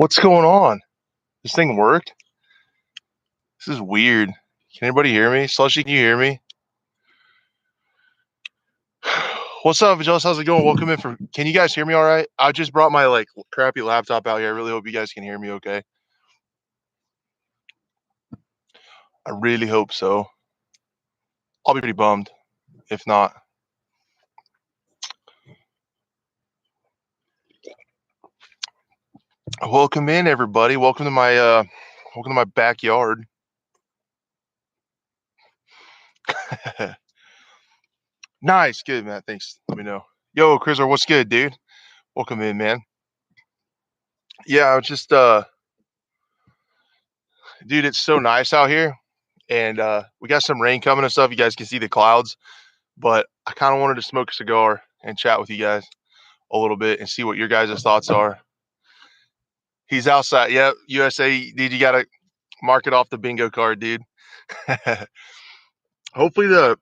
What's going on? This thing worked? This is weird. Can anybody hear me? Slushy, can you hear me? What's up, Angelus? How's it going? Welcome in for. Can you guys hear me all right? I just brought my crappy laptop out here. I really hope you guys can hear me okay. I really hope so. I'll be pretty bummed if not. Welcome in, everybody. Welcome to my backyard. Nice, good man. Thanks. Let me know. Yo, Chriser, what's good, dude? Welcome in, man. Yeah, I was just dude, it's so nice out here, and we got some rain coming and stuff. You guys can see the clouds, but I kind of wanted to smoke a cigar and chat with you guys a little bit and see what your guys' thoughts are. He's outside. Yep, USA, dude. You gotta mark it off the bingo card, dude. Hopefully the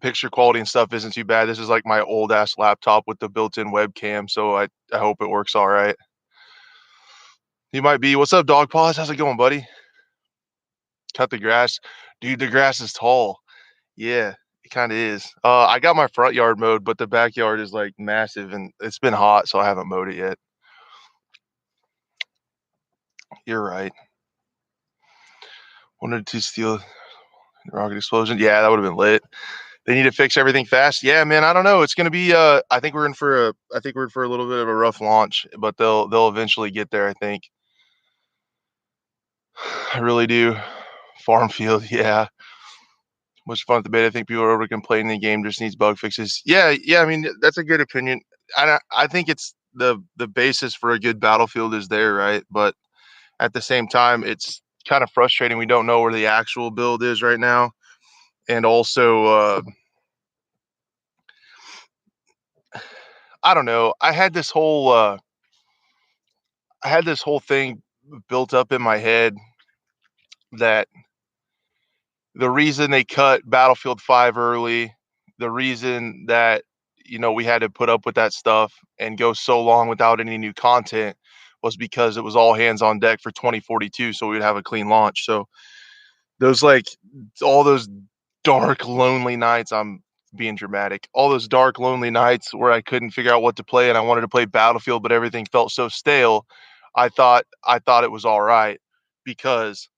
picture quality and stuff isn't too bad. This is like my old ass laptop with the built-in webcam, so I hope it works all right. He might be. What's up, Dog Paws? How's it going, buddy? Cut the grass, dude. The grass is tall. Yeah, it kind of is. I got my front yard mowed, but the backyard is like massive, and it's been hot, so I haven't mowed it yet. You're right. Wanted to steal rocket explosion. Yeah, that would have been lit. They need to fix everything fast. Yeah, man. I don't know. It's gonna be. I think we're in for a little bit of a rough launch, but they'll eventually get there. I think. I really do. Farm field. Yeah. Much fun at the beta. I think people are over complaining the game just needs bug fixes. Yeah, yeah. I mean, that's a good opinion. I think it's the basis for a good Battlefield is there, right? But at the same time, it's kind of frustrating. We don't know where the actual build is right now, and also, I don't know. I had this whole thing built up in my head that the reason they cut Battlefield 5 early, the reason that we had to put up with that stuff and go so long without any new content was because it was all hands on deck for 2042, so we'd have a clean launch. So those all those dark, lonely nights, I'm being dramatic. All those dark, lonely nights where I couldn't figure out what to play and I wanted to play Battlefield, but everything felt so stale. I thought it was all right because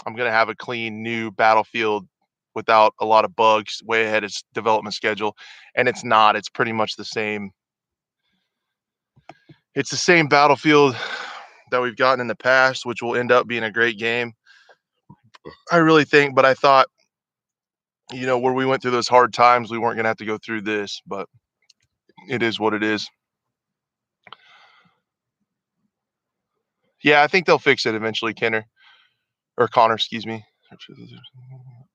I'm gonna have a clean new Battlefield without a lot of bugs, way ahead of its development schedule. And it's not. It's pretty much the same. It's the same Battlefield that we've gotten in the past, which will end up being a great game. I really think, but I thought, where we went through those hard times, we weren't gonna have to go through this, but it is what it is. Yeah, I think they'll fix it eventually, Kenner. Or Connor, excuse me.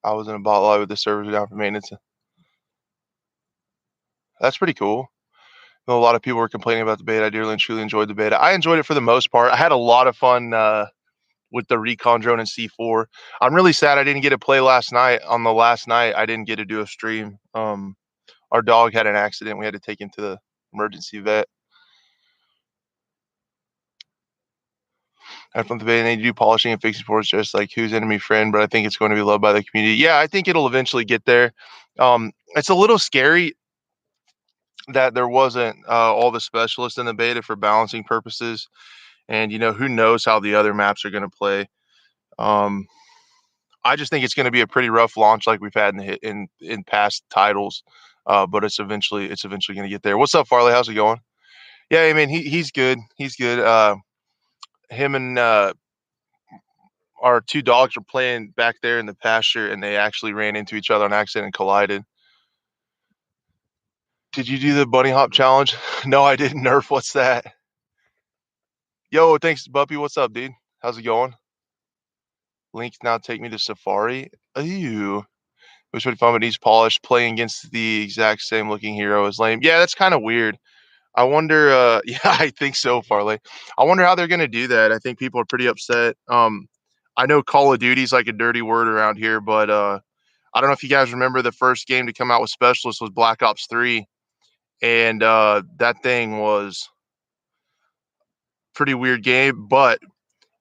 I was in a bot line with the servers down for maintenance. That's pretty cool. A lot of people were complaining about the beta. I dearly and truly enjoyed the beta. I enjoyed it for the most part. I had a lot of fun with the recon drone and C4. I'm really sad I didn't get to play last night. On the last night, I didn't get to do a stream. Our dog had an accident. We had to take him to the emergency vet. And from the beta, they do polishing and fixing ports just like Who's Enemy Friend, but I think it's going to be loved by the community. Yeah, I think it'll eventually get there. It's a little scary that there wasn't all the specialists in the beta for balancing purposes. And who knows how the other maps are going to play. I just think it's going to be a pretty rough launch like we've had in past titles, but it's eventually going to get there. What's up, Farley? How's it going? Yeah, I mean he's good. He's good. Him and our two dogs are playing back there in the pasture, and they actually ran into each other on accident and collided. Did you do the bunny hop challenge? No, I didn't. Nerf, what's that? Yo, thanks, Buppy. What's up, dude? How's it going? Link now take me to Safari. Ew. Which would fun, but he's polished. Playing against the exact same looking hero is lame. Yeah, that's kind of weird. I wonder. Yeah, I think so, Farley. I wonder how they're gonna do that. I think people are pretty upset. I know Call of Duty's like a dirty word around here, but I don't know if you guys remember the first game to come out with specialists was Black Ops 3, and that thing was pretty weird game, but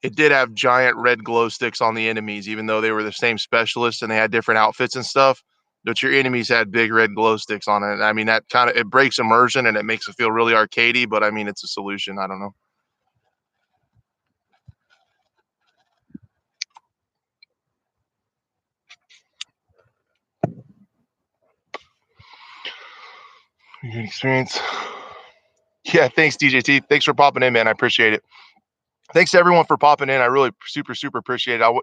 it did have giant red glow sticks on the enemies, even though they were the same specialists and they had different outfits and stuff. But your enemies had big red glow sticks on it. I mean, that kind of it breaks immersion and it makes it feel really arcadey. But I mean, it's a solution. I don't know. Good experience. Yeah, thanks, DJT. Thanks for popping in, man. I appreciate it. Thanks to everyone for popping in. I really super appreciate it.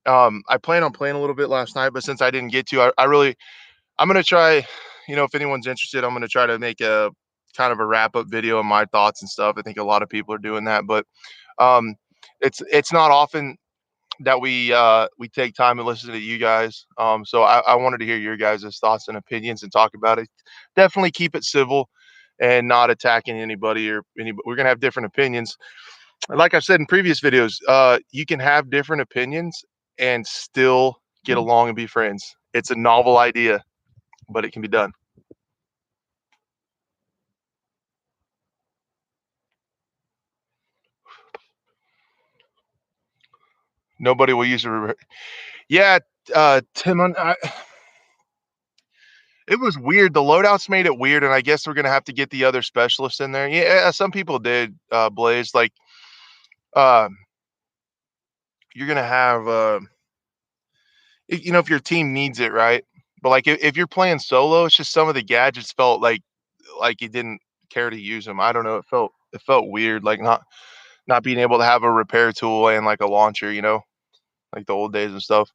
I plan on playing a little bit last night, but since I didn't get to, I'm gonna try. If anyone's interested, I'm gonna try to make a kind of a wrap up video on my thoughts and stuff. I think a lot of people are doing that, but um, it's not often that we take time and listen to you guys. So I wanted to hear your guys' thoughts and opinions and talk about it. Definitely keep it civil and not attacking anybody or anybody. We're gonna have different opinions. Like I've said in previous videos, you can have different opinions and still get along and be friends. It's a novel idea, but it can be done. Nobody will use a. Yeah, Tim, it was weird. The loadouts made it weird, and I guess we're gonna have to get the other specialists in there. Yeah, some people did. Blaze, like, uh, you're gonna have, if your team needs it, right? But like, if you're playing solo, it's just some of the gadgets felt like you didn't care to use them. I don't know. It felt weird, like not being able to have a repair tool and like a launcher, like the old days and stuff.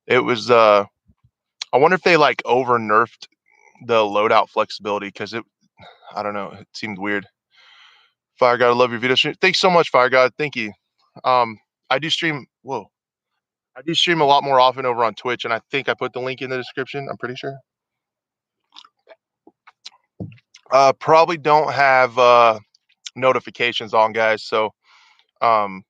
It was. I wonder if they like over nerfed the loadout flexibility because it. I don't know. It seemed weird. Fire God, I love your video stream. Thanks so much, Fire God. Thank you. I do stream. Whoa, I do stream a lot more often over on Twitch, and I think I put the link in the description. I'm pretty sure. Probably don't have notifications on, guys. So, um,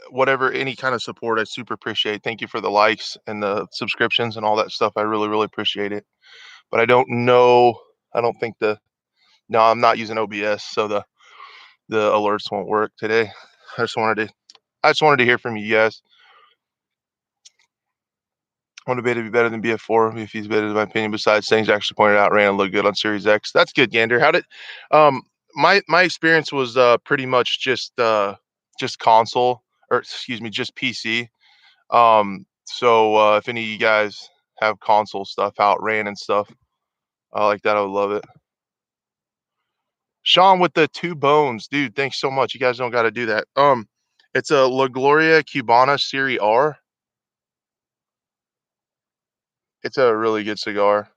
whatever, any kind of support, I super appreciate. Thank you for the likes and the subscriptions and all that stuff. I really appreciate it. But I don't know. I don't think the. No, I'm not using OBS, so the alerts won't work today. I just wanted to. I just wanted to hear from you guys. I want a beta to be better than BF4 if he's better in my opinion. Besides, things actually pointed out ran and looked good on Series X. That's good, Gander. How did my experience was pretty much just console, or excuse me, just PC. So if any of you guys have console stuff out ran and stuff like that, I would love it. Sean with the 2 bones, dude. Thanks so much. You guys don't got to do that. It's a La Gloria Cubana Serie R. It's a really good cigar.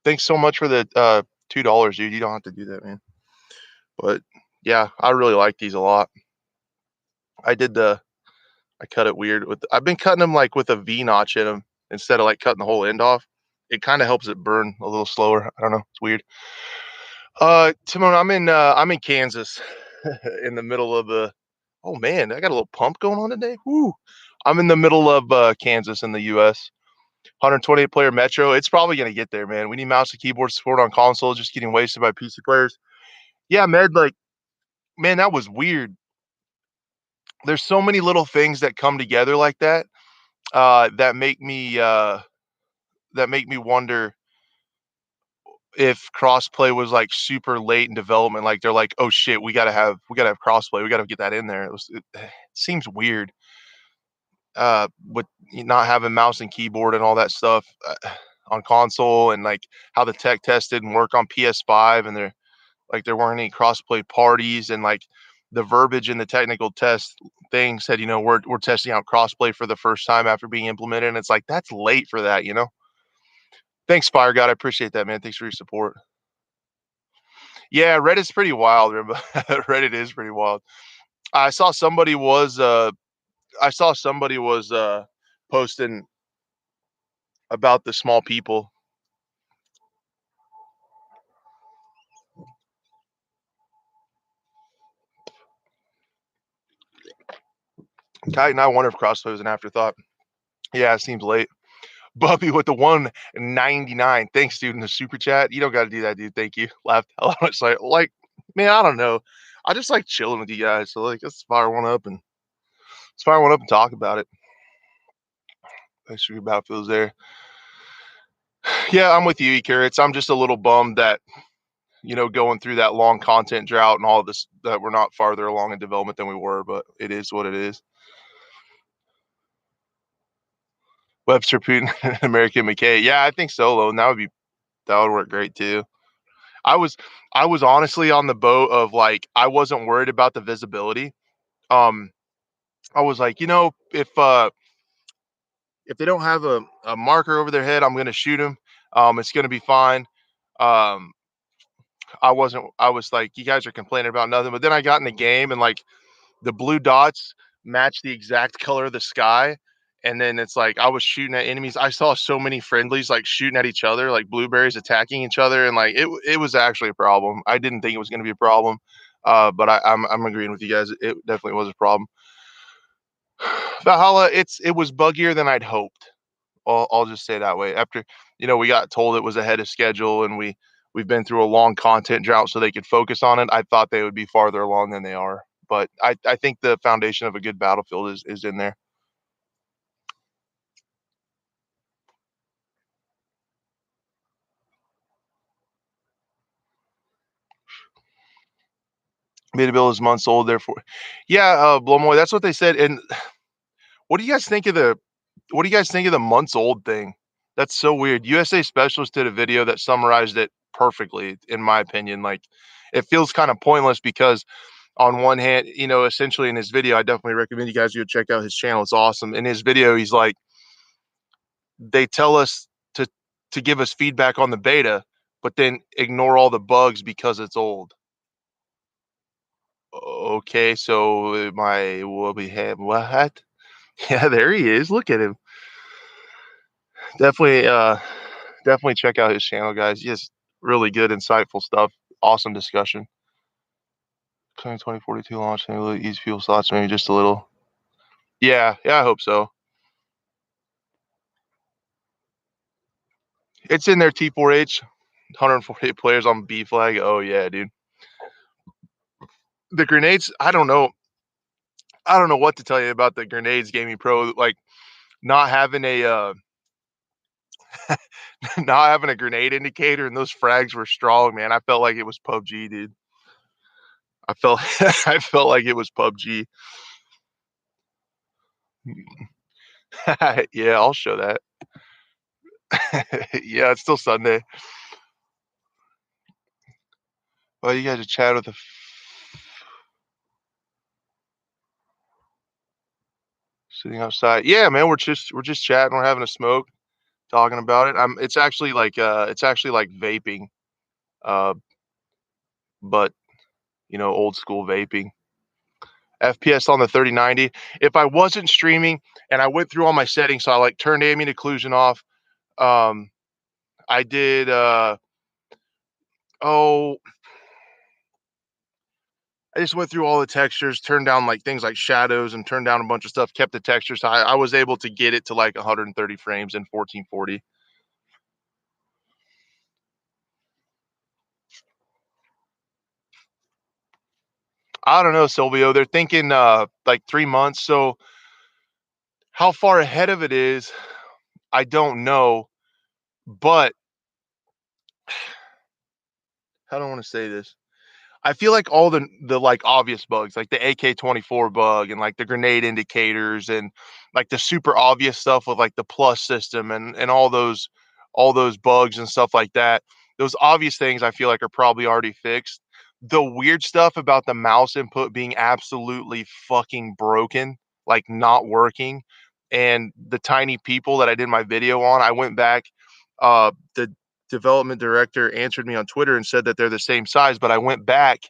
Thanks so much for the $2, dude. You don't have to do that, man. But yeah, I really like these a lot. I did the I cut it weird with I've been cutting them like with a V notch in them instead of like cutting the whole end off. It kind of helps it burn a little slower. I don't know. It's weird. Timon, I'm in Kansas, in the middle of the. Oh man, I got a little pump going on today. Woo! I'm in the middle of Kansas in the U.S. 128 player Metro. It's probably gonna get there, man. We need mouse and keyboard support on console. Just getting wasted by PC players. Yeah, Med. Like, man, that was weird. There's so many little things that come together like that that make me wonder if crossplay was like super late in development. Like they're like, oh shit, we gotta have crossplay. We gotta get that in there. It seems weird with not having mouse and keyboard and all that stuff on console, and like how the tech test didn't work on PS5, and there weren't any crossplay parties, and like the verbiage in the technical test thing said, we're testing out crossplay for the first time after being implemented, and it's like that's late for that. Thanks, Fire God. I appreciate that, man. Thanks for your support. Yeah, Reddit's pretty wild. Reddit is pretty wild. I saw somebody was posting about the small people. Titan, I wonder if crossplay was an afterthought. Yeah, it seems late. Bubby with the 199. Thanks, dude, in the super chat. You don't got to do that, dude. Thank you. Laughed. It's like, man, I don't know. I just like chilling with you guys. So like, let's fire one up and talk about it. Thanks for your Battlefields there. Yeah, I'm with you, E Carrots. I'm just a little bummed that going through that long content drought and all of this that we're not farther along in development than we were. But it is what it is. Webster, Putin, American McKay. Yeah, I think solo, and that would work great too. I was I was honestly on the boat of like I wasn't worried about the visibility. Um, I was like, if they don't have a marker over their head, I'm gonna shoot them. It's gonna be fine. Um, I was like, you guys are complaining about nothing. But then I got in the game and like the blue dots match the exact color of the sky. And then it's like I was shooting at enemies. I saw so many friendlies like shooting at each other, like blueberries attacking each other, and like it was actually a problem. I didn't think it was going to be a problem, but I'm agreeing with you guys. It definitely was a problem. Valhalla, it was buggier than I'd hoped. I'll just say that way. After we got told it was ahead of schedule, and we've been through a long content drought, so they could focus on it. I thought they would be farther along than they are, but I think the foundation of a good Battlefield is in there. Beta bill is months old, therefore, yeah, Blomoy, that's what they said. And what do you guys think of the months old thing? That's so weird. USA Specialist did a video that summarized it perfectly, in my opinion. Like, it feels kind of pointless because on one hand, essentially in his video, I definitely recommend you guys go check out his channel. It's awesome. In his video, he's like, they tell us to give us feedback on the beta, but then ignore all the bugs because it's old. Okay, so my will be have what? Yeah, there he is. Look at him. Definitely, definitely check out his channel, guys. He has really good, insightful stuff. Awesome discussion. 2042 launch, maybe a little easy fuel slots, maybe just a little. Yeah, I hope so. It's in their T4H. 148 players on B flag. Oh yeah, dude. The grenades, I don't know what to tell you about the grenades gaming pro. Like not having a not having a grenade indicator, and those frags were strong, man. I felt like it was PUBG, dude. I felt I felt like it was PUBG. Yeah, I'll show that. Yeah, it's still Sunday. Well, you guys are chat with the sitting outside. Yeah, man, we're just chatting. We're having a smoke, talking about it. It's actually like vaping, uh, but old school vaping. FPS on the 3090. If I wasn't streaming and I went through all my settings, so I like turned ambient occlusion off. Um, I did. Oh, I just went through all the textures, turned down like things like shadows, and turned down a bunch of stuff. Kept the textures high. I was able to get it to like 130 frames in 1440. I don't know, Silvio. They're thinking like 3 months. So how far ahead of it is, I don't know. But how do I want to say this? I feel like all the like obvious bugs, like the AK-24 bug and like the grenade indicators and like the super obvious stuff with like the plus system and all those bugs and stuff like that. Those obvious things I feel like are probably already fixed. The weird stuff about the mouse input being absolutely fucking broken, like not working, and the tiny people that I did my video on, I went back. The development director answered me on Twitter and said that they're the same size, but I went back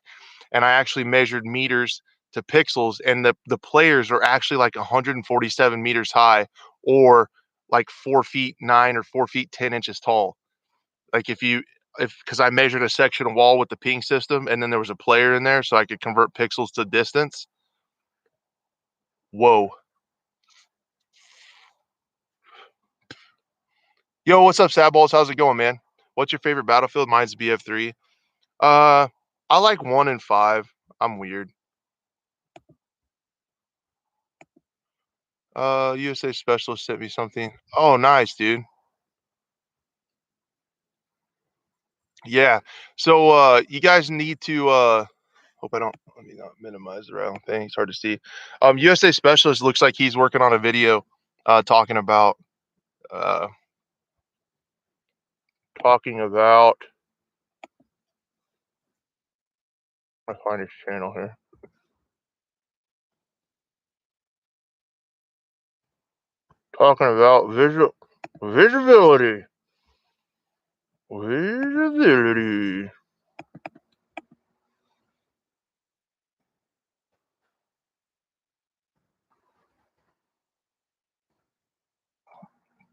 and I actually measured meters to pixels, and the players are actually like 147 meters high, or like 4 feet 9 or 4 feet 10 inches tall. Like if because I measured a section of wall with the ping system, and then there was a player in there, so I could convert pixels to distance. Whoa. Yo, what's up, Sad Balls? How's it going, man? What's your favorite Battlefield? Mine's BF3. Uh, I like 1 and 5. I'm weird. USA Specialist sent me something. Oh, nice, dude. Yeah. So, you guys need to, hope I don't, let me not minimize the round thing. It's hard to see. USA Specialist looks like he's working on a video, talking about, uh, talking about, I find his channel here. Talking about visibility. Visibility.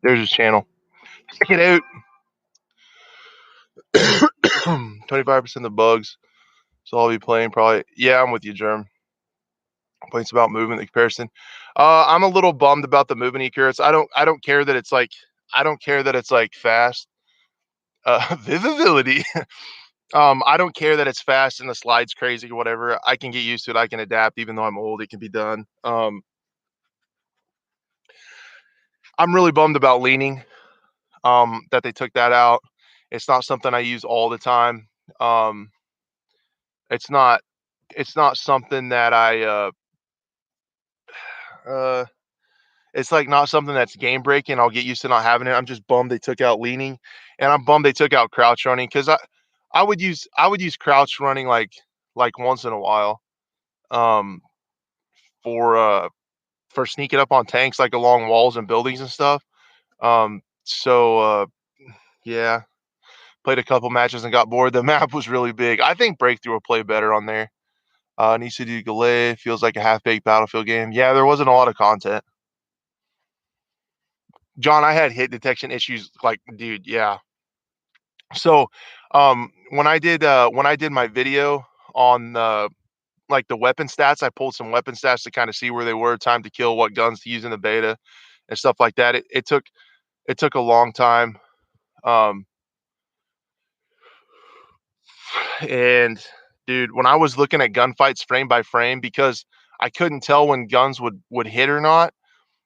There's his channel. Check it out. 25% of the bugs. So I'll be playing probably. Yeah, I'm with you, Germ. Points about movement, the comparison. I'm a little bummed about the movement accuracy. I don't care that it's like I don't care that it's like fast. Vivibility. I don't care that it's fast and the slide's crazy or whatever. I can get used to it. I can adapt, even though I'm old. It can be done. I'm really bummed about leaning. That they took that out. It's not something I use all the time. Um, it's not. It's not something that uh it's like not something that's game breaking. I'll get used to not having it. I'm just bummed they took out leaning, and I'm bummed they took out crouch running because I would use crouch running like once in a while, um, for for sneaking up on tanks like along walls and buildings and stuff. Yeah, played a couple matches and got bored. The map was really big. I think Breakthrough will play better on there. Needs to do Galley feels like a half baked Battlefield game. Yeah, there wasn't a lot of content. John, I had hit detection issues. Like, dude, yeah. So, when I did my video on like the weapon stats, I pulled some weapon stats to kind of see where they were, time to kill, what guns to use in the beta, and stuff like that. It took a long time, um, and dude, when I was looking at gunfights frame by frame, because I couldn't tell when guns would hit or not.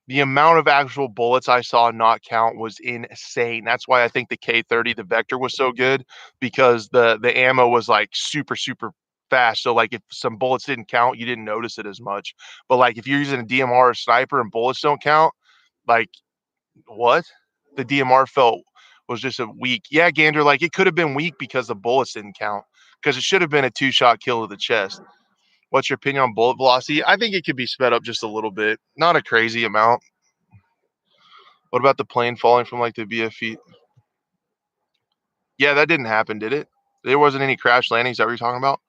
The amount of actual bullets I saw not count was insane. That's why I think the K30, the Vector, was so good because the ammo was like super, super fast. So like if some bullets didn't count, you didn't notice it as much. But like if you're using a DMR or sniper and bullets don't count, like what? The DMR felt was just a weak. Yeah, Gander, like it could have been weak because the bullets didn't count. Because it should have been a two-shot kill to the chest. What's your opinion on bullet velocity? I think it could be sped up just a little bit, not a crazy amount. What about the plane falling from like the BFE? Yeah, that didn't happen, did it? There wasn't any crash landings. Is that what you're talking about?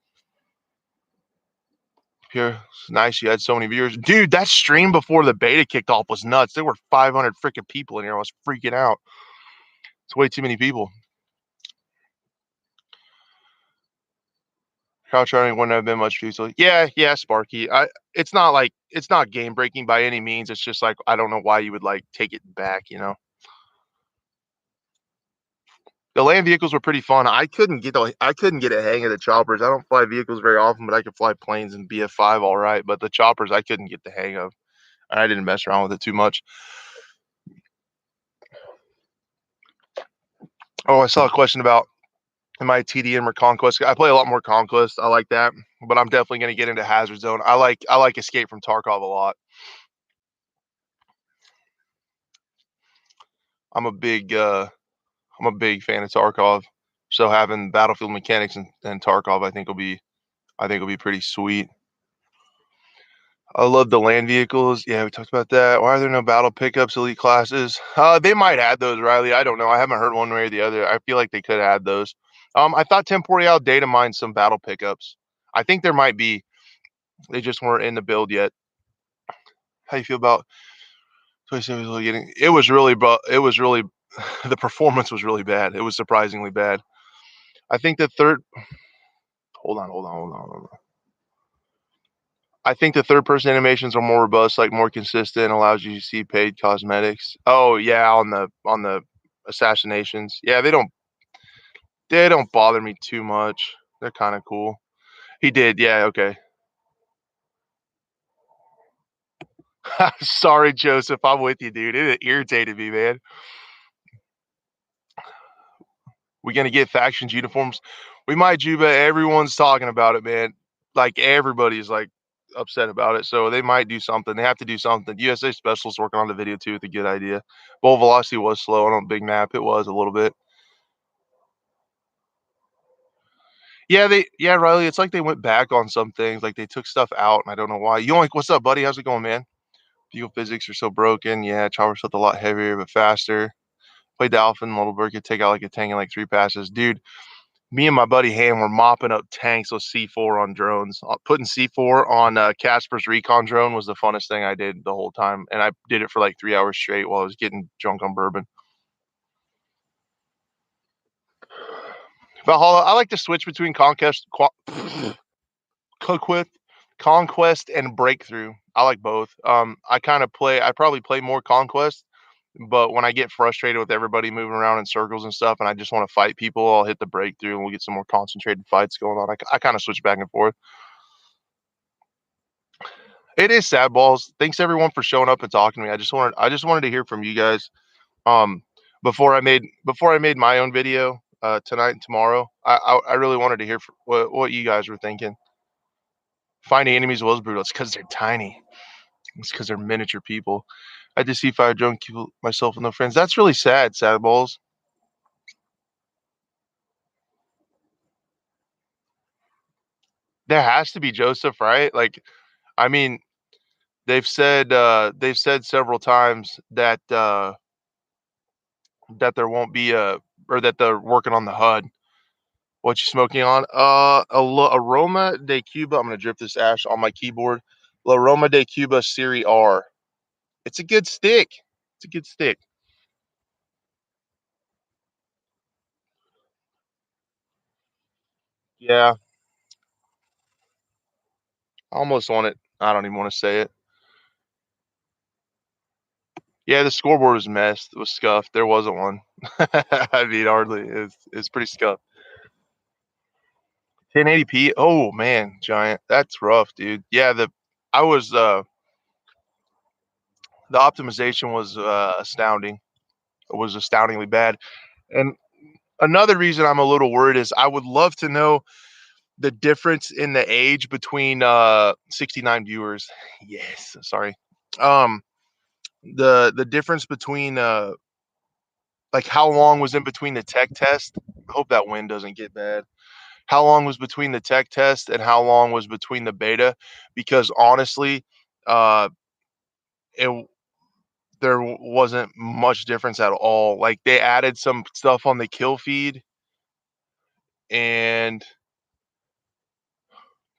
Here, it's nice. You had so many viewers, dude. That stream before the beta kicked off was nuts. There were 500 freaking people in here. I was freaking out. It's way too many people. Crouch running wouldn't have been much futility. Yeah, yeah, Sparky. It's not like it's not game breaking by any means. It's just like I don't know why you would like take it back. The land vehicles were pretty fun. I couldn't get a hang of the choppers. I don't fly vehicles very often, but I could fly planes in BF5 all right. But the choppers I couldn't get the hang of. I didn't mess around with it too much. Oh, I saw a question about am I TDM or Conquest? I play a lot more Conquest. I like that, but I'm definitely going to get into Hazard Zone. I like Escape from Tarkov a lot. I'm a big uh I'm a big fan of Tarkov. So having battlefield mechanics and Tarkov I think will be pretty sweet. I love the land vehicles. Yeah, we talked about that. Why are there no battle pickups, elite classes? They might add those, Riley. I don't know. I haven't heard one way or the other. I feel like they could add those. I thought Temporeal data mined some battle pickups. I think there might be. They just weren't in the build yet. How you feel about 27 was getting? It was really, it was really, the performance was really bad. It was surprisingly bad. I think the third. Hold on. I think the third person animations are more robust, like more consistent, allows you to see paid cosmetics. Oh yeah, on the assassinations. Yeah, they don't bother me too much. They're kind of cool. He did, yeah, okay. Sorry, Joseph. I'm with you, dude. It irritated me, man. We gonna get factions uniforms? We might, Juba. Everyone's talking about it, man. Like everybody's like upset about it. So they might do something. They have to do something. USA Specials working on the video too with a good idea. Bull velocity was slow on a big map. It was a little bit. Yeah, Riley. It's like they went back on some things. Like they took stuff out, and I don't know why. You like, what's up, buddy? How's it going, man? Fuel physics are so broken. Yeah, Chopper stuff a lot heavier but faster. Played the Alpha and Little Bird could take out like a tank in like 3 passes. Dude, me and my buddy Ham were mopping up tanks with C4 on drones. Putting C4 on Casper's recon drone was the funnest thing I did the whole time. And I did it for like 3 hours straight while I was getting drunk on bourbon. Valhalla, I like to switch between Conquest, Conquest and Breakthrough. I like both. I probably play more Conquest, but when I get frustrated with everybody moving around in circles and stuff, and I just want to fight people, I'll hit the Breakthrough and we'll get some more concentrated fights going on. I kind of switch back and forth. It is sad balls. Thanks everyone for showing up and talking to me. I just wanted to hear from you guys. Um, before I made my own video tonight and tomorrow. I really wanted to hear what you guys were thinking. Finding enemies was brutal. It's because they're tiny. It's because they're miniature people. I just see fire drone kill myself with no friends. That's really sad. Sad balls. There has to be Joseph, right? Like, I mean, they've said several times that there won't be a or that they're working on the HUD. What you smoking on? Aroma de Cuba. I'm gonna drip this ash on my keyboard. La Roma de Cuba Serie R. It's a good stick. It's a good stick. Yeah, I almost want it. I don't even want to say it. Yeah, the scoreboard was messed. It was scuffed. There wasn't one. I mean, hardly. It's pretty scuffed. 1080p. Oh man, giant. That's rough, dude. Yeah, I was the optimization was astounding. It was astoundingly bad. And another reason I'm a little worried is I would love to know the difference in the age between 69 viewers. Yes, sorry. Um the difference between like how long was in between the tech test. I hope that wind doesn't get bad. How long was between the tech test and how long was between the beta? Because honestly, uh it there wasn't much difference at all. Like they added some stuff on the kill feed and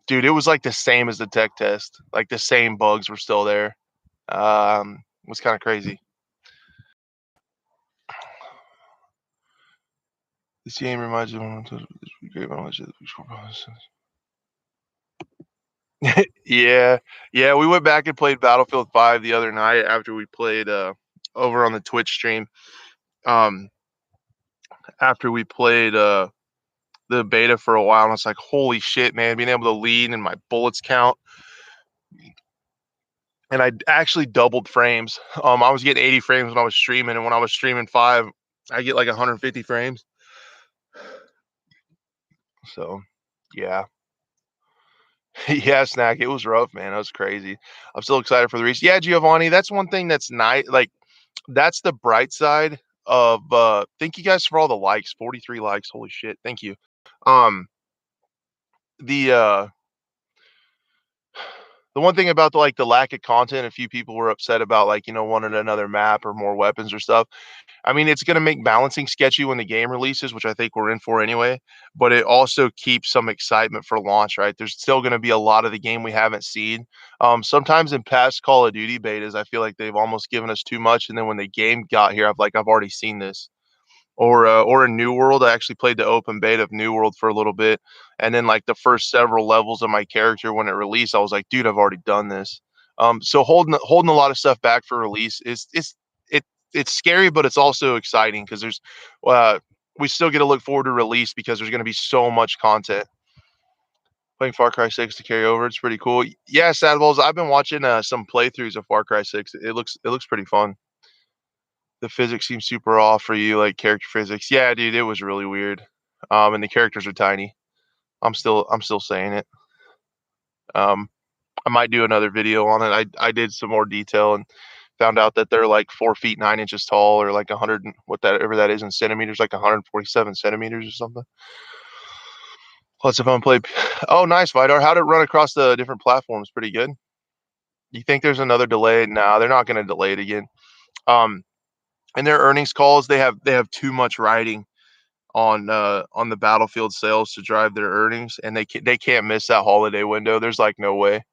dude, it was like the same as the tech test. Like the same bugs were still there. It was kind of crazy. This game reminds me of one of the great knowledge of the Yeah, yeah. We went back and played Battlefield 5 the other night after we played over on the Twitch stream. Um, after we played the beta for a while, and it's like, holy shit, man, being able to lead and my bullets count. And I actually doubled frames. I was getting 80 frames when I was streaming, and when I was streaming 5, I get like 150 frames. So, yeah. Yeah, Snack, it was rough, man. That was crazy. I'm still excited for the race. Yeah, Giovanni, that's one thing that's nice. Like, that's the bright side of thank you guys for all the likes. 43 likes. Holy shit. Thank you. Um, the the one thing about the lack of content, a few people were upset about like, wanting another map or more weapons or stuff. I mean, it's going to make balancing sketchy when the game releases, which I think we're in for anyway, but it also keeps some excitement for launch, right? There's still going to be a lot of the game we haven't seen. Sometimes in past Call of Duty betas, I feel like they've almost given us too much. And then when the game got here, I've already seen this. Or in New World, I actually played the open beta of New World for a little bit, and then like the first several levels of my character when it released, I was like, dude, I've already done this. So holding a lot of stuff back for release is it's it's scary, but it's also exciting because uh, we still get to look forward to release because there's going to be so much content. Playing Far Cry 6 to carry over, it's pretty cool. Yeah, Sad Balls. I've been watching some playthroughs of Far Cry 6. It looks pretty fun. The physics seems super off for you, like character physics. Yeah, dude, it was really weird. And the characters are tiny. I'm still saying it. Um, I might do another video on it. I did some more detail and found out that they're like 4 feet 9 inches tall, or like 100 whatever that is in centimeters, like 147 centimeters or something. Plus, if I'm play, oh nice, Vidar. How'd it run across the different platforms? Pretty good. You think there's another delay? No, they're not going to delay it again. Um, in their earnings calls, they have too much writing on the Battlefield sales to drive their earnings, and they can't miss that holiday window. There's like no way.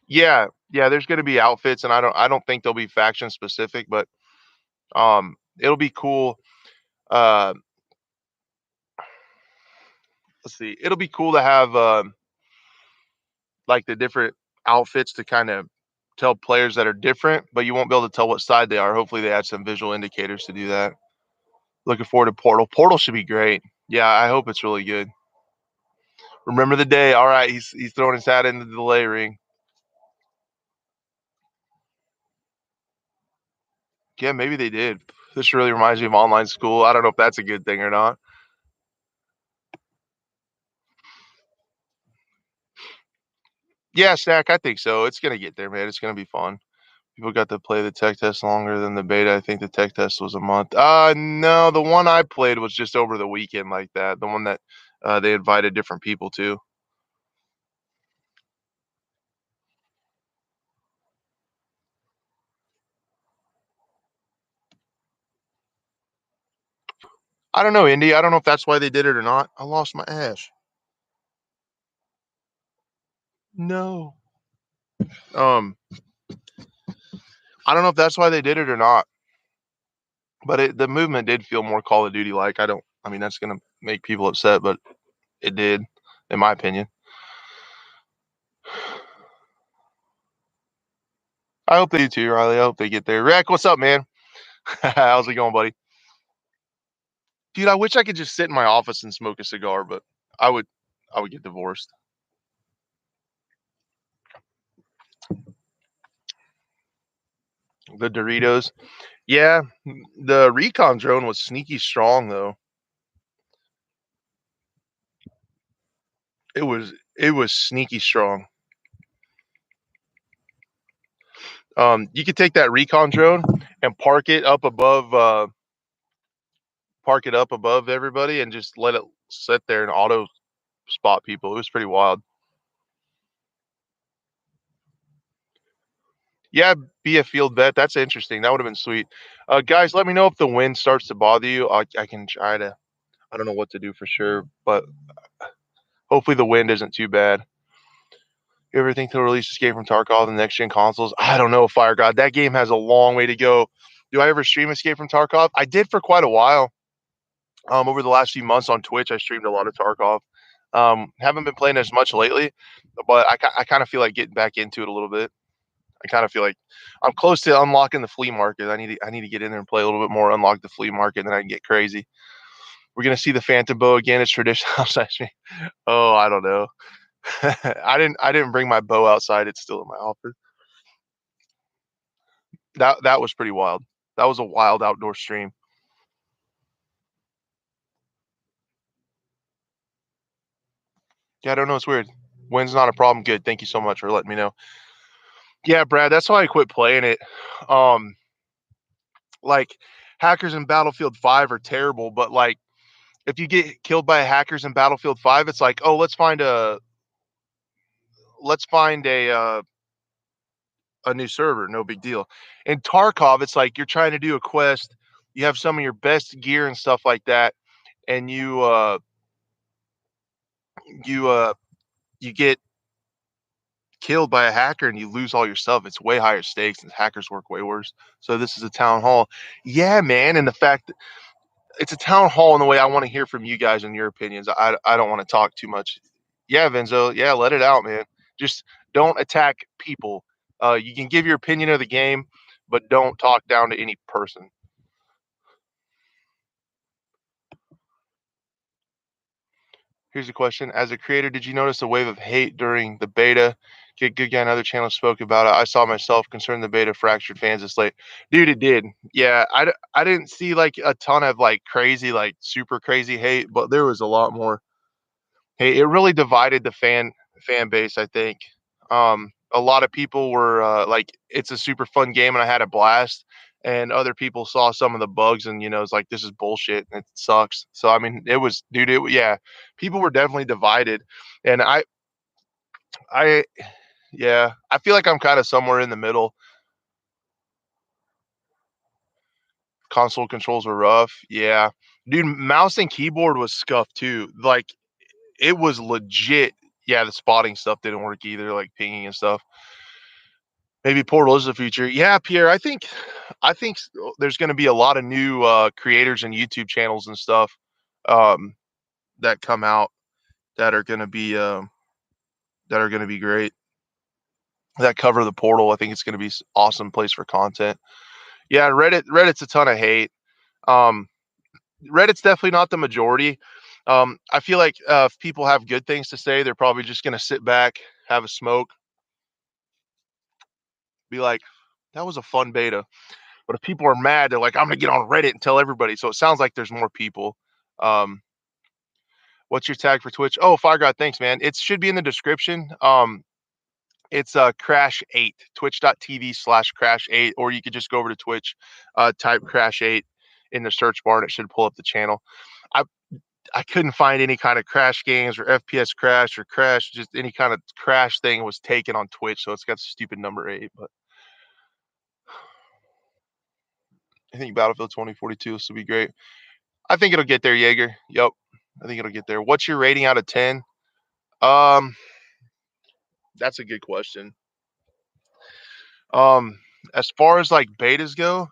Yeah, yeah. There's going to be outfits, and I don't think they'll be faction specific, but it'll be cool. Uh, let's see, it'll be cool to have like the different outfits to kind of tell players that are different, but you won't be able to tell what side they are. Hopefully, they add some visual indicators to do that. Looking forward to Portal. Portal should be great. Yeah, I hope it's really good. Remember the day. All right, he's throwing his hat in the delay ring. Yeah, maybe they did. This really reminds me of online school. I don't know if that's a good thing or not. Yeah, Stack, I think so. It's gonna get there, man. It's gonna be fun. People got to play the tech test longer than the beta. I think the tech test was a month. No, the one I played was just over the weekend like that. The one that they invited different people to. I don't know, Indy. I don't know if that's why they did it or not. I lost my ash. No. Um, I don't know if that's why they did it or not. But the movement did feel more Call of Duty like. I don't. I mean, that's gonna make people upset, but it did, in my opinion. I hope they do too, Riley. I hope they get there. Rick, what's up, man? How's it going, buddy? Dude, I wish I could just sit in my office and smoke a cigar, but I would I would get divorced. The Doritos. Yeah, the recon drone was sneaky strong though. It was sneaky strong. You could take that recon drone and park it up above everybody and just let it sit there and auto spot people. It was pretty wild. Yeah, be a field vet. That's interesting. That would have been sweet. Guys, let me know if the wind starts to bother you. I can try to. I don't know what to do for sure, but hopefully the wind isn't too bad. You ever think they'll release Escape from Tarkov in the next gen consoles? I don't know, Fire God. That game has a long way to go. Do I ever stream Escape from Tarkov? I did for quite a while. Over the last few months on Twitch, I streamed a lot of Tarkov. Haven't been playing as much lately, but I kind of feel like getting back into it a little bit. I kind of feel like I'm close to unlocking the flea market. I need to get in there and play a little bit more, unlock the flea market, and then I can get crazy. We're gonna see the Phantom bow again. It's traditional outside stream. Oh, I don't know. I didn't bring my bow outside. It's still in my office. That was pretty wild. That was a wild outdoor stream. Yeah, I don't know. It's weird. Wind's not a problem. Good. Thank you so much for letting me know. Yeah, Brad. That's why I quit playing it. Um, like hackers in Battlefield 5 are terrible, but like if you get killed by hackers in Battlefield 5, it's like, oh, let's find a new server, no big deal. In Tarkov, it's like you're trying to do a quest, you have some of your best gear and stuff like that, and you you get killed by a hacker and you lose all your stuff. It's way higher stakes and hackers work way worse. So this is a town hall. Yeah, man, and the fact that it's a town hall in the way I want to hear from you guys and your opinions. I don't want to talk too much. Yeah, Vinzo. Yeah, let it out, man. Just don't attack people. You can give your opinion of the game, but don't talk down to any person. Here's a question. As a creator, did you notice a wave of hate during the beta? Get Good Guy and other channels spoke about it. I saw myself concerned the beta fractured fans this late. Dude, it did. Yeah, I didn't see like a ton of like crazy, like super crazy hate, but there was a lot more. Hey, it really divided the fan base, I think. A lot of people were like, "It's a super fun game," and I had a blast. And other people saw some of the bugs, and it's like, "This is bullshit. And it sucks." So I mean, it was, dude. Yeah, people were definitely divided, and I, yeah, I feel like I'm kind of somewhere in the middle. Console controls were rough. Yeah, dude. Mouse and keyboard was scuffed too. Like it was legit. Yeah, the spotting stuff didn't work either, like pinging and stuff. Maybe Portal is the future. Yeah, Pierre, I think there's going to be a lot of new creators and YouTube channels and stuff um, that come out that are going to be great. That cover the Portal. I think it's going to be awesome place for content. Yeah, Reddit's a ton of hate. Um, Reddit's definitely not the majority. I feel like if people have good things to say, they're probably just going to sit back, have a smoke, be like, "That was a fun beta." But if people are mad, they're like, "I'm gonna get on Reddit and tell everybody." So it sounds like there's more people. Um, what's your tag for Twitch? Oh, Fire God, thanks, man. It should be in the description. It's Crash8, twitch.tv/Crash8, or you could just go over to Twitch, type Crash8 in the search bar, and it should pull up the channel. I I couldn't find any kind of Crash games or FPS Crash or Crash, just any kind of Crash thing was taken on Twitch, so it's got the stupid number 8. But I think Battlefield 2042 will still be great. I think it'll get there, Jaeger. Yep. I think it'll get there. What's your rating out of 10? Um, that's a good question. Um, as far as like betas go,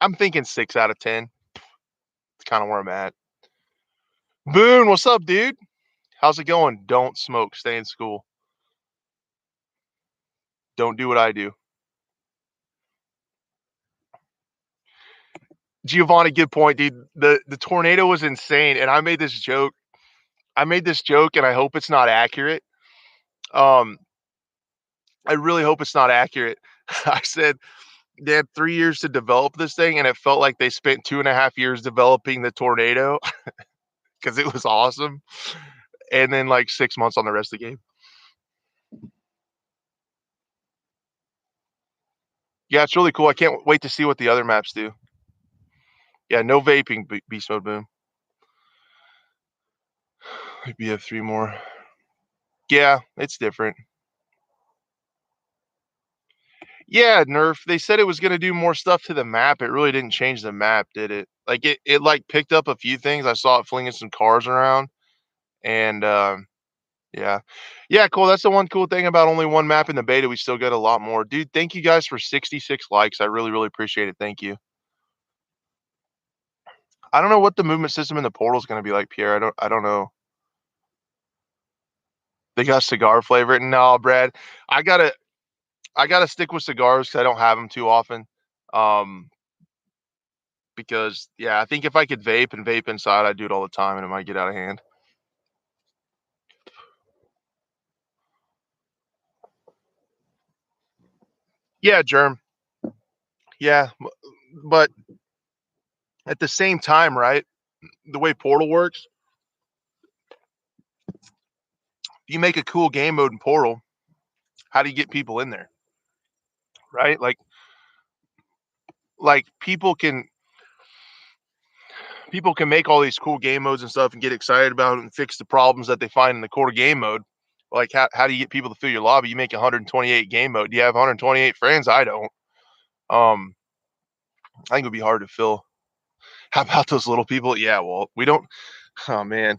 I'm thinking 6 out of 10. It's kind of where I'm at. Boone, what's up, dude? How's it going? Don't smoke. Stay in school. Don't do what I do. Giovanni, good point, dude. The tornado was insane, and I made this joke. And I hope it's not accurate. Um, I really hope it's not accurate. I said they had 3 years to develop this thing, and it felt like they spent 2.5 years developing the tornado because it was awesome, and then, like, 6 months on the rest of the game. Yeah, it's really cool. I can't wait to see what the other maps do. Yeah, no vaping, Beast Mode Boom. Maybe you have 3 more. Yeah, it's different. Yeah, Nerf, they said it was gonna do more stuff to the map. It really didn't change the map, did it? Like, it, like, picked up a few things. I saw it flinging some cars around, and, yeah. Yeah, cool. That's the one cool thing about only one map in the beta. We still get a lot more. Dude, thank you guys for 66 likes. I really, really appreciate it. Thank you. I don't know what the movement system in the portal is gonna be like, Pierre. I don't know. They got cigar flavor. No, Brad. I gotta I gotta stick with cigars because I don't have them too often. Um, because yeah, I think if I could vape and vape inside, I'd do it all the time and it might get out of hand. Yeah, germ. Yeah. But at the same time, right? The way Portal works, you make a cool game mode in Portal. How do you get people in there? Right? Like people can make all these cool game modes and stuff and get excited about it and fix the problems that they find in the core game mode. Like how do you get people to fill your lobby? You make 128 game mode. Do you have 128 friends? I don't. Um, I think it would be hard to fill. How about those little people? Yeah, well, we don't. Oh man,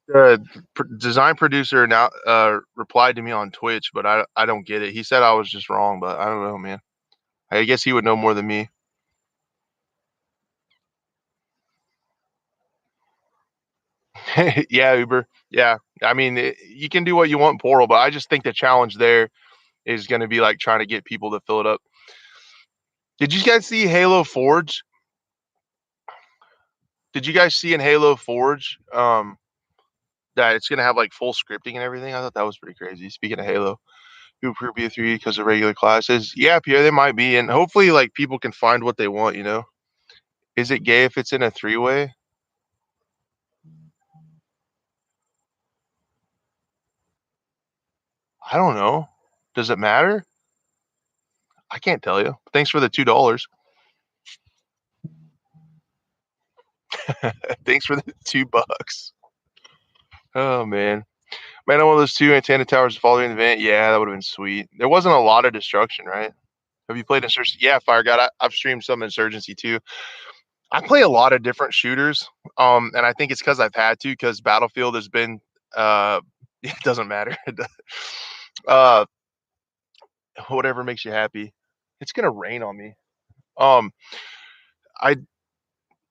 the design producer now replied to me on Twitch, but I don't get it. He said I was just wrong, but I don't know, man. I guess he would know more than me. Yeah, Uber. Yeah. I mean, you can do what you want in Portal, but I just think the challenge there is gonna be, like, trying to get people to fill it up. Did you guys see Halo Forge? Did you guys see in Halo Forge, that it's gonna have, like, full scripting and everything? I thought that was pretty crazy. Speaking of Halo, people prove B3 because of regular classes. Yeah, Pierre, they might be, and hopefully, like, people can find what they want, you know? Is it gay if it's in a three-way? I don't know. Does it matter? I can't tell you. Thanks for the $2. Thanks for the $2. Oh, man. Man, I want those 2 antenna towers following the event. Yeah, that would've been sweet. There wasn't a lot of destruction, right? Have you played Insurgency? Yeah, Fire God. I've streamed some Insurgency too. I play a lot of different shooters, and I think it's because 'cause I've had to. Because Battlefield has been, uh it doesn't matter. Uh, whatever makes you happy. It's gonna rain on me. Um, I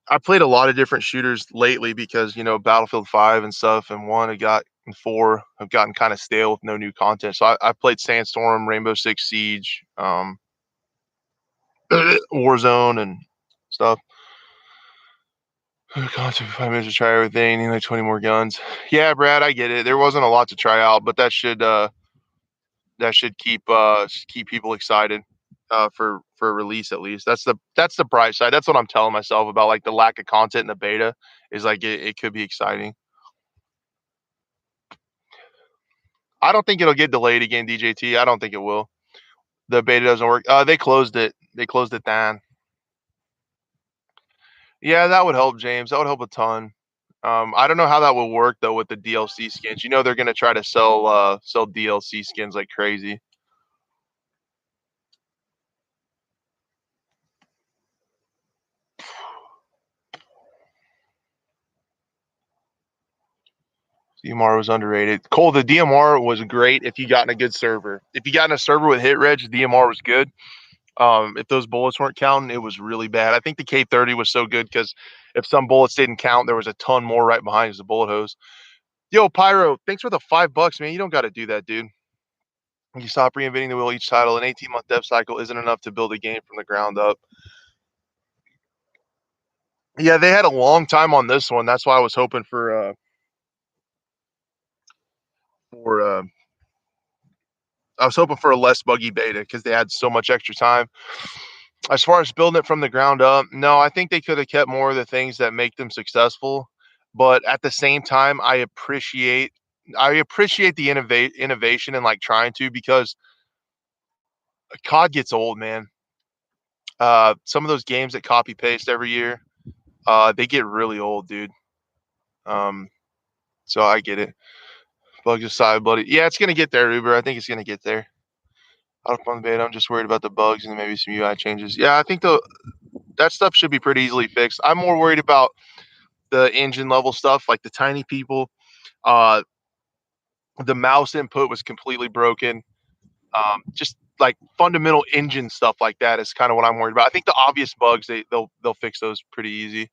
I played a lot of different shooters lately because, Battlefield 5 and stuff and 1 I got and 4 have gotten kinda stale with no new content. So I played Sandstorm, Rainbow Six Siege, Warzone and stuff. Content for 5 minutes to try everything, need like 20 more guns. Yeah, Brad, I get it. There wasn't a lot to try out, but that should keep people excited for release at least. That's the bright side. That's what I'm telling myself about like the lack of content in the beta is like it could be exciting. I don't think it'll get delayed again, DJT. I don't think it will. The beta doesn't work. They closed it. They closed it down. Yeah, that would help, James. That would help a ton. I don't know how that will work though with the DLC skins. You know they're gonna try to sell DLC skins like crazy. DMR was underrated. Cole, the DMR was great if you got in a good server. If you got in a server with hit reg, DMR was good. If those bullets weren't counting, it was really bad. I think the K30 was so good because if some bullets didn't count, there was a ton more right behind as a bullet hose. Yo, Pyro, thanks for the $5, man. You don't got to do that, dude. You stop reinventing the wheel each title. An 18-month dev cycle isn't enough to build a game from the ground up. Yeah, they had a long time on this one. That's why I was hoping for I was hoping for a less buggy beta because they had so much extra time. As far as building it from the ground up, no, I think they could have kept more of the things that make them successful. But at the same time, I appreciate the innovation and like trying to because COD gets old, man. Some of those games that copy paste every year, they get really old, dude. Um, so I get it. Bugs aside, buddy. Yeah, it's gonna get there, Uber. I think it's gonna get there. Out on the beta, I'm just worried about the bugs and maybe some UI changes. Yeah, I think that stuff should be pretty easily fixed. I'm more worried about the engine level stuff, like the tiny people. Uh, the mouse input was completely broken. Just like fundamental engine stuff like that is kind of what I'm worried about. I think the obvious bugs they'll fix those pretty easy.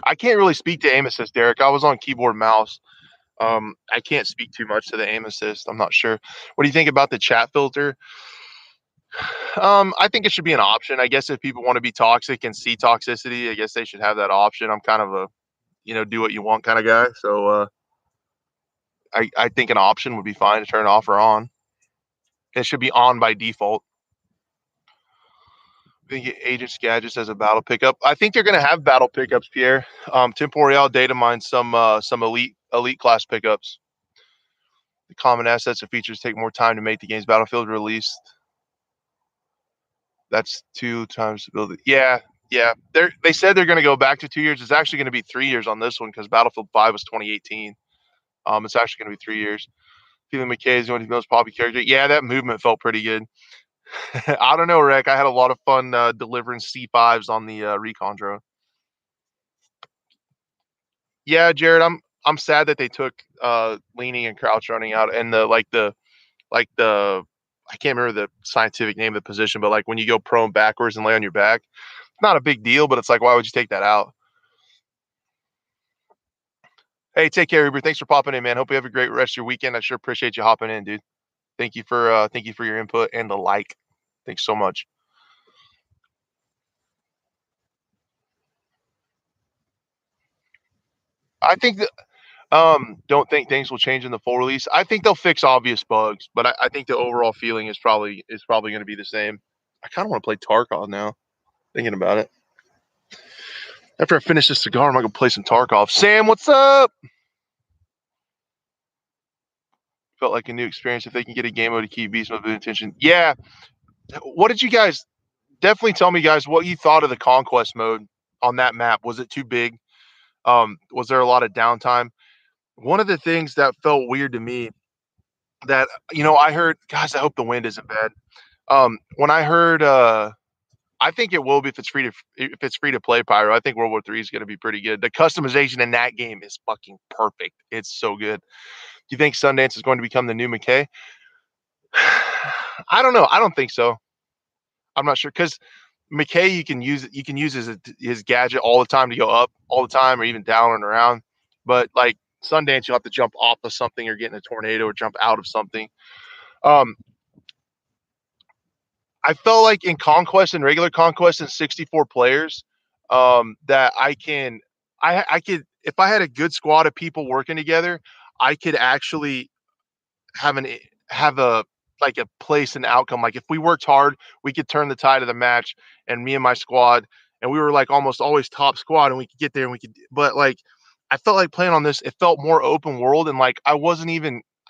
I can't really speak to aim assist, Derek. I was on keyboard mouse. I can't speak too much to the aim assist. I'm not sure. What do you think about the chat filter? I think it should be an option. I guess if people want to be toxic and see toxicity, I guess they should have that option. I'm kind of a do what you want kind of guy. So I think an option would be fine to turn off or on. It should be on by default. I think Agents Gadgets as a battle pickup. I think they're going to have battle pickups, Pierre. Temporeal data mine some elite class pickups. The common assets and features take more time to make the game's battlefield released. That's 2 times to build it. Yeah, yeah. They said they're going to go back to 2 years. It's actually going to be 3 years on this one because Battlefield 5 was 2018. It's actually going to be 3 years. Feeling McKay is one of the most popular character. Yeah, that movement felt pretty good. I don't know, Rick. I had a lot of fun delivering C5s on the recon drone. Yeah, Jared, I'm sad that they took leaning and crouch running out and the I can't remember the scientific name of the position, but like when you go prone backwards and lay on your back, it's not a big deal, but it's like why would you take that out? Hey, take care, Uber. Thanks for popping in, man. Hope you have a great rest of your weekend. I sure appreciate you hopping in, dude. Thank you for your input and the like. Thanks so much. I think that don't think things will change in the full release. I think they'll fix obvious bugs, but I think the overall feeling is probably going to be the same. I kind of want to play Tarkov now. Thinking about it. After I finish this cigar, I'm gonna play some Tarkov. Sam, what's up? Felt like a new experience if they can get a game mode to keep beast mode attention. Yeah. What did you guys definitely tell me, guys, what you thought of the conquest mode on that map? Was it too big? Was there a lot of downtime? One of the things that felt weird to me that I heard, guys, I hope the wind isn't bad. When I heard I think it will be if it's free to play Pyro. I think World War III is gonna be pretty good. The customization in that game is fucking perfect. It's so good. Do you think Sundance is going to become the new McKay? I don't know. I don't think so. I'm not sure because McKay you can use his gadget all the time to go up all the time or even down and around. But like Sundance, you'll have to jump off of something or get in a tornado or jump out of something. Um, I felt like in Conquest and regular Conquest and 64 players, that I could if I had a good squad of people working together, I could actually have an have a like a place and outcome. Like if we worked hard, we could turn the tide of the match. And me and my squad, and we were like almost always top squad, and we could get there and we could. But like, I felt like playing on this. It felt more open world, and like I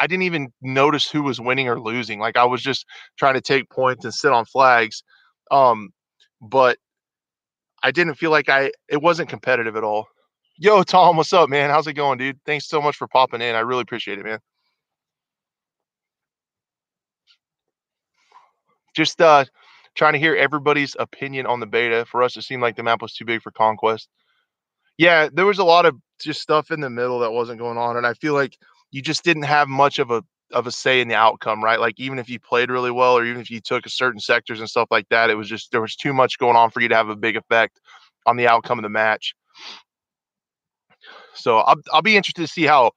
didn't even notice who was winning or losing. Like I was just trying to take points and sit on flags. Um, but I didn't feel like it wasn't competitive at all. Yo, Tom, what's up, man? How's it going, dude? Thanks so much for popping in. I really appreciate it, man. Just trying to hear everybody's opinion on the beta. For us, it seemed like the map was too big for conquest. Yeah, there was a lot of just stuff in the middle that wasn't going on, and I feel like you just didn't have much of a say in the outcome, right? Like even if you played really well, or even if you took a certain sectors and stuff like that, it was just there was too much going on for you to have a big effect on the outcome of the match. So I'll be interested to see how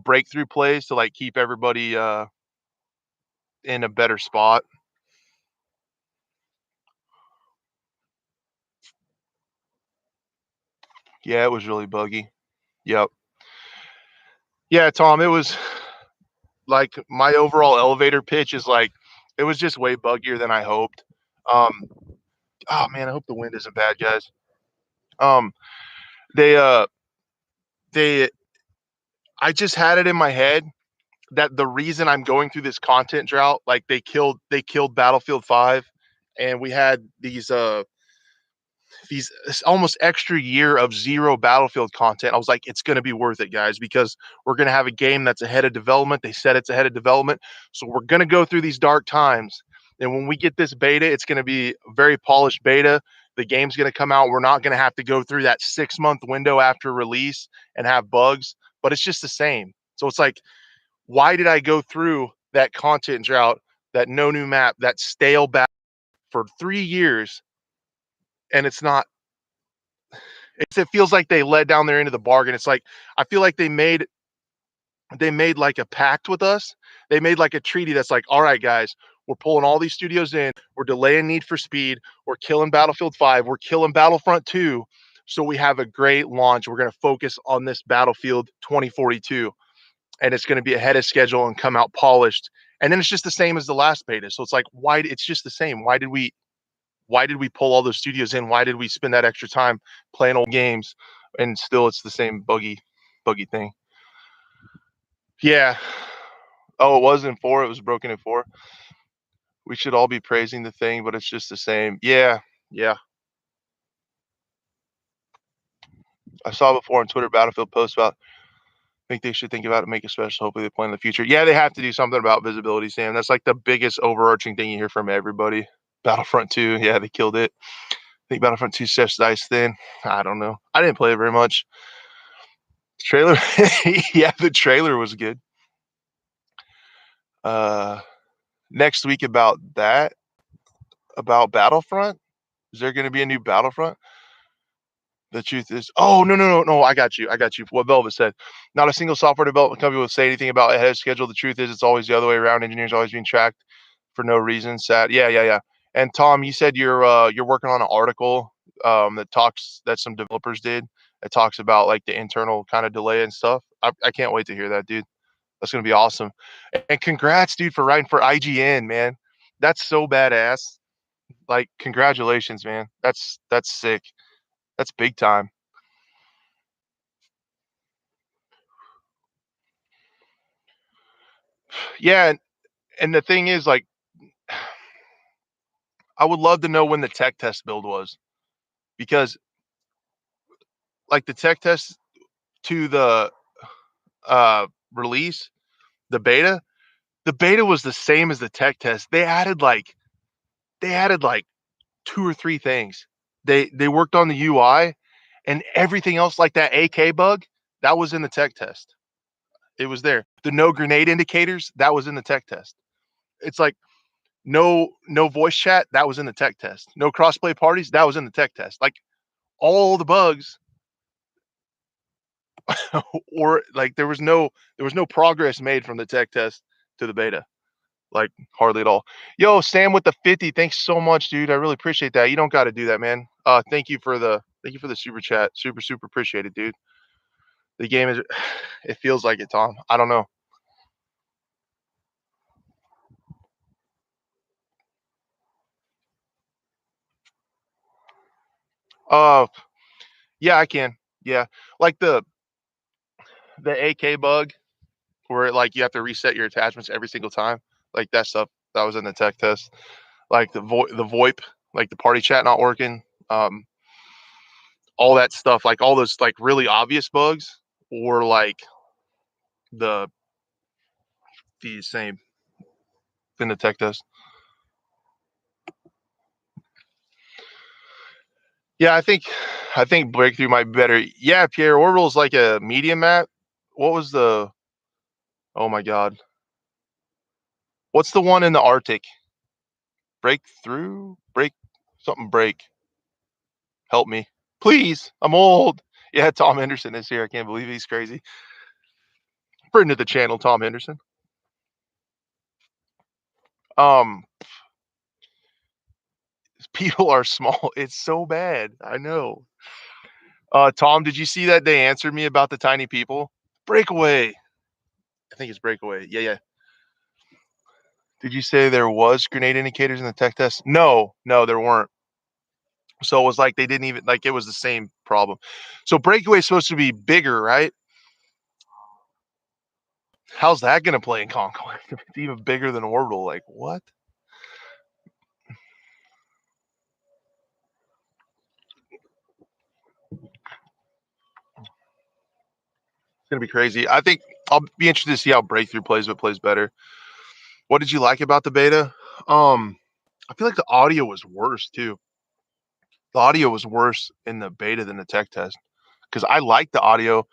breakthrough plays to like keep everybody in a better spot. Yeah, it was really buggy. Yep. Yeah, Tom, it was like my overall elevator pitch is like it was just way buggier than I hoped. Um, oh man, I hope the wind isn't bad, guys. Um, they they I just had it in my head that the reason I'm going through this content drought, like they killed Battlefield 5, and we had these almost extra year of zero Battlefield content. I was like, it's going to be worth it, guys, because we're going to have a game that's ahead of development. They said it's ahead of development. So we're going to go through these dark times. And when we get this beta, it's going to be a very polished beta. The game's going to come out. We're not going to have to go through that 6-month window after release and have bugs, but it's just the same. So it's like, why did I go through that content drought, that no new map, that stale back for 3 years? And it feels like they let down their end of the bargain. It's like I feel like they made like a pact with us. They made like a treaty that's like, all right, guys, we're pulling all these studios in. We're delaying Need for Speed. We're killing Battlefield 5. We're killing Battlefront 2. So we have a great launch. We're going to focus on this Battlefield 2042, and it's going to be ahead of schedule and come out polished. And then it's just the same as the last beta. So it's like, why? It's just the same. Why did we pull all those studios in? Why did we spend that extra time playing old games and still it's the same buggy thing? Yeah. Oh, it was in 4. It was broken in 4. We should all be praising the thing, but it's just the same. Yeah. Yeah. I saw before on Twitter Battlefield post about think they should think about it, make it special. Hopefully they plan in the future. Yeah, they have to do something about visibility, Sam. That's like the biggest overarching thing you hear from everybody. Battlefront 2, yeah, they killed it. I think Battlefront 2 stretched the ice thin. I don't know. I didn't play it very much. Trailer, yeah, the trailer was good. Uh, next week about Battlefront. Is there going to be a new Battlefront? The truth is, oh no, no, no, no, I got you. I got you. What Velvet said. Not a single software development company will say anything about ahead of schedule. The truth is, it's always the other way around. Engineers always being tracked for no reason. Sad. Yeah, yeah, yeah. And Tom, you said you're working on an article that talks that some developers did. That talks about like the internal kind of delay and stuff. I can't wait to hear that, dude. That's gonna be awesome. And congrats, dude, for writing for IGN, man. That's so badass. Like, congratulations, man. That's sick. That's big time. Yeah, and the thing is, like, I would love to know when the tech test build was because, like, the tech test to the release, the beta, the beta was the same as the tech test. They added like two or three things. They worked on the UI and everything else, like that AK bug, that was in the tech test. It was there. The no grenade indicators, that was in the tech test. It's like no voice chat, that was in the tech test. No crossplay parties, that was in the tech test. Like all the bugs or like there was no progress made from the tech test to the beta. Like hardly at all. Yo, Sam with the 50, thanks so much, dude. I really appreciate that. You don't got to do that, man. Thank you for the super chat. Super super appreciate it, dude. The game is it feels like it, Tom. I don't know. Uh yeah, I can. Yeah. Like the AK bug where like you have to reset your attachments every single time. Like that stuff that was in the tech test. Like the VoIP, like the party chat not working. Um all that stuff, like all those like really obvious bugs or like the same in the tech test. Yeah, I think breakthrough might be better. Yeah, Pierre, Orbital's like a medium map. What was the oh my god. What's the one in the Arctic? Breakthrough? Break. Help me. Please. I'm old. Yeah, Tom Henderson is here. I can't believe he's crazy. Friend of the channel, Tom Henderson. Um, people are small. It's so bad. I know. Tom, did you see that they answered me about the tiny people? Breakaway. I think it's breakaway. Yeah, yeah. Did you say there was grenade indicators in the tech test? No, no, there weren't. So it was like they didn't even like it was the same problem. So breakaway is supposed to be bigger, right? How's that gonna play in Conquest? It's even bigger than Orbital. Like what? It's gonna be crazy. I think I'll be interested to see how breakthrough plays, but plays better. What did you like about the beta? Um, I feel like the audio was worse too. The audio was worse in the beta than the tech test because I liked the audio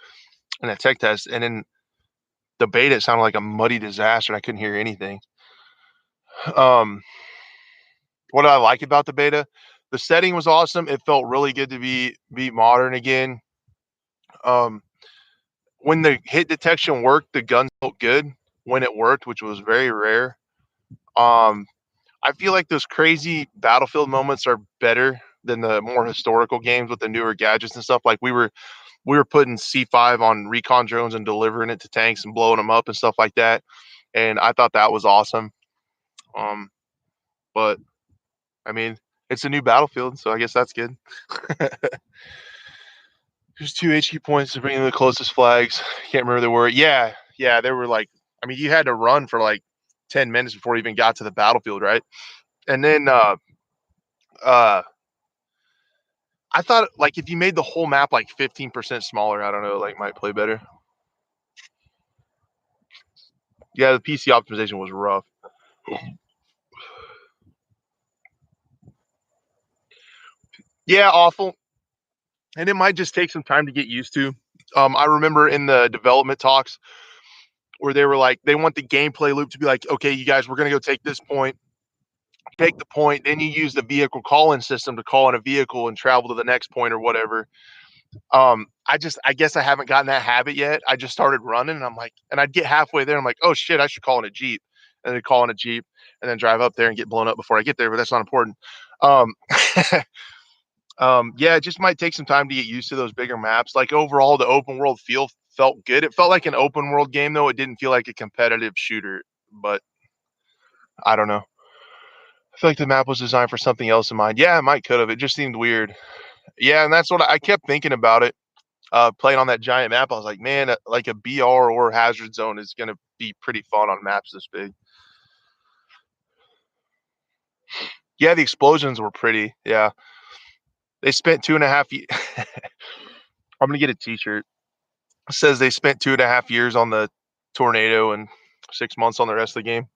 in the tech test, and in the beta it sounded like a muddy disaster. I couldn't hear anything. Um, what did I like about the beta? The setting was awesome. It felt really good to be modern again. Um, when the hit detection worked, the gun felt good when it worked, which was very rare. Um, I feel like those crazy battlefield moments are better than the more historical games with the newer gadgets and stuff. Like we were putting C5 on recon drones and delivering it to tanks and blowing them up and stuff like that. And I thought that was awesome. Um, but I mean, it's a new battlefield, so I guess that's good. There's two HQ points to bring in the closest flags. Can't remember the word. Yeah, yeah, they were like, I mean, you had to run for like 10 minutes before you even got to the battlefield, right? And then uh I thought like if you made the whole map like 15% smaller, I don't know, like might play better. Yeah, the PC optimization was rough. Yeah, awful. And it might just take some time to get used to. I remember in the development talks where they were like, they want the gameplay loop to be like, okay, you guys, we're gonna go take this point, take the point, then you use the vehicle call-in system to call in a vehicle and travel to the next point or whatever. I guess I haven't gotten that habit yet. I just started running and I'm like, and I'd get halfway there. I'm like, oh shit, I should call in a Jeep. And then call in a Jeep and then drive up there and get blown up before I get there, but that's not important. Um, yeah, it just might take some time to get used to those bigger maps. Like overall, the open world feel felt good. It felt like an open world game though. It didn't feel like a competitive shooter, but I don't know. I feel like the map was designed for something else in mind. Yeah, it might could have. It just seemed weird. Yeah, and that's what I kept thinking about it. Playing on that giant map, I was like, man, like a BR or Hazard Zone is going to be pretty fun on maps this big. Yeah, the explosions were pretty. Yeah, they spent 2.5 years. I'm gonna get a T-shirt. It says they spent 2.5 years on the tornado and 6 months on the rest of the game.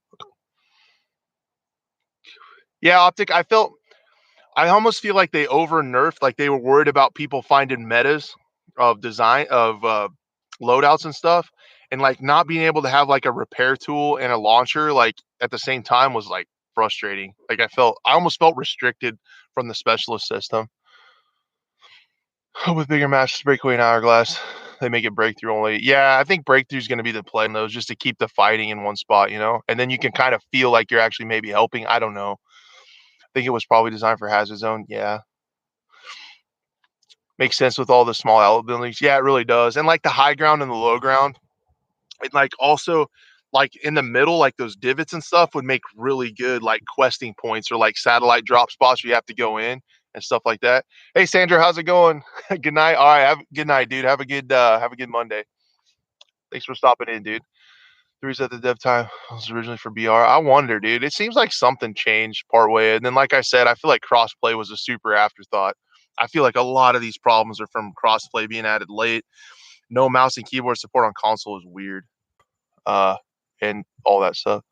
Yeah, optic. I almost feel like they over nerfed, like they were worried about people finding metas of design of loadouts and stuff, and like not being able to have like a repair tool and a launcher like at the same time was like frustrating. Like I almost felt restricted from the specialist system. With bigger matches, breakaway and hourglass, they make it breakthrough only. Yeah, I think breakthrough is going to be the play in those, just to keep the fighting in one spot, and then you can kind of feel like you're actually maybe helping. I don't know. I think it was probably designed for Hazard Zone. Yeah, makes sense with all the small outlet buildings. Yeah, it really does. And like the high ground and the low ground, it like also like in the middle, like those divots and stuff would make really good like questing points or like satellite drop spots where you have to go in and stuff like that. Hey Sandra, how's it going? Good night. All right, have good night, dude. Have a good Monday. Thanks for stopping in, dude. The reason that the dev time was originally for BR. I wonder, dude. It seems like something changed partway. And then, like I said, I feel like crossplay was a super afterthought. I feel like a lot of these problems are from crossplay being added late. No mouse and keyboard support on console is weird. Uh, and all that stuff.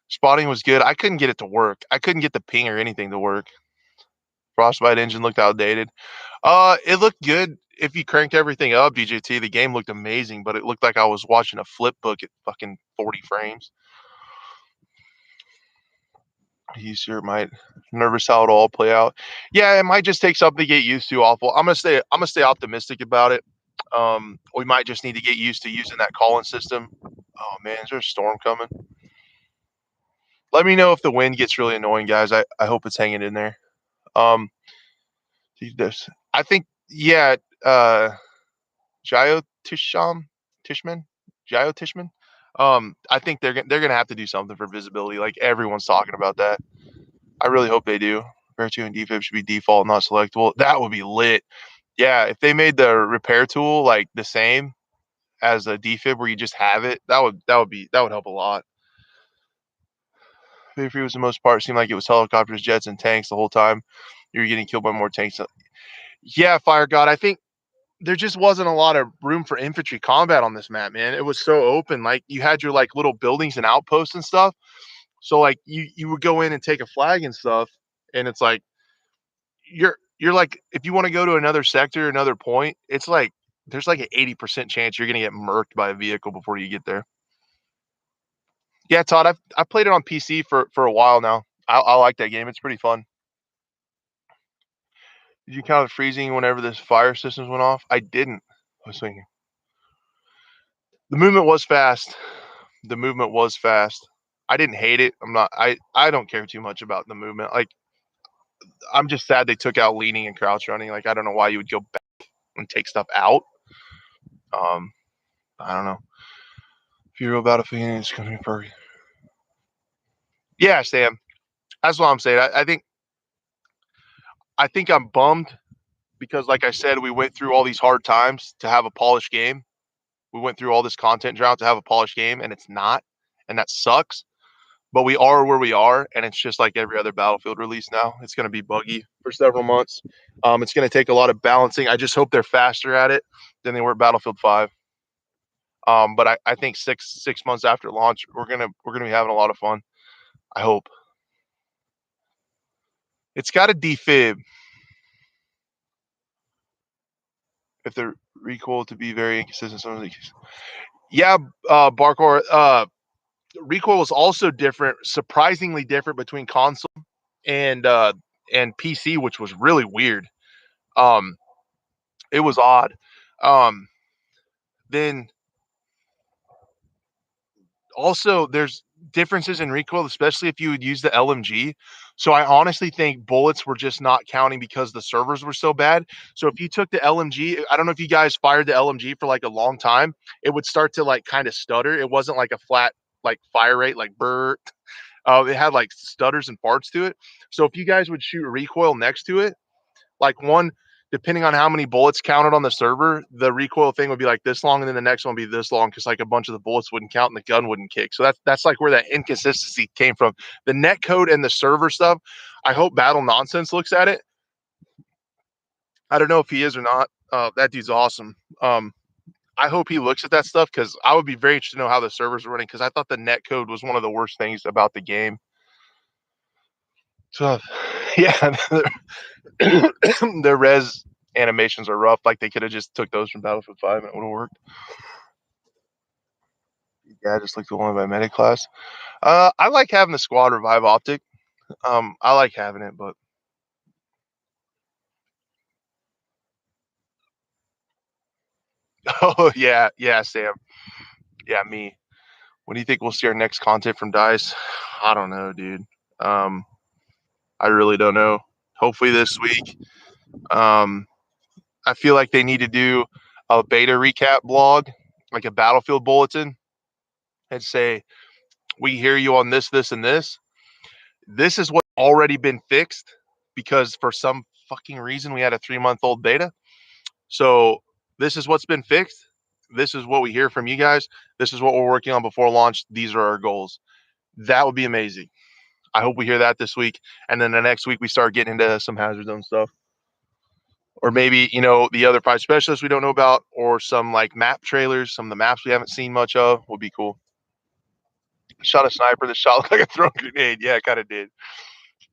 Spotting was good. I couldn't get it to work. I couldn't get the ping or anything to work. Frostbite engine looked outdated. It looked good if you cranked everything up, DJT. The game looked amazing, but it looked like I was watching a flip book at fucking 40 frames. He's sure might nervous how it'll all play out. Yeah, it might just take something to get used to. Awful. I'm gonna stay optimistic about it. We might just need to get used to using that calling system. Oh man, is there a storm coming? Let me know if the wind gets really annoying, guys. I hope it's hanging in there. Um, this I think yeah. Jio Tishman, Jio Tishman. I think they're gonna have to do something for visibility. Like everyone's talking about that. I really hope they do. Repair 2 and defib should be default, not selectable. That would be lit. Yeah, if they made the repair tool like the same as a defib where you just have it, that would help a lot. Free was the most part. Seemed like it was helicopters, jets, and tanks the whole time. You were getting killed by more tanks. Yeah, Fire God. I think there just wasn't a lot of room for infantry combat on this map, man. It was so open. Like you had your like little buildings and outposts and stuff. So like you would go in and take a flag and stuff, and it's like you're like if you want to go to another sector, another point, it's like there's like an 80% chance you're gonna get murked by a vehicle before you get there. Yeah, Todd, I've played it on PC for a while now. I like that game. It's pretty fun. Did you count freezing whenever the fire systems went off? I didn't. I was thinking the movement was fast. The movement was fast. I didn't hate it. I don't care too much about the movement. Like I'm just sad they took out leaning and crouch running. Like I don't know why you would go back and take stuff out. Um, I don't know. If you're about a feeling, it's gonna be perfect. Yeah, Sam. That's what I'm saying. I think I'm bummed because, like I said, we went through all these hard times to have a polished game. We went through all this content drought to have a polished game, and it's not, and that sucks. But we are where we are, and it's just like every other Battlefield release now. It's going to be buggy for several months. It's going to take a lot of balancing. I just hope they're faster at it than they were at Battlefield 5. But I think six months after launch, we're gonna be having a lot of fun. I hope. It's got a defib if the recoil to be very inconsistent. Yeah, Barkor. Recoil was also different, surprisingly different between console and uh, and PC, which was really weird. Um, It was odd. Um, then also there's differences in recoil, especially if you would use the LMG. So I honestly think bullets were just not counting because the servers were so bad. So if you took the LMG, I don't know if you guys fired the LMG for like a long time, it would start to like kind of stutter. It wasn't like a flat like fire rate, like burr. It had like stutters and farts to it. So if you guys would shoot recoil next to it, like one, depending on how many bullets counted on the server, the recoil thing would be like this long, and then the next one would be this long because like a bunch of the bullets wouldn't count and the gun wouldn't kick. So that's like where that inconsistency came from. The net code and the server stuff. I hope Battle Nonsense looks at it. I don't know if he is or not. That dude's awesome. I hope he looks at that stuff because I would be very interested to know how the servers are running because I thought the net code was one of the worst things about the game. So yeah, their res animations are rough. Like they could have just took those from Battlefield 5 and it would have worked. Yeah, just like the one by Medic class. I like having the squad revive optic. I like having it, but oh yeah, Sam. Yeah, me. When do you think we'll see our next content from Dice? I don't know, dude. Um, I really don't know. Hopefully this week. Um, I feel like they need to do a beta recap blog, like a Battlefield bulletin, and say, we hear you on this, this, and this. This is what's already been fixed because for some fucking reason we had a 3-month old beta. So this is what's been fixed. This is what we hear from you guys. This is what we're working on before launch. These are our goals. That would be amazing. I hope we hear that this week. And then the next week we start getting into some hazard zone stuff. Or maybe, the other prize specialists we don't know about, or some like map trailers, some of the maps we haven't seen much of would be cool. Shot a sniper that shot like a thrown grenade. Yeah, it kind of did.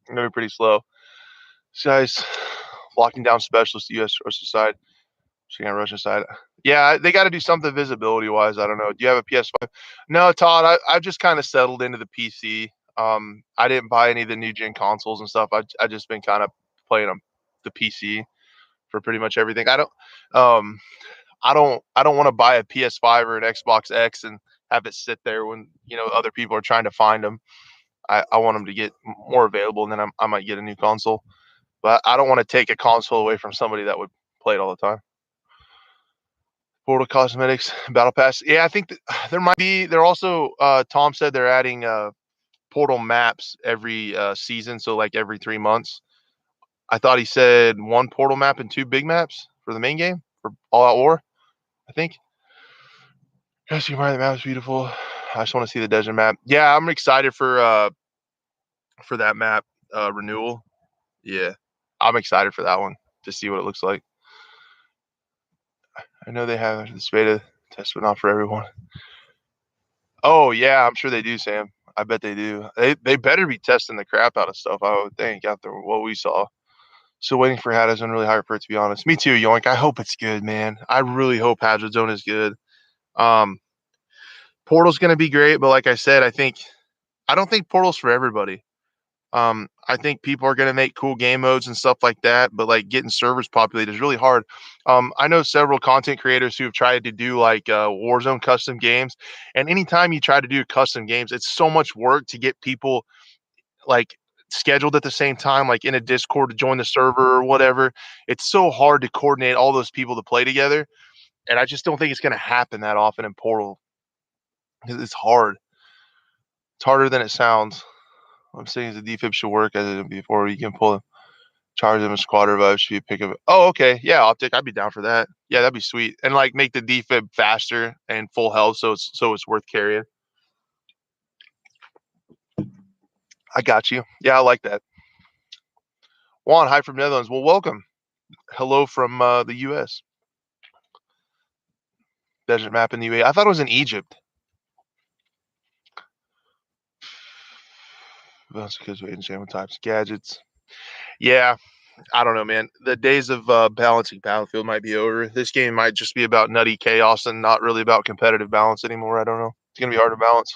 Gonna be pretty slow. This guy's locking down specialists, US Russian side. Checking on Russian side. Yeah, they got to do something visibility wise. I don't know. Do you have a PS5? No, Todd. I've just kind of settled into the PC. I didn't buy any of the new gen consoles and stuff. I just been kind of playing on the PC for pretty much everything. Um, I don't want to buy a PS5 or an Xbox X and have it sit there when other people are trying to find them. I want them to get more available, and then I might get a new console. But I don't want to take a console away from somebody that would play it all the time. Portal cosmetics, battle pass. Yeah, I think there might be. They're also Tom said they're adding portal maps every season, so like every 3 months. I thought he said one portal map and two big maps for the main game for All Out War. I think. Yes, you right. The map is beautiful. I just want to see the desert map. Yeah, I'm excited for that map renewal. Yeah, I'm excited for that one to see what it looks like. I know they have this beta test, but not for everyone. Oh yeah, I'm sure they do, Sam. I bet they do. They better be testing the crap out of stuff, I would think, after what we saw. So waiting for Hazard Zone really hard for it to be honest. Me too, Yoink. I hope it's good, man. I really hope Hazard Zone is good. Um, Portal's gonna be great, but like I said, I don't think Portal's for everybody. I think people are gonna make cool game modes and stuff like that, but like getting servers populated is really hard. I know several content creators who have tried to do like Warzone custom games, and anytime you try to do custom games, it's so much work to get people like scheduled at the same time, like in a Discord to join the server or whatever. It's so hard to coordinate all those people to play together, and I just don't think it's gonna happen that often in Portal because it's hard. It's harder than it sounds. I'm saying the defib should work as it did before. You can pull charge them a squad revive should you pick up. Oh, okay. Yeah, optic. I'd be down for that. Yeah, that'd be sweet. And like make the defib faster and full health so it's worth carrying. I got you. Yeah, I like that. Juan, hi from Netherlands. Well, welcome. Hello from the US. Desert map in the UAE. I thought it was in Egypt. Because waiting same types, gadgets. Yeah, I don't know, man. The days of balancing Battlefield might be over. This game might just be about nutty chaos and not really about competitive balance anymore. I don't know. It's gonna be hard to balance.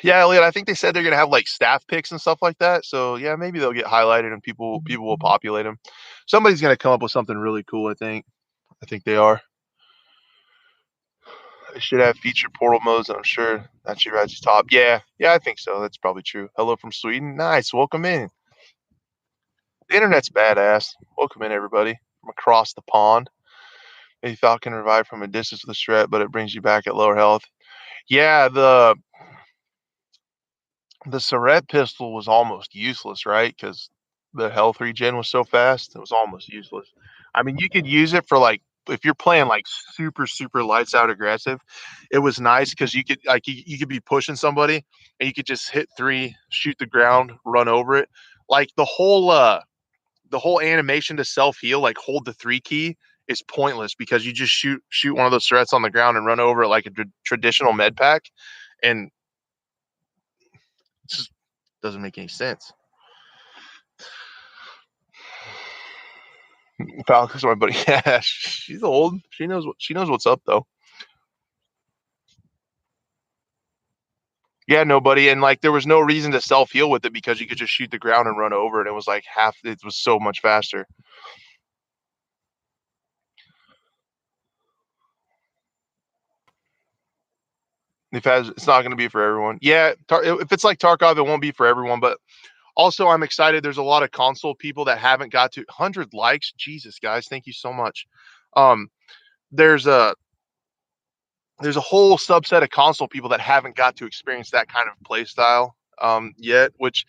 Yeah, Elliot, I think they said they're gonna have like staff picks and stuff like that. So yeah, maybe they'll get highlighted and people will populate them. Somebody's gonna come up with something really cool. I think they are. They should have feature portal modes. I'm sure that should rise to top. Yeah, yeah, I think so. That's probably true. Hello from Sweden. Nice. Welcome in. The internet's badass. Welcome in, everybody from across the pond. A falcon revived from a distance with a threat, but it brings you back at lower health. Yeah, the Surret pistol was almost useless, right? Because the health regen was so fast, it was almost useless. I mean, you could use it for like if you're playing like super, super lights out aggressive, it was nice because you could like you could be pushing somebody and you could just hit three, shoot the ground, run over it. Like the whole animation to self heal, like hold the three key, is pointless because you just shoot one of those threats on the ground and run over it like a traditional med pack, and it just doesn't make any sense. Falcon's my buddy. Yeah, she's old. She knows what's up though. Yeah, nobody, and like there was no reason to self heal with it because you could just shoot the ground and run over it. It was like half. It was so much faster. It's not going to be for everyone. Yeah, if it's like Tarkov, it won't be for everyone. But also, I'm excited. There's a lot of console people that haven't got to 100 likes. Jesus, guys, thank you so much. Um, there's a there's a whole subset of console people that haven't got to experience that kind of play style yet, which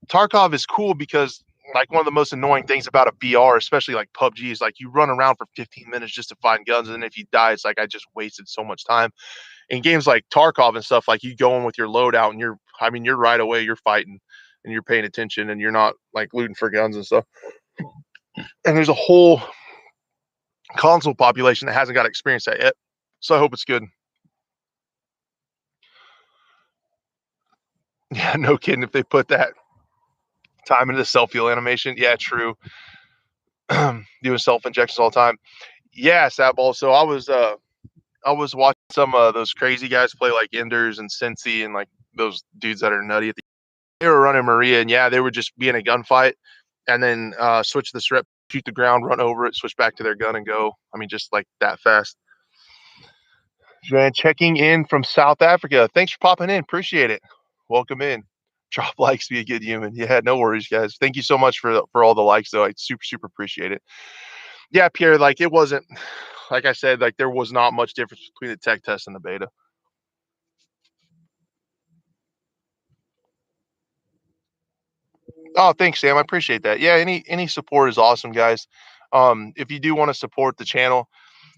Tarkov is cool because like one of the most annoying things about a BR, especially like PUBG, is like you run around for 15 minutes just to find guns, and then if you die, it's like I just wasted so much time. In games like Tarkov and stuff, like you go in with your loadout and you're right away, you're fighting and you're paying attention and you're not like looting for guns and stuff. And there's a whole console population that hasn't got to experience that yet. So I hope it's good. Yeah, no kidding. If they put that time into the self heal animation, yeah, true. Doing self injections all the time. Yeah, Satball. So I was watching some those crazy guys play like Enders and Cincy and like those dudes that are nutty at the they were running Maria, and yeah, they would just be in a gunfight and then switch the strip, shoot the ground, run over it, switch back to their gun and go. I mean, just like that fast. Joanne checking in from South Africa. Thanks for popping in. Appreciate it. Welcome in. Drop likes, be a good human. Yeah, no worries, guys. Thank you so much for all the likes, though. I super appreciate it. Yeah, Pierre, like it wasn't like I said, like there was not much difference between the tech test and the beta. Oh, thanks, Sam. I appreciate that. Yeah, any support is awesome, guys. If you do want to support the channel,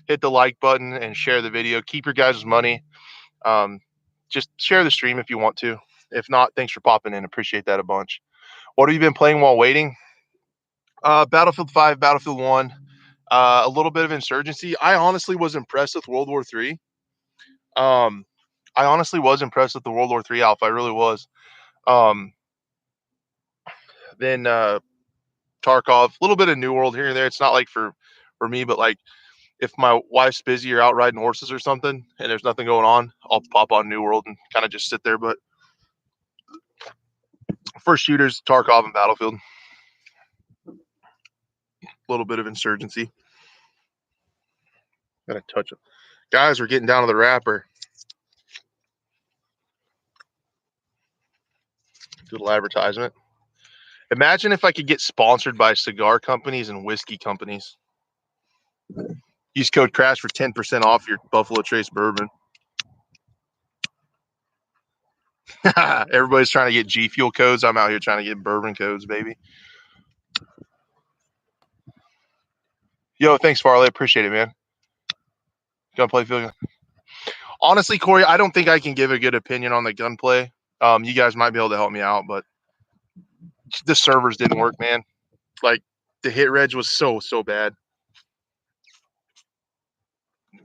hit the like button and share the video. Keep your guys' money. Um, just share the stream if you want to. If not, thanks for popping in. Appreciate that a bunch. What have you been playing while waiting? Battlefield 5, Battlefield 1, a little bit of Insurgency. I honestly was impressed with World War 3. Um, I honestly was impressed with the World War 3 alpha. I really was. Um, then Tarkov, a little bit of New World here and there. It's not like for me, but like if my wife's busy or out riding horses or something and there's nothing going on, I'll pop on New World and kind of just sit there. But for shooters, Tarkov and Battlefield, a little bit of Insurgency. Gotta touch it. Guys, we're getting down to the wrapper. Little advertisement. Imagine if I could get sponsored by cigar companies and whiskey companies. Use code CRASH for 10% off your Buffalo Trace bourbon. Everybody's trying to get G Fuel codes. I'm out here trying to get bourbon codes, baby. Yo, thanks, Farley. Appreciate it, man. Gonna play field. Honestly, Corey, I don't think I can give a good opinion on the gunplay. You guys might be able to help me out, but the servers didn't work, man. Like the hit reg was so bad.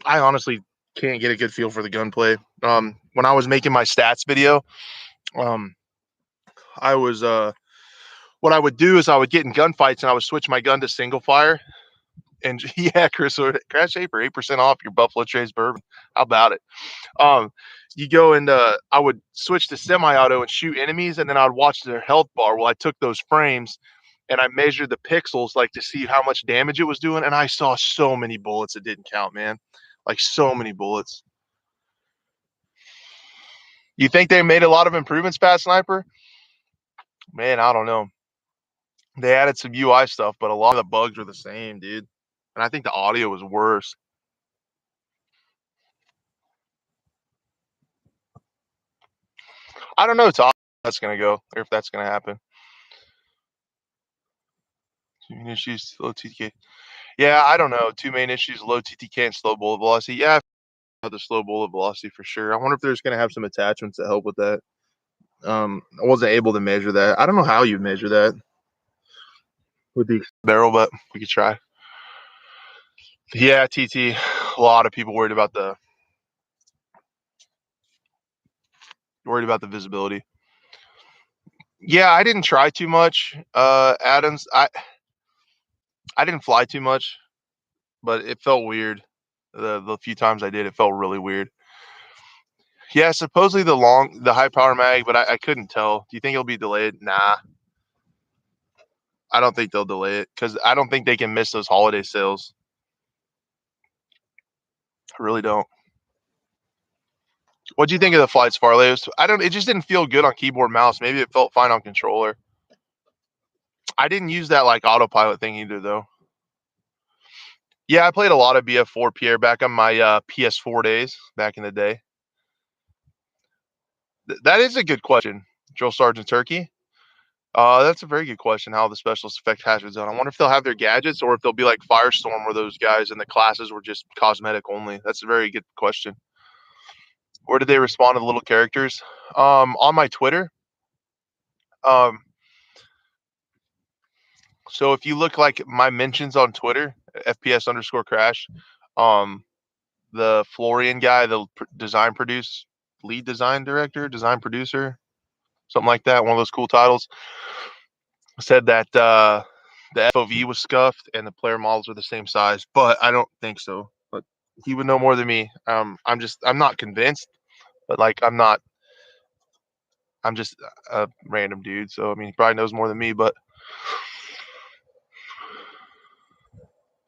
I honestly can't get a good feel for the gunplay. When I was making my stats video, I was what I would do is I would get in gunfights and I would switch my gun to single fire. And yeah, Chris, Crash 8 for 8% off your Buffalo Trace bourbon. How about it? Um, you go and I would switch to semi-auto and shoot enemies, and then I'd watch their health bar while I took those frames and I measured the pixels like to see how much damage it was doing, and I saw so many bullets that didn't count, man. Like so many bullets. You think they made a lot of improvements past Sniper? Man, I don't know. They added some UI stuff, but a lot of the bugs were the same, dude. And I think the audio was worse. I don't know how that's gonna go, or if that's gonna happen. Two main issues, low TTK. Yeah, I don't know. Two main issues: low TTK and slow bullet velocity. Yeah, the slow bullet velocity for sure. I wonder if there's gonna have some attachments that help with that. I wasn't able to measure that. I don't know how you measure that with the barrel, but we could try. Yeah, TT. A lot of people worried about the visibility. Yeah, I didn't try too much. Adams, I didn't fly too much, but it felt weird. The few times I did, it felt really weird. Yeah, supposedly the high power mag, but I couldn't tell. Do you think it'll be delayed? Nah, I don't think they'll delay it because I don't think they can miss those holiday sales. I really don't. What do you think of the flights, Farley? I don't. It just didn't feel good on keyboard mouse. Maybe it felt fine on controller. I didn't use that like autopilot thing either, though. Yeah, I played a lot of BF4 Pierre back on my PS4 days back in the day. That is a good question, Drill Sergeant Turkey. That's a very good question. How the specialist effect hazards on. I wonder if they'll have their gadgets or if they'll be like Firestorm, where those guys in the classes were just cosmetic only. That's a very good question. Where did they respond to the little characters? On my Twitter. Um, so if you look like my mentions on Twitter, FPS_crash, um, the Florian guy, the lead design director, design producer, something like that. One of those cool titles. Said that the FOV was scuffed and the player models are the same size, but I don't think so. But he would know more than me. I'm not convinced, but like I'm just a random dude. So I mean, he probably knows more than me. But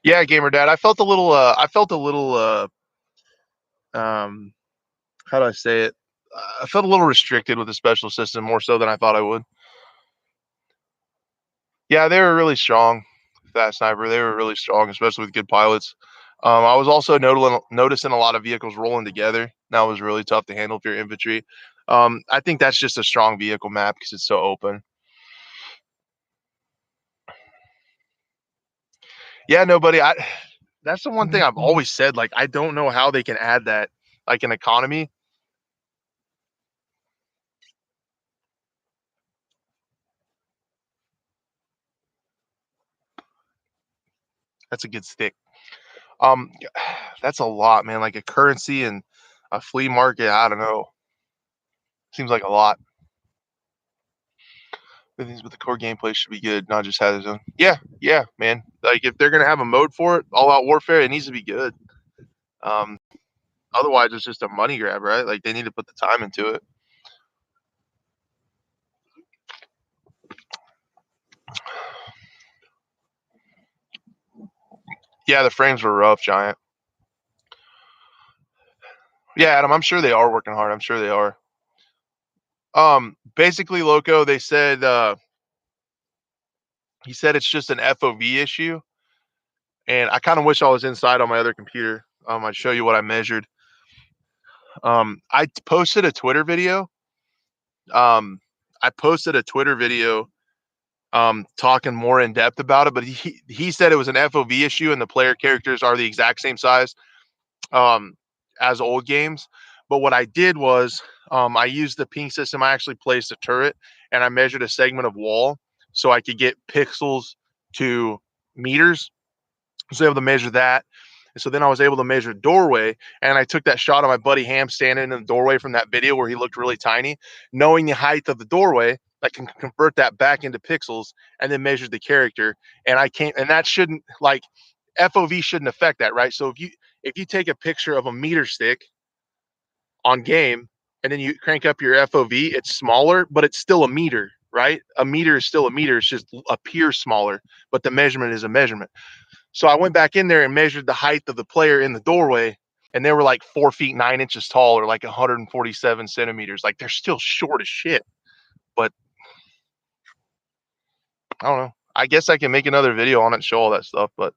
yeah, gamer dad, I felt a little. Um, how do I say it? I felt a little restricted with the special system, more so than I thought I would. Yeah, they were really strong. That sniper, they were really strong, especially with good pilots. I was also noticing a lot of vehicles rolling together. That was really tough to handle if you're infantry. I think that's just a strong vehicle map because it's so open. Yeah, nobody. That's the one thing I've always said. Like, I don't know how they can add that, like an economy. That's a good stick. Um, that's a lot, man. Like a currency and a flea market. I don't know. Seems like a lot. The things with the core gameplay should be good, not just have its own. Yeah, yeah, man. Like if they're gonna have a mode for it, all out warfare, it needs to be good. Um, Otherwise it's just a money grab, right? Like they need to put the time into it. Yeah, the frames were rough, giant. Yeah, Adam, I'm sure they are working hard. I'm sure they are. Basically, Loco, they said he said it's just an FOV issue, and I kind of wish I was inside on my other computer. I'd show you what I measured. I posted a Twitter video. Um, I posted a Twitter video talking more in depth about it, but he said it was an FOV issue and the player characters are the exact same size um, as old games. But what I did was I used the ping system. I actually placed a turret and I measured a segment of wall so I could get pixels to meters. I was able to measure that. And so then I was able to measure doorway, and I took that shot of my buddy Ham standing in the doorway from that video where he looked really tiny, knowing the height of the doorway. I can convert that back into pixels and then measure the character. And I can't, and that shouldn't like FOV shouldn't affect that, right? So if you take a picture of a meter stick on game and then you crank up your FOV, it's smaller, but it's still a meter, right? A meter is still a meter. It's just appears smaller, but the measurement is a measurement. So I went back in there and measured the height of the player in the doorway, and they were like 4 feet 9 inches tall, or like 147 centimeters. Like they're still short as shit. But I don't know. I guess I can make another video on it and show all that stuff. But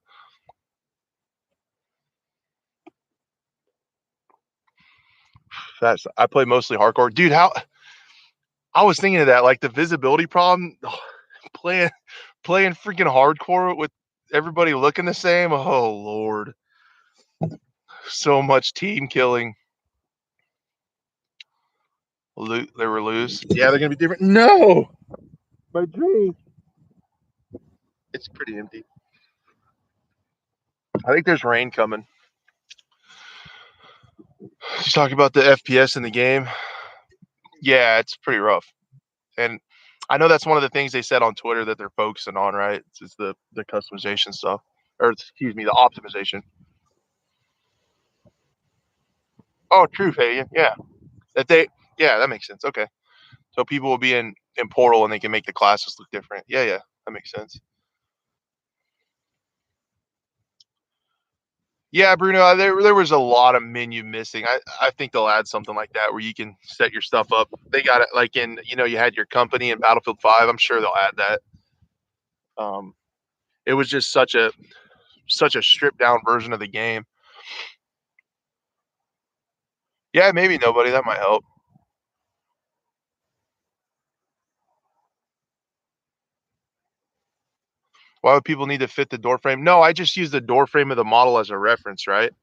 I play mostly hardcore, dude. How I was thinking of that, like the visibility problem. Playing playing freaking hardcore with everybody looking the same. Oh Lord, so much team killing. They were loose. Yeah, they're gonna be different. No, my dream. It's pretty empty. I think there's rain coming. Just talking about the FPS in the game. Yeah, it's pretty rough. And I know that's one of the things they said on Twitter that they're focusing on, right? It's the customization stuff, or excuse me, the optimization. Oh, true, Fabian. Yeah, that they. Yeah, that makes sense. Okay, so people will be in Portal and they can make the classes look different. Yeah, yeah, that makes sense. Yeah, Bruno, there was a lot of menu missing. I think they'll add something like that where you can set your stuff up. They got it like in you had your company in Battlefield 5. I'm sure they'll add that. Um, it was just such a stripped down version of the game. Yeah, maybe nobody. That might help. Why would people need to fit the door frame? No, I just use the door frame of the model as a reference, right?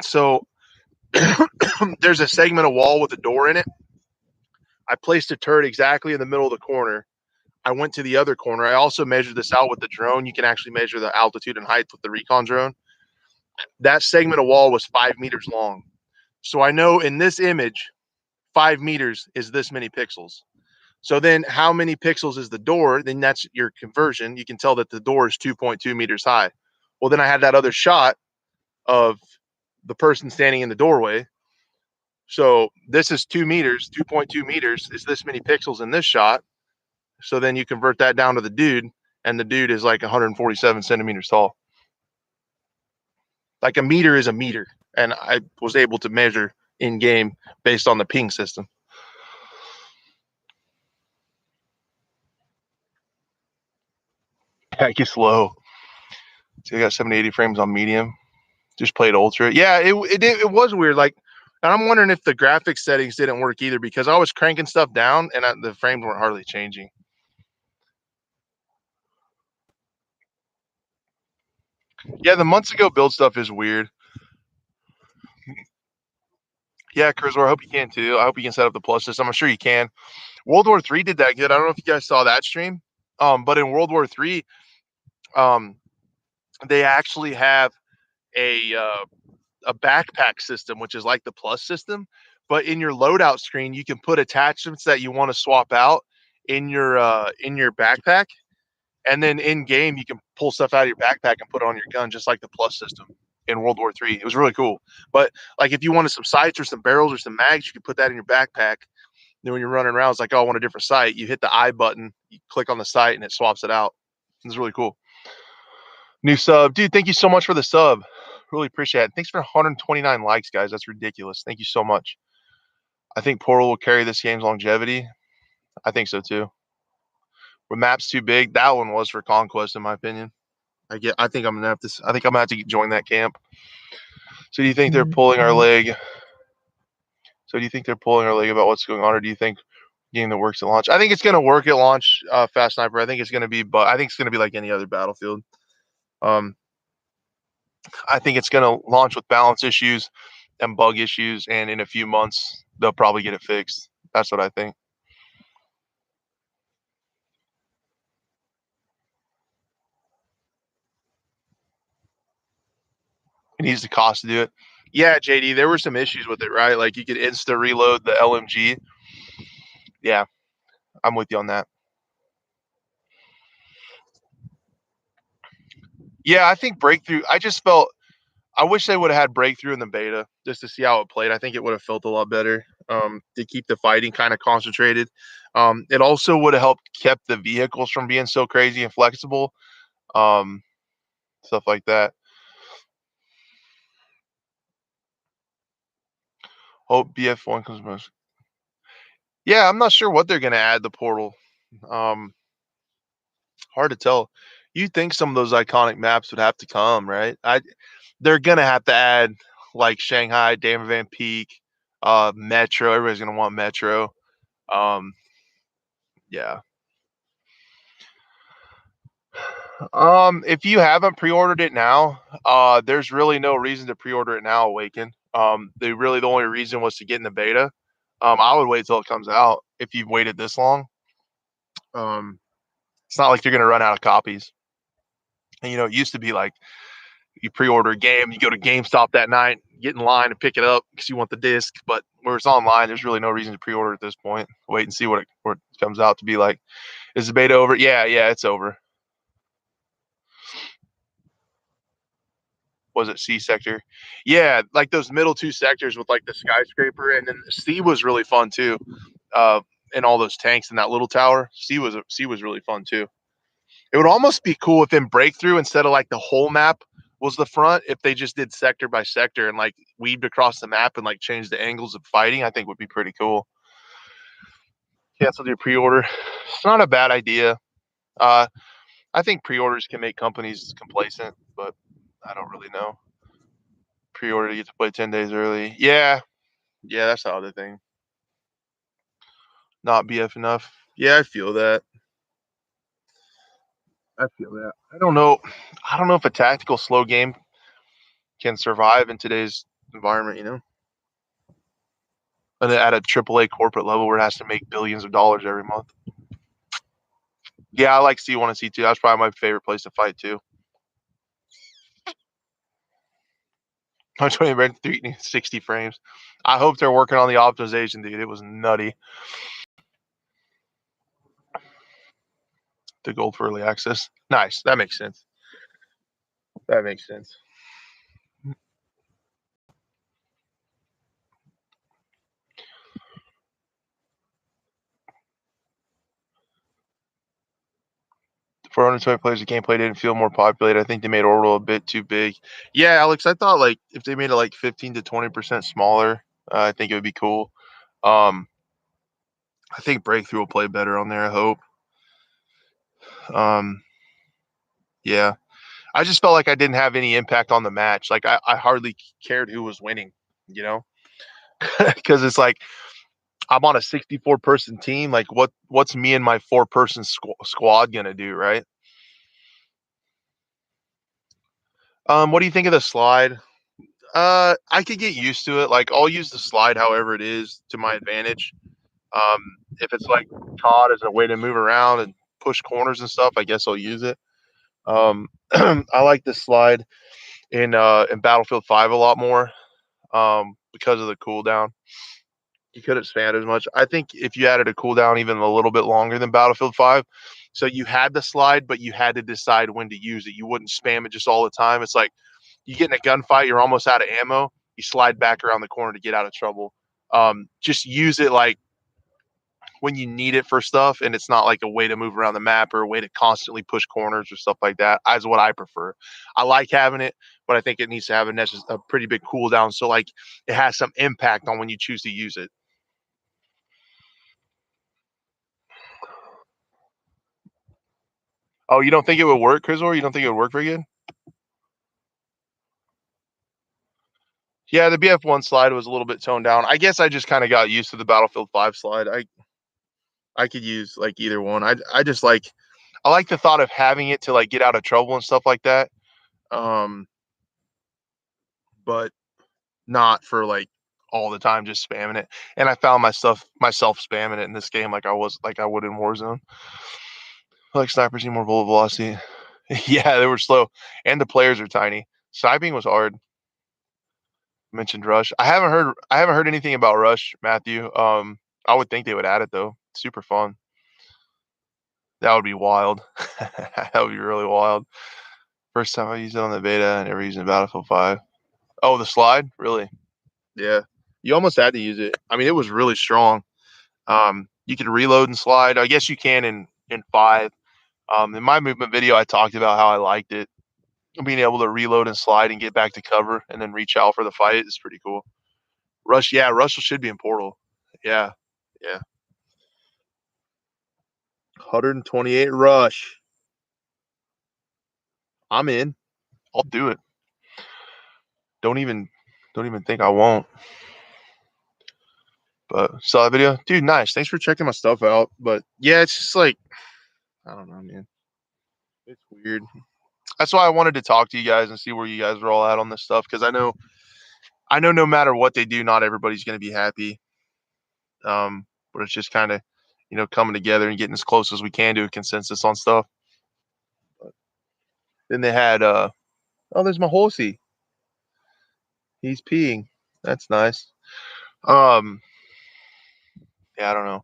So there's a segment of wall with a door in it. I placed a turret exactly in the middle of the corner. I went to the other corner. I also measured this out with the drone. You can actually measure the altitude and height with the recon drone. That segment of wall was 5 meters long. So I know in this image, 5 meters is this many pixels. So then how many pixels is the door? Then that's your conversion. You can tell that the door is 2.2 meters high. Well, then I had that other shot of the person standing in the doorway. So this is 2 meters, 2.2 meters is this many pixels in this shot. So then you convert that down to the dude, and the dude is like 147 centimeters tall. Like a meter is a meter. And I was able to measure in game based on the ping system. Heck, it's low. So I got 70, 80 frames on medium. Just played ultra. Yeah, it was weird. Like, and I'm wondering if the graphics settings didn't work either because I was cranking stuff down and the frames weren't hardly changing. Yeah, the months ago build stuff is weird. Yeah, Kurzor, I hope you can too. I hope you can set up the plus system. I'm sure you can. World War III did that good. I don't know if you guys saw that stream. But in World War III, um, they actually have a backpack system, which is like the plus system. But in your loadout screen, you can put attachments that you want to swap out in your backpack, and then in game you can pull stuff out of your backpack and put it on your gun, just like the plus system in World War III. It was really cool. But like if you wanted some sights or some barrels or some mags, you could put that in your backpack. Then when you're running around, it's like, oh, I want a different sight. You hit the I button, you click on the sight, and it swaps it out. It's really cool. New sub, dude. Thank you so much for the sub. Really appreciate it. Thanks for 129 likes, guys. That's ridiculous. Thank you so much. I think Portal will carry this game's longevity. I think so too. When map's too big, that one was for Conquest, in my opinion. I think I'm gonna have to. I think I'm gonna have to join that camp. So do you think they're pulling our leg? So do you think they're pulling our leg about what's going on, or do you think game that works at launch? I think it's gonna work at launch. Fast Sniper. I think it's gonna be, but I think it's gonna be like any other Battlefield. Um, I think it's gonna launch with balance issues and bug issues, and in a few months they'll probably get it fixed. That's what I think. It needs the cost to do it. Yeah, JD, there were some issues with it, right? Like you could insta reload the LMG. Yeah, I'm with you on that. Yeah, I think breakthrough. I just felt I wish they would have had breakthrough in the beta just to see how it played. I think it would have felt a lot better to keep the fighting kind of concentrated. It also would have helped kept the vehicles from being so crazy and flexible. Um, Stuff like that. Hope BF1 comes most. Yeah, I'm not sure what they're gonna add the portal. Um, Hard to tell. You think some of those iconic maps would have to come, right? They're gonna have to add like Shanghai, Dam Van Peak, Metro. Everybody's gonna want Metro. Um, yeah. If you haven't pre-ordered it now, there's really no reason to pre-order it now, Awaken. The only reason was to get in the beta. I would wait till it comes out if you've waited this long. Um, it's not like you're gonna run out of copies. And it used to be like you pre-order a game, you go to GameStop that night, get in line and pick it up because you want the disc. But where it's online, there's really no reason to pre-order at this point. Wait and see what it comes out to be like. Is the beta over? Yeah, yeah, it's over. Was it C sector? Yeah, like those middle two sectors with like the skyscraper, and then C was really fun too. Uh, and all those tanks in that little tower. C was really fun too. It would almost be cool if in Breakthrough, instead of like the whole map was the front, if they just did sector by sector and like weaved across the map and like changed the angles of fighting, I think would be pretty cool. Cancel your pre-order. It's not a bad idea. Uh, I think pre-orders can make companies complacent, but I don't really know. Pre-order to get to play 10 days early. Yeah, yeah, that's the other thing. Not BF enough. Yeah, I feel that. I feel that. I don't know. I don't know if a tactical slow game can survive in today's environment. And at a AAA corporate level where it has to make billions of dollars every month. Yeah, I like C1 and C2. That's probably my favorite place to fight too. 120 red 360 frames. I hope they're working on the optimization, dude. It was nutty. The gold for early access. Nice. That makes sense. That makes sense. For 120 players, the gameplay didn't feel more populated. I think they made Orbital a bit too big. Yeah, Alex, I thought like if they made it like 15 to 20% smaller, I think it would be cool. Um, I think Breakthrough will play better on there. I hope. Um, yeah, I just felt like I didn't have any impact on the match. Like I hardly cared who was winning, you know, because it's like I'm on a 64 person team. Like what's me and my 4-person squad gonna do, right? What do you think of the slide? I could get used to it. Like I'll use the slide however it is to my advantage. Um, if it's like Todd as a way to move around and push corners and stuff, I guess I'll use it. I like the slide in Battlefield 5 a lot more because of the cooldown. You couldn't spam as much. I think if you added a cooldown even a little bit longer than Battlefield 5, so you had the slide, but you had to decide when to use it. You wouldn't spam it just all the time. It's like you get in a gunfight, you're almost out of ammo, you slide back around the corner to get out of trouble. Just use it like when you need it for stuff, and it's not like a way to move around the map or a way to constantly push corners or stuff like that. Is what I prefer. I like having it, but I think it needs to have a pretty big cooldown, so like it has some impact on when you choose to use it. Oh, you don't think it would work, Chris? You don't think it would work very good? Yeah, the BF1 slide was a little bit toned down. I guess I just kind of got used to the Battlefield 5 slide. I could use like either one. I just like I like the thought of having it to like get out of trouble and stuff like that. Um, but not for like all the time just spamming it. And I found myself spamming it in this game like I would in Warzone. Like snipers need more bullet velocity. Yeah, they were slow, and the players are tiny. Sniping was hard. Mentioned Rush. I haven't heard anything about Rush, Matthew. I would think they would add it though. Super fun. That would be wild. That would be really wild. First time I used it on the beta, I never used it in Battlefield 5. Oh, the slide? Really? Yeah. You almost had to use it. I mean, it was really strong. You can reload and slide. I guess you can in 5. In my movement video, I talked about how I liked it. Being able to reload and slide and get back to cover and then reach out for the fight is pretty cool. Rush, yeah, Russell should be in Portal. Yeah, yeah. 128 rush. I'm in. I'll do it. Don't even don't even think I won't. But saw that video, dude. Nice. Thanks for checking my stuff out. But yeah, it's just like I don't know, man. It's weird. That's why I wanted to talk to you guys and see where you guys are all at on this stuff because I know no matter what they do, not everybody's going to be happy. But it's just kind of coming together and getting as close as we can to a consensus on stuff. But then they had oh, there's my horsey. He's peeing. That's nice. Um, yeah, I don't know.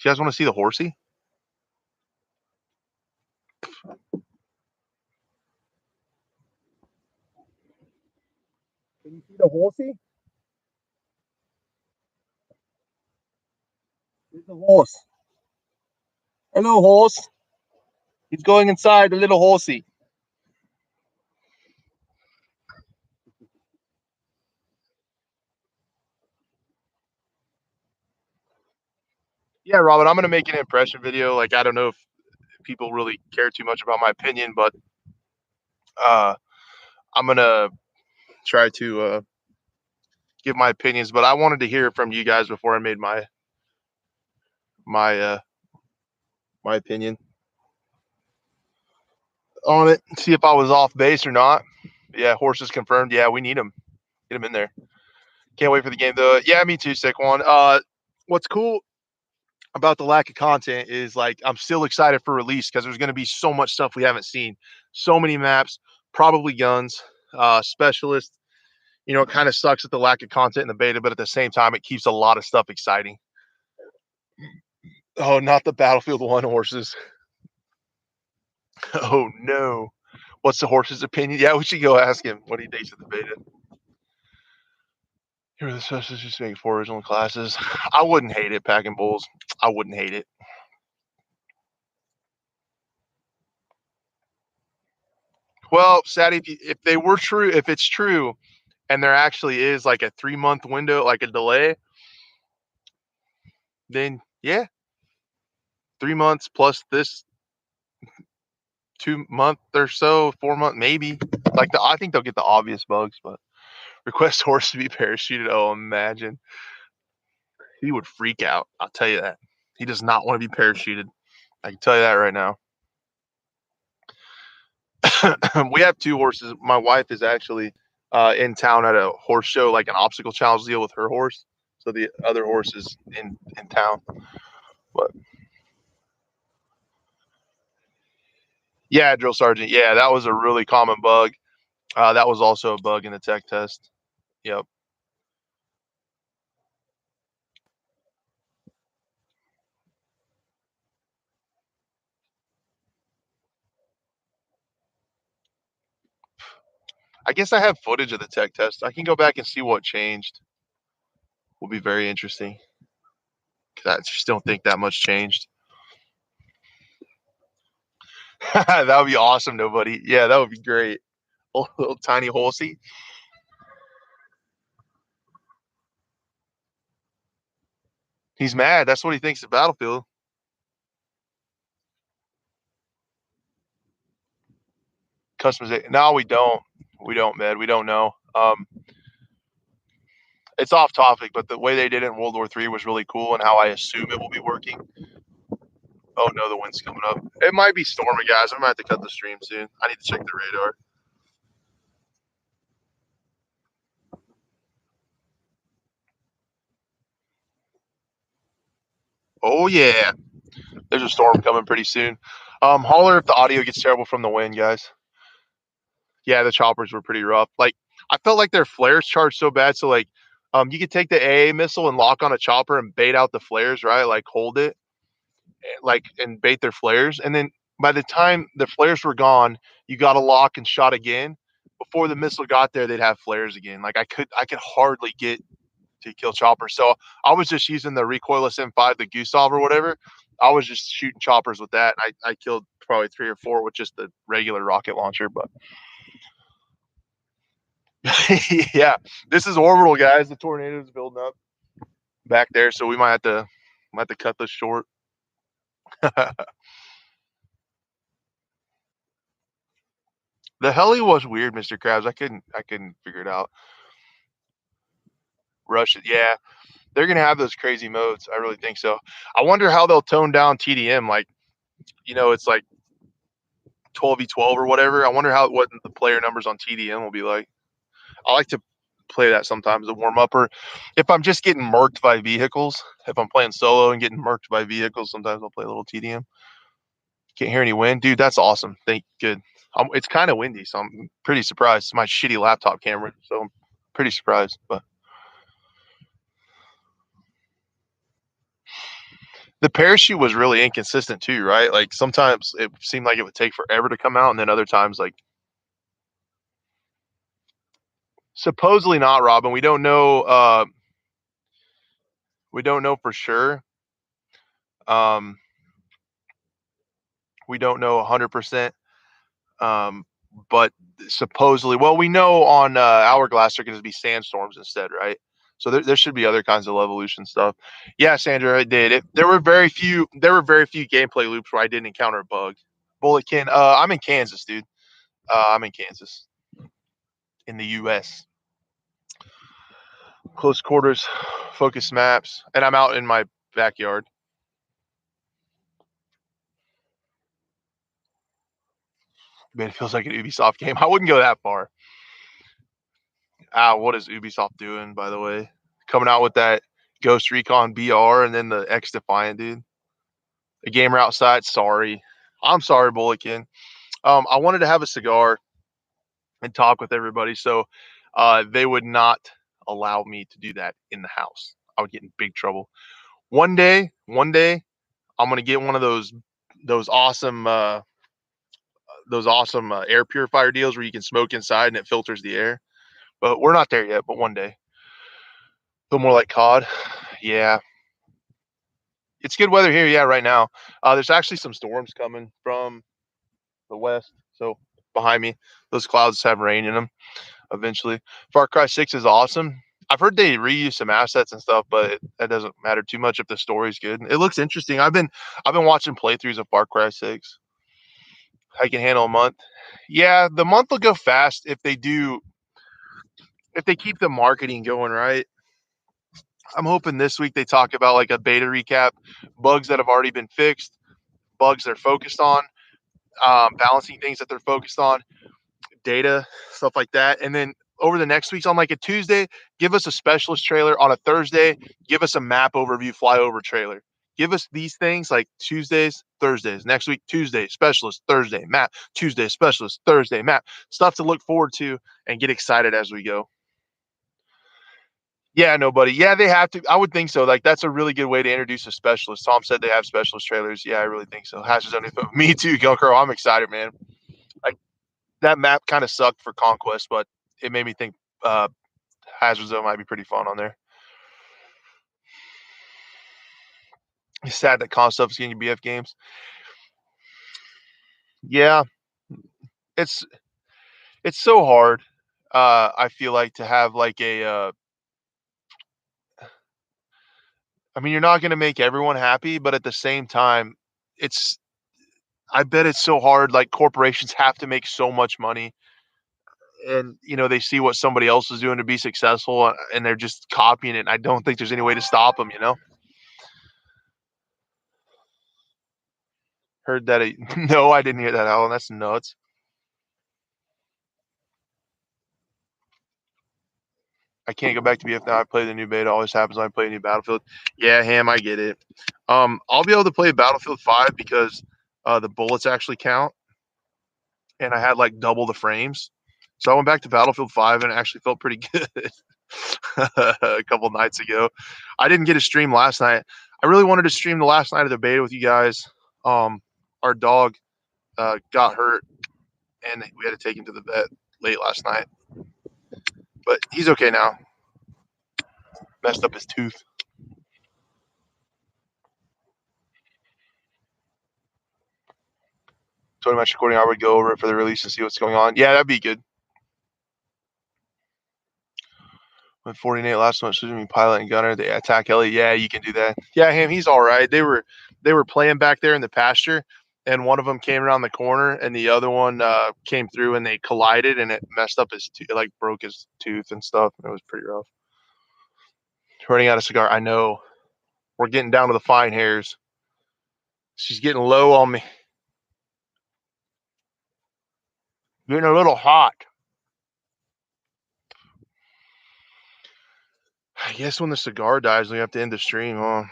You guys want to see the horsey? Can you see the horsey? There's the horse. Hello, horse. He's going inside the little horsey. Yeah, Robin, I'm gonna make an impression video. Like, I don't know if people really care too much about my opinion, but uh, I'm gonna try to give my opinions. But I wanted to hear it from you guys before I made my my opinion on it. See if I was off base or not. Yeah, horses confirmed. Yeah, we need them. Get them in there. Can't wait for the game though. Yeah, me too, sick one. What's cool about the lack of content is like I'm still excited for release because there's going to be so much stuff we haven't seen. So many maps, probably guns, specialists. It kind of sucks at the lack of content in the beta, but at the same time, it keeps a lot of stuff exciting. Oh, not the Battlefield 1 horses. Oh no. What's the horse's opinion? Yeah, we should go ask him what he thinks of the beta. Here are the specialists just making 4 original classes. I wouldn't hate it, packing bulls. I wouldn't hate it. Well, Sadie, if they were true, if it's true, and there actually is like a 3-month window, like a delay, then yeah, 3 months plus this 2 month or so, 4 month maybe. Like I think they'll get the obvious bugs, but request horse to be parachuted. Oh, imagine he would freak out. I'll tell you that. He does not want to be parachuted. I can tell you that right now. We have 2 horses. My wife is actually in town at a horse show, like an obstacle challenge deal with her horse. So the other horse is in town. But yeah, drill sergeant. Yeah, that was a really common bug. That was also a bug in the tech test. Yep. I guess I have footage of the tech test. I can go back and see what changed. Will be very interesting. 'Cause I just don't think that much changed. That would be awesome, nobody. Yeah, that would be great. Oh, little tiny horsey. He's mad. That's what he thinks of Battlefield. Customization. No, we don't. We don't, Med. We don't know. It's off topic, but the way they did it in World War III was really cool, and how I assume it will be working. Oh no, the wind's coming up. It might be storming, guys. I might have to cut the stream soon. I need to check the radar. Oh yeah, there's a storm coming pretty soon. Holler if the audio gets terrible from the wind, guys. Yeah, the choppers were pretty rough. Like I felt like their flares charged so bad. So like, you could take the AA missile and lock on a chopper and bait out the flares, right? Like hold it, like and bait their flares, and then by the time the flares were gone, you got a lock and shot again. Before the missile got there, they'd have flares again. Like I could hardly get to kill choppers. So I was just using the recoilless M5, the Gustav or whatever. I was just shooting choppers with that. And I killed probably 3 or 4 with just the regular rocket launcher. But yeah, this is orbital, guys. The tornado is building up back there, so we might have to cut this short. The heli was weird, Mr. Krabs. I couldn't figure it out. Rush it, yeah. They're gonna have those crazy modes. I really think so. I wonder how they'll tone down TDM. Like, it's like 12v12 or whatever. I wonder what the player numbers on TDM will be like. I like to play that sometimes to warm up, or if I'm just getting murked by vehicles. If I'm playing solo and getting murked by vehicles, sometimes I'll play a little TDM. Can't hear any wind, dude. That's awesome. Thank good. It's kind of windy, so I'm pretty surprised. It's my shitty laptop camera, so I'm pretty surprised. But the parachute was really inconsistent too, right? Like sometimes it seemed like it would take forever to come out, and then other times, like supposedly not, Robin. We don't know. We don't know for sure. Um, we don't know 100%. Um, but supposedly, well, we know on Hourglass they're going to be sandstorms instead, right? So there should be other kinds of evolution stuff. Yeah, Sandra, I did. There were very few. There were very few gameplay loops where I didn't encounter a bug. Bulletkin. I'm in Kansas, dude. I'm in Kansas, in the U.S. Close quarters, focus maps, and I'm out in my backyard. Man, it feels like an Ubisoft game. I wouldn't go that far. What is Ubisoft doing, by the way? Coming out with that Ghost Recon BR and then the X Defiant, dude. The gamer outside, sorry. I'm sorry, Bulletkin. I wanted to have a cigar and talk with everybody, so they would not allow me to do that in the house. I would get in big trouble. One day, I'm gonna get one of those awesome air purifier deals where you can smoke inside and it filters the air. But we're not there yet. But one day, a little more like COD. Yeah, it's good weather here. Yeah, right now. There's actually some storms coming from the west. So behind me, those clouds have rain in them eventually. Far Cry 6 is awesome. I've heard they reuse some assets and stuff, but that doesn't matter too much if the story's good. It looks interesting. I've been watching playthroughs of Far Cry 6. I can handle a month. Yeah, the month will go fast if they keep the marketing going right. I'm hoping this week they talk about like a beta recap, bugs that have already been fixed, bugs they're focused on, balancing things that they're focused on, data, stuff like that. And then over the next weeks on like a Tuesday, give us a specialist trailer. On a Thursday, give us a map overview flyover trailer. Give us these things like Tuesdays, Thursdays. Next week, Tuesday, specialist, Thursday, map, Tuesday, specialist, Thursday, map. Stuff to look forward to and get excited as we go. Yeah, nobody. Yeah, they have to. I would think so. Like that's a really good way to introduce a specialist. Tom said they have specialist trailers. Yeah, I really think so. Hashes on info. Me too, Gunker. I'm excited, man. Like that map kind of sucked for Conquest, but it made me think uh, Hazard Zone might be pretty fun on there. It's sad that con stuff is getting BF games. Yeah, it's it's so hard. I feel like to have like a. I mean, you're not going to make everyone happy, but at the same time, it's. I bet it's so hard. Like corporations have to make so much money, and they see what somebody else is doing to be successful, and they're just copying it. I don't think there's any way to stop them. Heard that? No, I didn't hear that, Alan. That's nuts. I can't go back to BF now. I play the new beta. Always happens when I play a new Battlefield. Yeah, Ham, I get it. I'll be able to play Battlefield 5 because the bullets actually count, and I had like double the frames. So I went back to Battlefield 5 and it actually felt pretty good a couple nights ago. I didn't get a stream last night. I really wanted to stream the last night of the beta with you guys. Our dog got hurt, and we had to take him to the vet late last night, but he's okay now. Messed up his tooth. So much recording, I would go over it for the release and see what's going on. Yeah, that'd be good. When 48 last one, shooting pilot and gunner, they attack Ellie. Yeah, you can do that. Yeah, him, he's all right. They were playing back there in the pasture, and one of them came around the corner, and the other one came through, and they collided, and it messed up his like broke his tooth and stuff. And it was pretty rough. Running out of cigar. I know. We're getting down to the fine hairs. She's getting low on me. Getting a little hot. I guess when the cigar dies, we have to end the stream. Oh,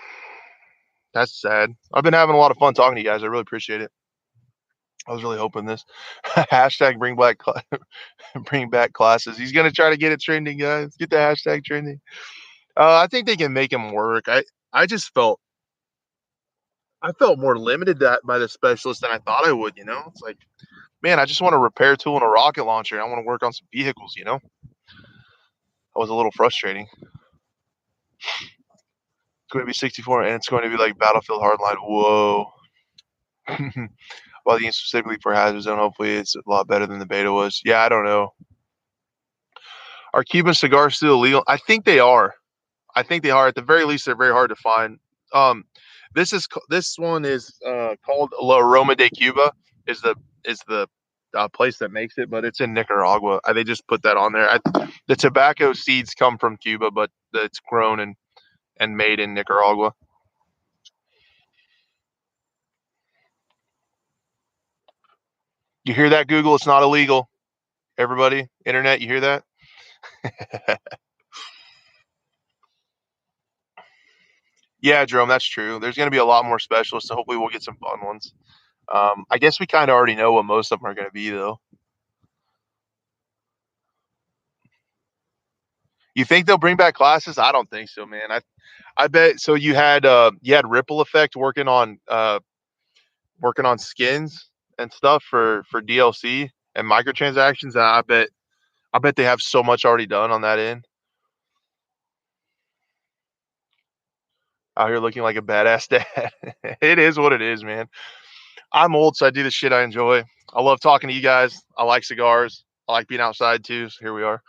that's sad. I've been having a lot of fun talking to you guys. I really appreciate it. I was really hoping this. Hashtag bring back classes. He's gonna try to get it trending, guys. Get the hashtag trending. I think they can make him work. I just felt more limited by the specialist than I thought I would. It's like, man, I just want a repair tool and a rocket launcher. I want to work on some vehicles. That was a little frustrating. It's going to be 64, and it's going to be like Battlefield Hardline. Whoa. Well, the game specifically for Hazard Zone, hopefully it's a lot better than the beta was. Yeah, I don't know. Are Cuban cigars still illegal? I think they are. At the very least, they're very hard to find. Um, this one is called La Roma de Cuba. Is the place that makes it, but it's in Nicaragua. They just put that on there. The tobacco seeds come from Cuba, but it's grown and made in Nicaragua. You hear that, Google? It's not illegal. Everybody, internet, you hear that? Yeah, Jerome, that's true. There's going to be a lot more specialists, so hopefully we'll get some fun ones. I guess we kind of already know what most of them are going to be, though. You think they'll bring back classes? I don't think so, man. I bet. So you had Ripple Effect working on skins and stuff for DLC and microtransactions. And I bet they have so much already done on that end. Out here looking like a badass dad. It is what it is, man. I'm old, so I do the shit I enjoy. I love talking to you guys. I like cigars. I like being outside too. So here we are.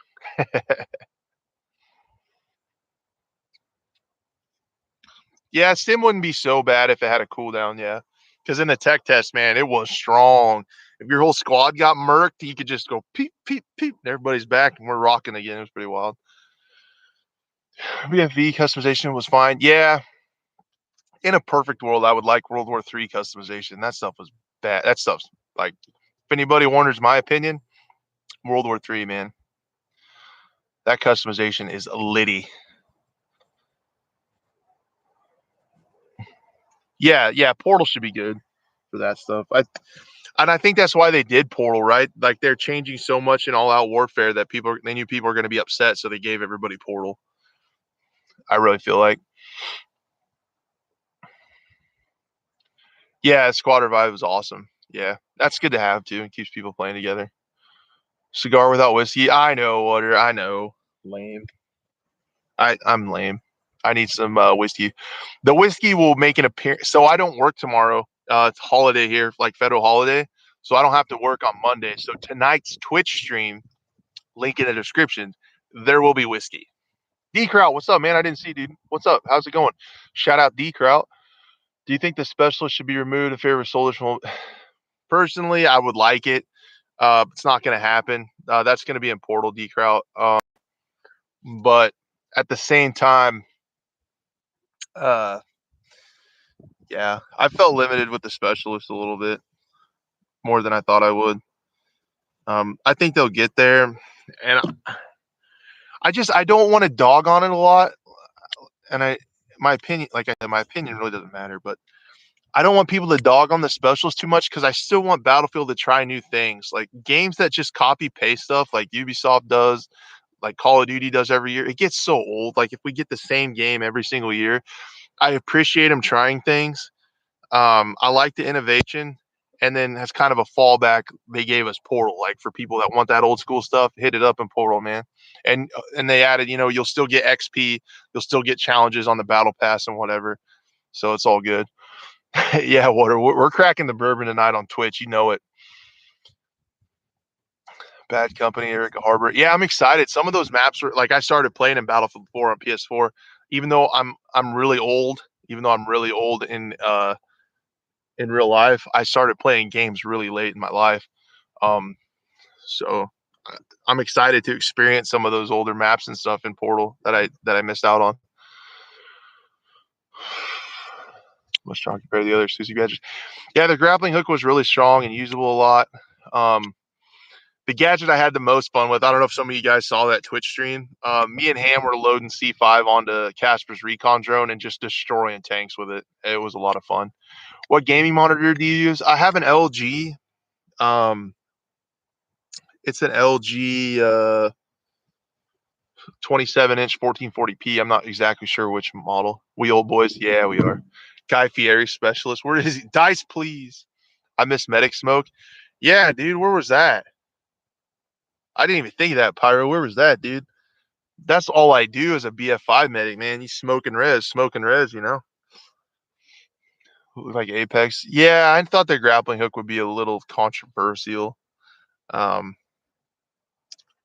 Yeah, Stim wouldn't be so bad if it had a cooldown. Yeah, because in the tech test, man, it was strong. If your whole squad got murked, you could just go peep, peep, peep, and everybody's back, and we're rocking again. It was pretty wild. BFV customization was fine. Yeah, in a perfect world, I would like World War III customization. That stuff was bad. That stuff's like, if anybody wonders my opinion, World War III, man. That customization is litty. Yeah, yeah. Portal should be good for that stuff. And I think that's why they did Portal, right? Like they're changing so much in All Out Warfare that they knew people are going to be upset, so they gave everybody Portal. I really feel like, yeah, Squad Revive was awesome. Yeah, that's good to have too. It keeps people playing together. Cigar without whiskey. I know, Water. I know. Lame. I'm lame. I need some whiskey. The whiskey will make an appearance. So I don't work tomorrow. It's holiday here, like federal holiday. So I don't have to work on Monday. So tonight's Twitch stream, link in the description, there will be whiskey. D Kraut, what's up, man? I didn't see, dude. What's up? How's it going? Shout out D Kraut. Do you think the specialist should be removed in favor of soldiers from? Personally, I would like it. It's not going to happen. That's going to be in Portal D Kraut. But at the same time, uh, yeah, I felt limited with the specialist a little bit more than I thought I would. I think they'll get there, and I don't want to dog on it a lot. And my opinion, like I said, my opinion really doesn't matter. But I don't want people to dog on the specialist too much because I still want Battlefield to try new things, like games that just copy paste stuff, like Ubisoft does, like Call of Duty does every year. It gets so old. Like if we get the same game every single year, I appreciate them trying things. I like the innovation, And then as kind of a fallback, they gave us Portal, like for people that want that old school stuff, hit it up in Portal, man. And they added, you'll still get XP, you'll still get challenges on the battle pass and whatever. So it's all good. Yeah, water. We're cracking the bourbon tonight on Twitch. You know it. Bad Company, Eric Harbor. Yeah, I'm excited. Some of those maps are like I started playing in Battlefield 4 on PS4. Even though I'm really old, even though I'm really old in real life, I started playing games really late in my life. Um, so I'm excited to experience some of those older maps and stuff in Portal that I missed out on. Let's try to compare the other exclusive gadgets. Yeah, the grappling hook was really strong and usable a lot. Um, the gadget I had the most fun with, I don't know if some of you guys saw that Twitch stream. Me and Ham were loading C5 onto Casper's recon drone and just destroying tanks with it. It was a lot of fun. What gaming monitor do you use? I have an LG. It's an LG 27-inch 1440p. I'm not exactly sure which model. We old boys? Yeah, we are. Guy Fieri specialist. Where is he? Dice, please. I miss medic smoke. Yeah, dude, where was that? I didn't even think of that, Pyro. Where was that, dude? That's all I do as a BF5 medic, man. You smoking res, Like Apex. Yeah, I thought the grappling hook would be a little controversial. Um,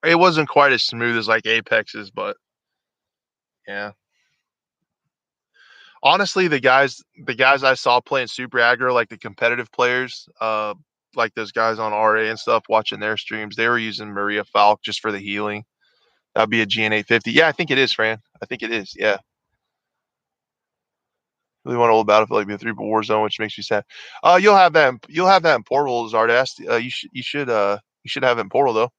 it wasn't quite as smooth as like Apex's, but yeah. Honestly, the guys I saw playing super aggro, like the competitive players, like those guys on RA and stuff, watching their streams, they were using Maria Falk just for the healing. That'd be a GN850. Yeah, I think it is, Fran. I think it is. Yeah. Really want old Battlefield like B3 but Warzone, which makes me sad. You'll have that. You'll have that in Portal, Zardas. You should have it in Portal though.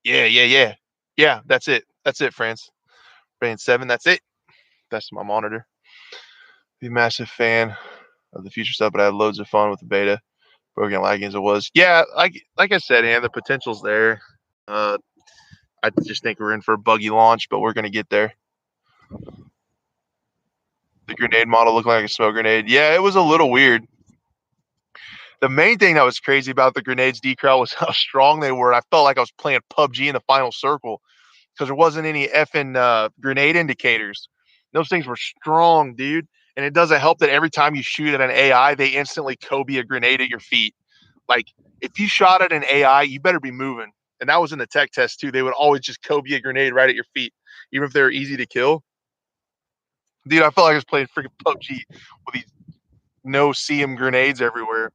Yeah, yeah, yeah, yeah. That's it. That's it, France. Band 7. That's it. That's my monitor. Be a massive fan of the future stuff, but I had loads of fun with the beta. Broken lagging as it was. Yeah, like I said, and the potential's there. Uh, I just think we're in for a buggy launch, but we're gonna get there. The grenade model looked like a smoke grenade. Yeah, it was a little weird. The main thing that was crazy about the grenades decal was how strong they were. I felt like I was playing PUBG in the final circle because there wasn't any effing grenade indicators. Those things were strong, dude. And it doesn't help that every time you shoot at an AI, they instantly Kobe a grenade at your feet. Like if you shot at an AI, you better be moving. And that was in the tech test too. They would always just Kobe a grenade right at your feet, even if they were easy to kill. Dude, I felt like I was playing freaking PUBG with these no CM grenades everywhere.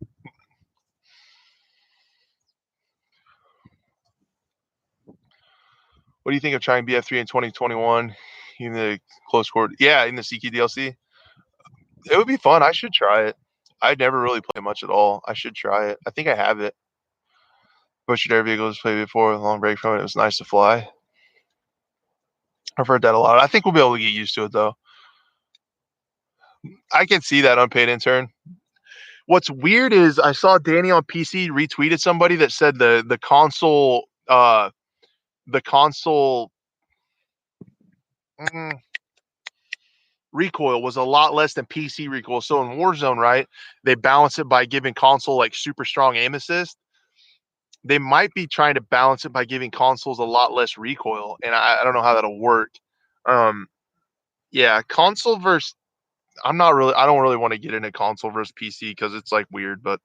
What do you think of trying BF3 in 2021 in the close quarter? Yeah, in the CQ DLC. It would be fun. I should try it. I'd never really played much at all. I should try it. I think I have it. Bush Air Vehicles played before, a long break from it. It was nice to fly. I've heard that a lot. I think we'll be able to get used to it though. I can see that unpaid intern. What's weird is I saw Danny on PC retweeted somebody that said the console mm, recoil was a lot less than PC recoil. So in Warzone, right, they balance it by giving console like super strong aim assist. They might be trying to balance it by giving consoles a lot less recoil, and I don't know how that'll work. Um, yeah, console versus I don't really want to get into console versus PC because it's like weird, but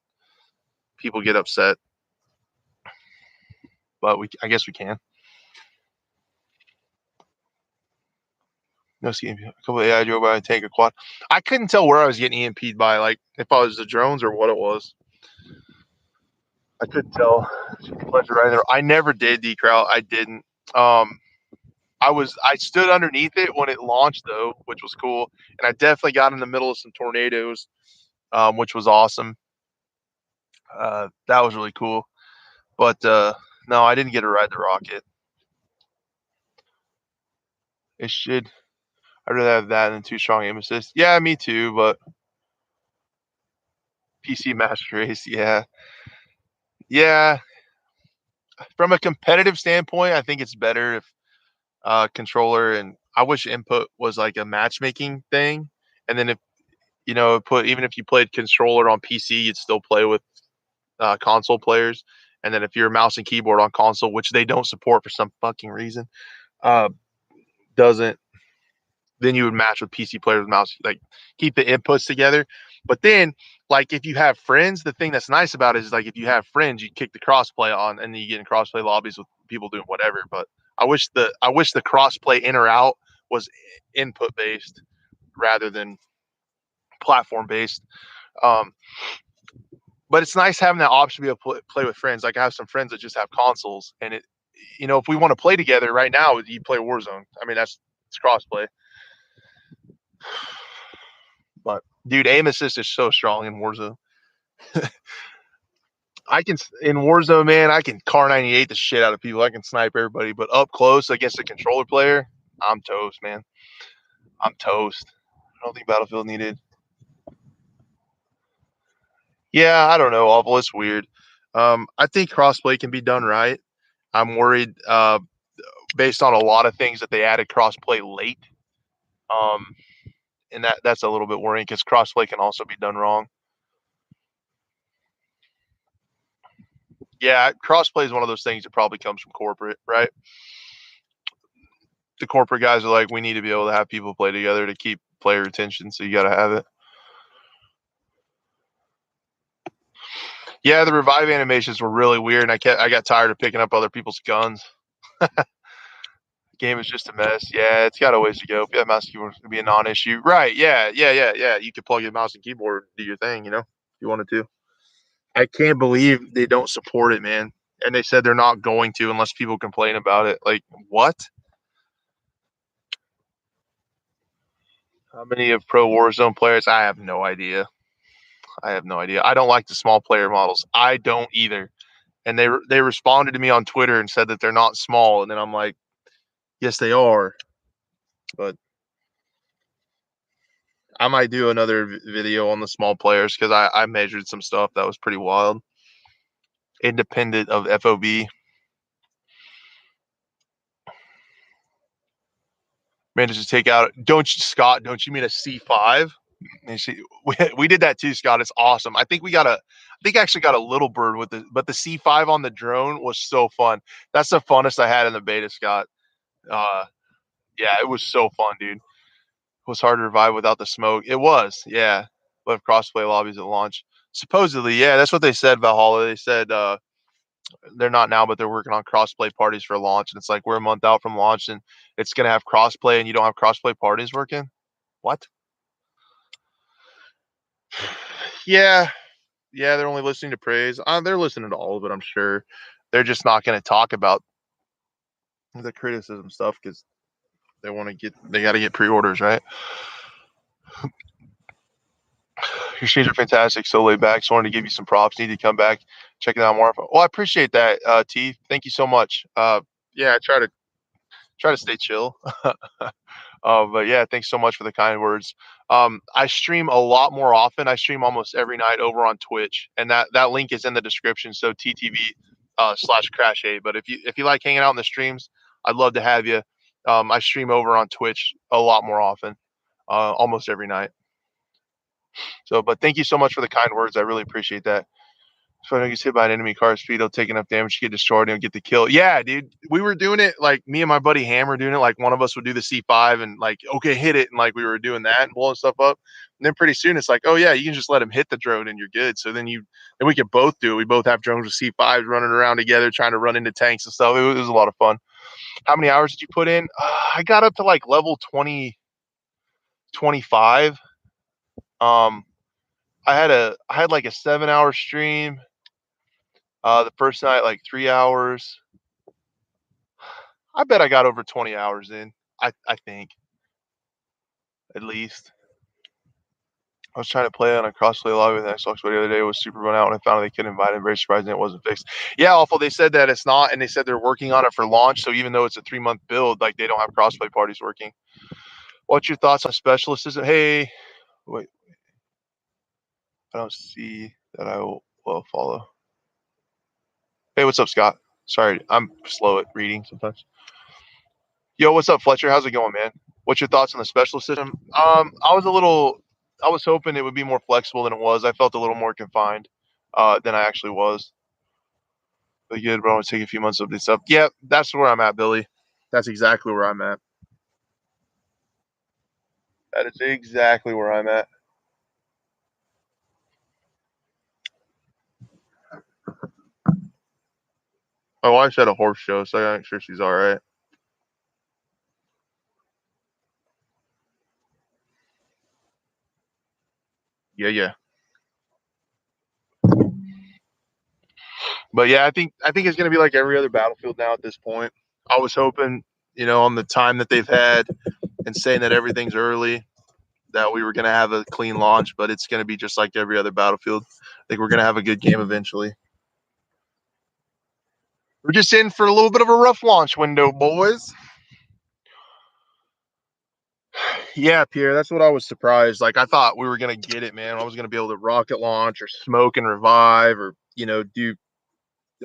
people get upset. But I guess we can. No scheme. A couple of AI drove by a tank or quad. I couldn't tell where I was getting EMP'd by, like if I was the drones or what it was. I couldn't tell. Pleasure right there. I never did decrow. I didn't. Um, I stood underneath it when it launched though, which was cool, and I definitely got in the middle of some tornadoes, which was awesome. That was really cool. But no, I didn't get to ride the rocket. It should. I'd rather have that than too strong aim assist. Yeah, me too. But PC Master Race, yeah, yeah. From a competitive standpoint, I think it's better if controller and I wish input was like a matchmaking thing, and then if You know, even if you played controller on PC, you'd still play with console players. And then if you're mouse and keyboard on console, which they don't support for some fucking reason, uh, doesn't then you would match with PC players with mouse, like keep the inputs together. But then, like if you have friends, the thing that's nice about it is like if you have friends, you kick the crossplay on, and then you get in crossplay lobbies with people doing whatever. But I wish the crossplay in or out was input based rather than platform based. Um, but it's nice having that option to be able to play with friends. Like I have some friends that just have consoles, and if we want to play together right now, you play Warzone. I mean, it's crossplay. But dude, aim assist is so strong in Warzone. I can in Warzone, man. I can car 98 the shit out of people. I can snipe everybody, but up close against a controller player, I'm toast, man. I'm toast. I don't think Battlefield needed. Yeah, I don't know. Awful. It's weird. I think crossplay can be done right. I'm worried based on a lot of things that they added crossplay late. Um, and that's a little bit worrying because crossplay can also be done wrong. Yeah, crossplay is one of those things that probably comes from corporate, right? The corporate guys are like, we need to be able to have people play together to keep player retention, so you got to have it. Yeah, the revive animations were really weird, and I got tired of picking up other people's guns. The game is just a mess. Yeah, it's got a ways to go. If you have mouse and keyboard, it'd be a non-issue. Right? Yeah. You could plug in mouse and keyboard, do your thing. If you wanted to. I can't believe they don't support it, man. And they said they're not going to unless people complain about it. Like, what? How many of Pro Warzone players? I have no idea. I don't like the small player models. I don't either. And they responded to me on Twitter and said that they're not small. And then I'm like, yes, they are. But I might do another video on the small players because I measured some stuff that was pretty wild. Independent of FOB. Managed to take out. Scott? Don't you mean a C5? And we did that too, Scott. It's awesome. I think I actually got a little bird with it, but the C5 on the drone was so fun. That's the funnest I had in the beta, Scott. Uh, yeah, it was so fun, dude. It was hard to revive without the smoke. It was, yeah. But crossplay lobbies at launch. Supposedly, yeah, that's what they said, Valhalla. They said they're not now, but they're working on crossplay parties for launch. And it's like we're a month out from launch and it's gonna have crossplay and you don't have crossplay parties working? What? Yeah, yeah, they're only listening to praise. They're listening to all of it, I'm sure. They're just not going to talk about the criticism stuff because they got to get pre-orders, right? Your streams are fantastic, so laid back. Just wanted to give you some props. Need to come back, check it out more. Well, I appreciate that, T. Thank you so much. Yeah, I try to stay chill. But yeah, thanks so much for the kind words. I stream a lot more often. I stream almost every night over on Twitch, and that link is in the description. So TTV /Crash A. But if you like hanging out in the streams, I'd love to have you. I stream over on Twitch a lot more often, almost every night. So, but thank you so much for the kind words. I really appreciate that. So I gets hit by an enemy car speed, he'll take enough damage to get destroyed and he'll get the kill. Yeah, dude. We were doing it like me and my buddy Ham were doing it. Like one of us would do the C5 and like, okay, hit it. And like we were doing that and blowing stuff up. And then pretty soon it's like, oh yeah, you can just let him hit the drone and you're good. So then we could both do it. We both have drones with C5s running around together, trying to run into tanks and stuff. It was a lot of fun. How many hours did you put in? I got up to like level 20, 25. Um, I had like a 7-hour stream. The first night, like 3 hours. I bet I got over 20 hours in. I think at least. I was trying to play on a crossplay lobby with Xbox, but the other day it was super run out, and I found they couldn't invite it. Very surprising it wasn't fixed. Yeah, awful. They said that it's not, and they said they're working on it for launch. So even though it's a 3-month build, like they don't have crossplay parties working. What's your thoughts on specialist? Hey, wait, I don't see that. I will follow. Hey, what's up, Scott? Sorry, I'm slow at reading sometimes. Yo, what's up, Fletcher? How's it going, man? What's your thoughts on the specialist system? I was a little I was hoping it would be more flexible than it was. I felt a little more confined than I actually was. But good, but I want to take a few months of this up. Yeah, that's where I'm at, Billy. That's exactly where I'm at. That is exactly where I'm at. My wife's at a horse show, so I gotta make sure she's all right. Yeah, yeah. But yeah, I think it's gonna be like every other Battlefield now at this point. I was hoping, on the time that they've had and saying that everything's early, that we were gonna have a clean launch, but it's gonna be just like every other Battlefield. I think we're gonna have a good game eventually. We're just in for a little bit of a rough launch window, boys. Yeah, Pierre, that's what I was surprised. Like I thought we were gonna get it, man. I was gonna be able to rocket launch or smoke and revive or do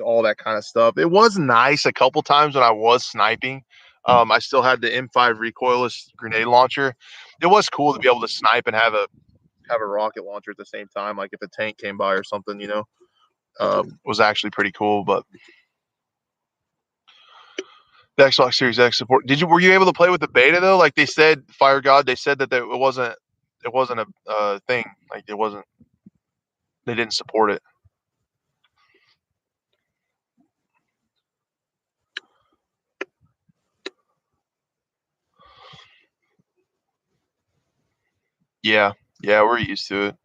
all that kind of stuff. It was nice a couple times when I was sniping. I still had the M5 recoilless grenade launcher. It was cool to be able to snipe and have a rocket launcher at the same time. Like if a tank came by or something, was actually pretty cool. But the Xbox Series X support. Were you able to play with the beta though? Like they said, Fire God, they said that it wasn't a thing. Like it wasn't. They didn't support it. Yeah, yeah, we're used to it.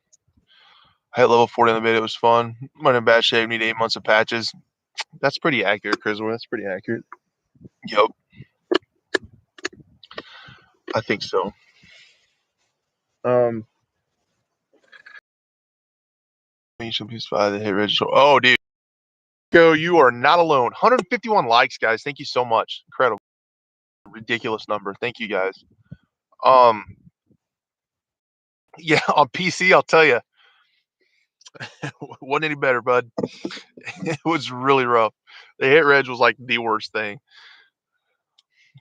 I hit level 40 on the beta. It was fun. I'm in bad shape. Need 8 months of patches. That's pretty accurate, Chris. That's pretty accurate. Yep, I think so. Um, the hit register. Oh, dude, go! You are not alone. 151 likes, guys. Thank you so much. Incredible, ridiculous number. Thank you, guys. Um, yeah, on PC, I'll tell you, wasn't any better, bud. It was really rough. The hit reg was like the worst thing.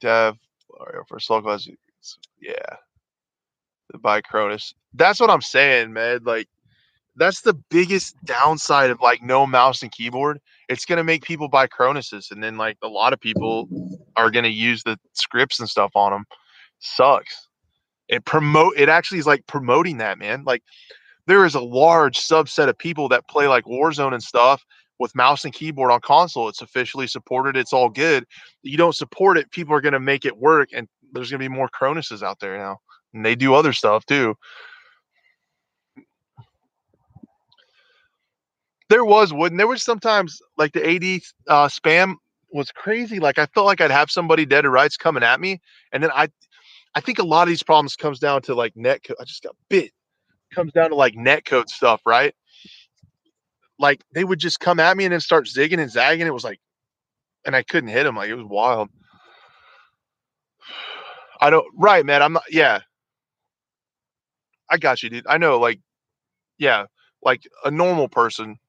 Dev, for assault class, yeah, the by Cronus. That's what I'm saying, man. Like that's the biggest downside of like no mouse and keyboard. It's gonna make people buy Cronuses, and then like a lot of people are gonna use the scripts and stuff on them. Sucks. It actually is like promoting that, man. Like there is a large subset of people that play like Warzone and stuff with mouse and keyboard on console. It's officially supported. It's all good. You don't support it, people are gonna make it work, and there's gonna be more Cronuses out there now, and they do other stuff too. There was sometimes like the AD spam was crazy. Like I felt like I'd have somebody dead to rights coming at me, and then I think a lot of these problems comes down to like net. I just got bit. Comes down to like net code stuff, right? Like they would just come at me and then start zigging and zagging. It was like, and I couldn't hit them. Like it was wild. I don't. Right, man. I'm not. Yeah, I got you, dude. I know. Like, yeah, like a normal person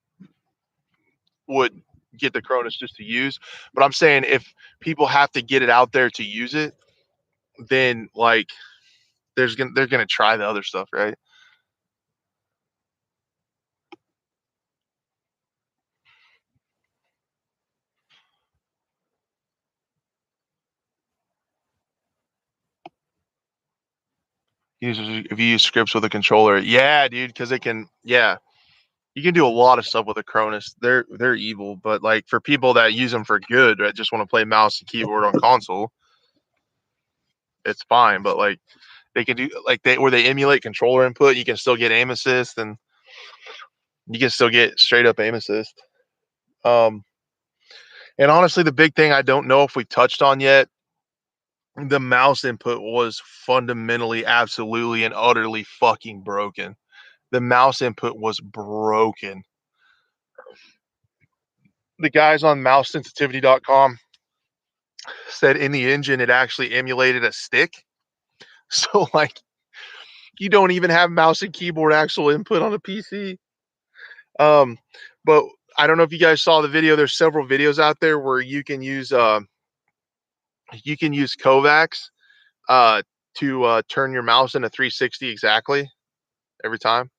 would get the Cronus just to use, but I'm saying if people have to get it out there to use it, then like they're gonna try the other stuff, right? If you use scripts with a controller, yeah, dude, because it can, yeah, you can do a lot of stuff with a Cronus. They're evil, but like for people that use them for good, that just want to play mouse and keyboard on console, it's fine. But like they can do like they emulate controller input, you can still get aim assist, and you can still get straight up aim assist. Um, and honestly, the big thing I don't know if we touched on yet, the mouse input was fundamentally, absolutely, and utterly fucking broken. The mouse input was broken. The guys on mousesensitivity.com said in the engine it actually emulated a stick. So like you don't even have mouse and keyboard actual input on a PC. Um, but I don't know if you guys saw the video. There's several videos out there where you can use Kovacs to turn your mouse into 360 exactly. every time.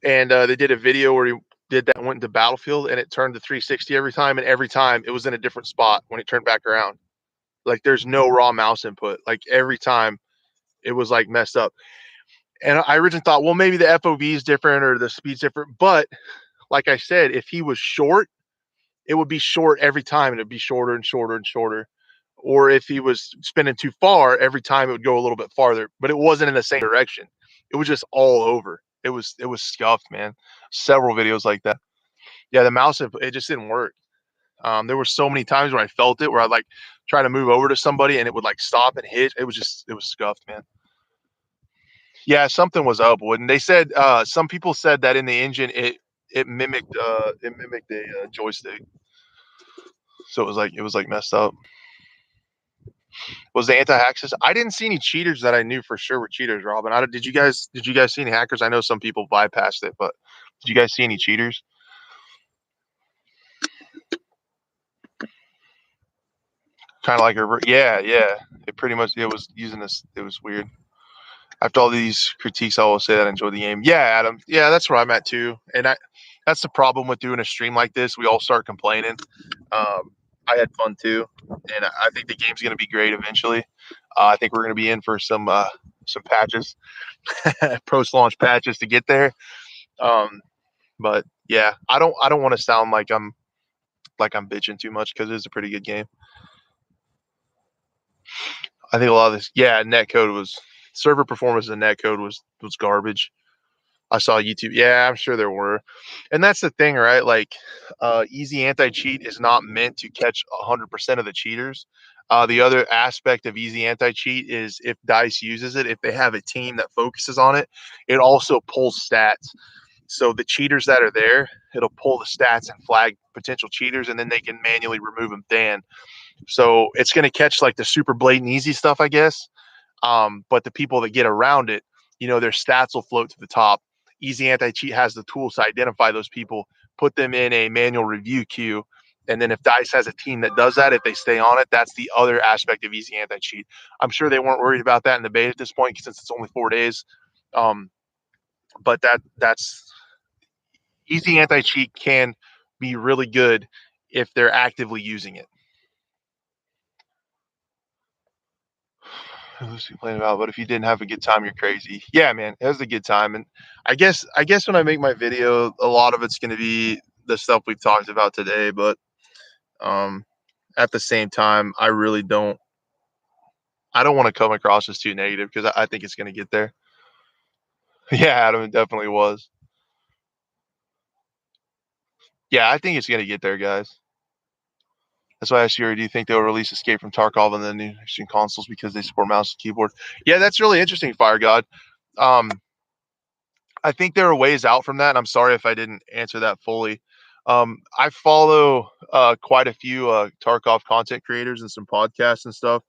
And they did a video where he did that, went into Battlefield, and it turned to 360 every time, and every time it was in a different spot when it turned back around. Like there's no raw mouse input. Like every time it was like messed up. And I originally thought, well, maybe the FOV is different or the speed's different. But like I said, if he was short, it would be short every time, and it'd be shorter and shorter and shorter. Or if he was spinning too far, every time it would go a little bit farther, but it wasn't in the same direction. It was just all over. It was scuffed, man. Several videos like that. Yeah, the mouse it just didn't work. There were so many times where I felt it, where I like try to move over to somebody and it would like stop and hit. It was scuffed, man. Yeah, something was up. Wouldn't they said? Some people said that in the engine it mimicked a joystick, so it was like messed up. Was the anti-hack system? I didn't see any cheaters that I knew for sure were cheaters, Robin. Did you guys see any hackers? I know some people bypassed it, but did you guys see any cheaters? Kind of like a yeah, yeah. It pretty much it was using this. It was weird. After all these critiques, I will say that I enjoyed the game. Yeah, Adam. Yeah, that's where I'm at too. And that's the problem with doing a stream like this. We all start complaining. I had fun too, and I think the game's going to be great eventually. I think we're going to be in for some patches, post launch patches to get there. Um, but yeah, I don't want to sound like I'm bitching too much because it is a pretty good game. I think a lot of this, yeah, netcode was server performance and netcode was garbage. I saw YouTube. Yeah, I'm sure there were. And that's the thing, right? Like, easy anti-cheat is not meant to catch 100% of the cheaters. The other aspect of easy anti-cheat is if DICE uses it, if they have a team that focuses on it, it also pulls stats. So the cheaters that are there, it'll pull the stats and flag potential cheaters, and then they can manually remove them then. So it's going to catch like the super blatant easy stuff, I guess. But the people that get around it, their stats will float to the top. Easy Anti Cheat has the tools to identify those people, put them in a manual review queue. And then if DICE has a team that does that, if they stay on it, that's the other aspect of Easy Anti Cheat. I'm sure they weren't worried about that in the beta at this point since it's only 4 days. Um, but that's Easy Anti Cheat can be really good if they're actively using it. Who's complaining about? But if you didn't have a good time, you're crazy. Yeah, man, it was a good time, and I guess when I make my video, a lot of it's going to be the stuff we've talked about today. But um, at the same time, I really don't. I don't want to come across as too negative because I think it's going to get there. Yeah, Adam, it definitely was. Yeah, I think it's going to get there, guys. That's why I asked you, do you think they'll release Escape from Tarkov on the new next-gen consoles because they support mouse and keyboard? Yeah, that's really interesting, Fire God. Um, I think there are ways out from that. And I'm sorry if I didn't answer that fully. I follow quite a few Tarkov content creators and some podcasts and stuff.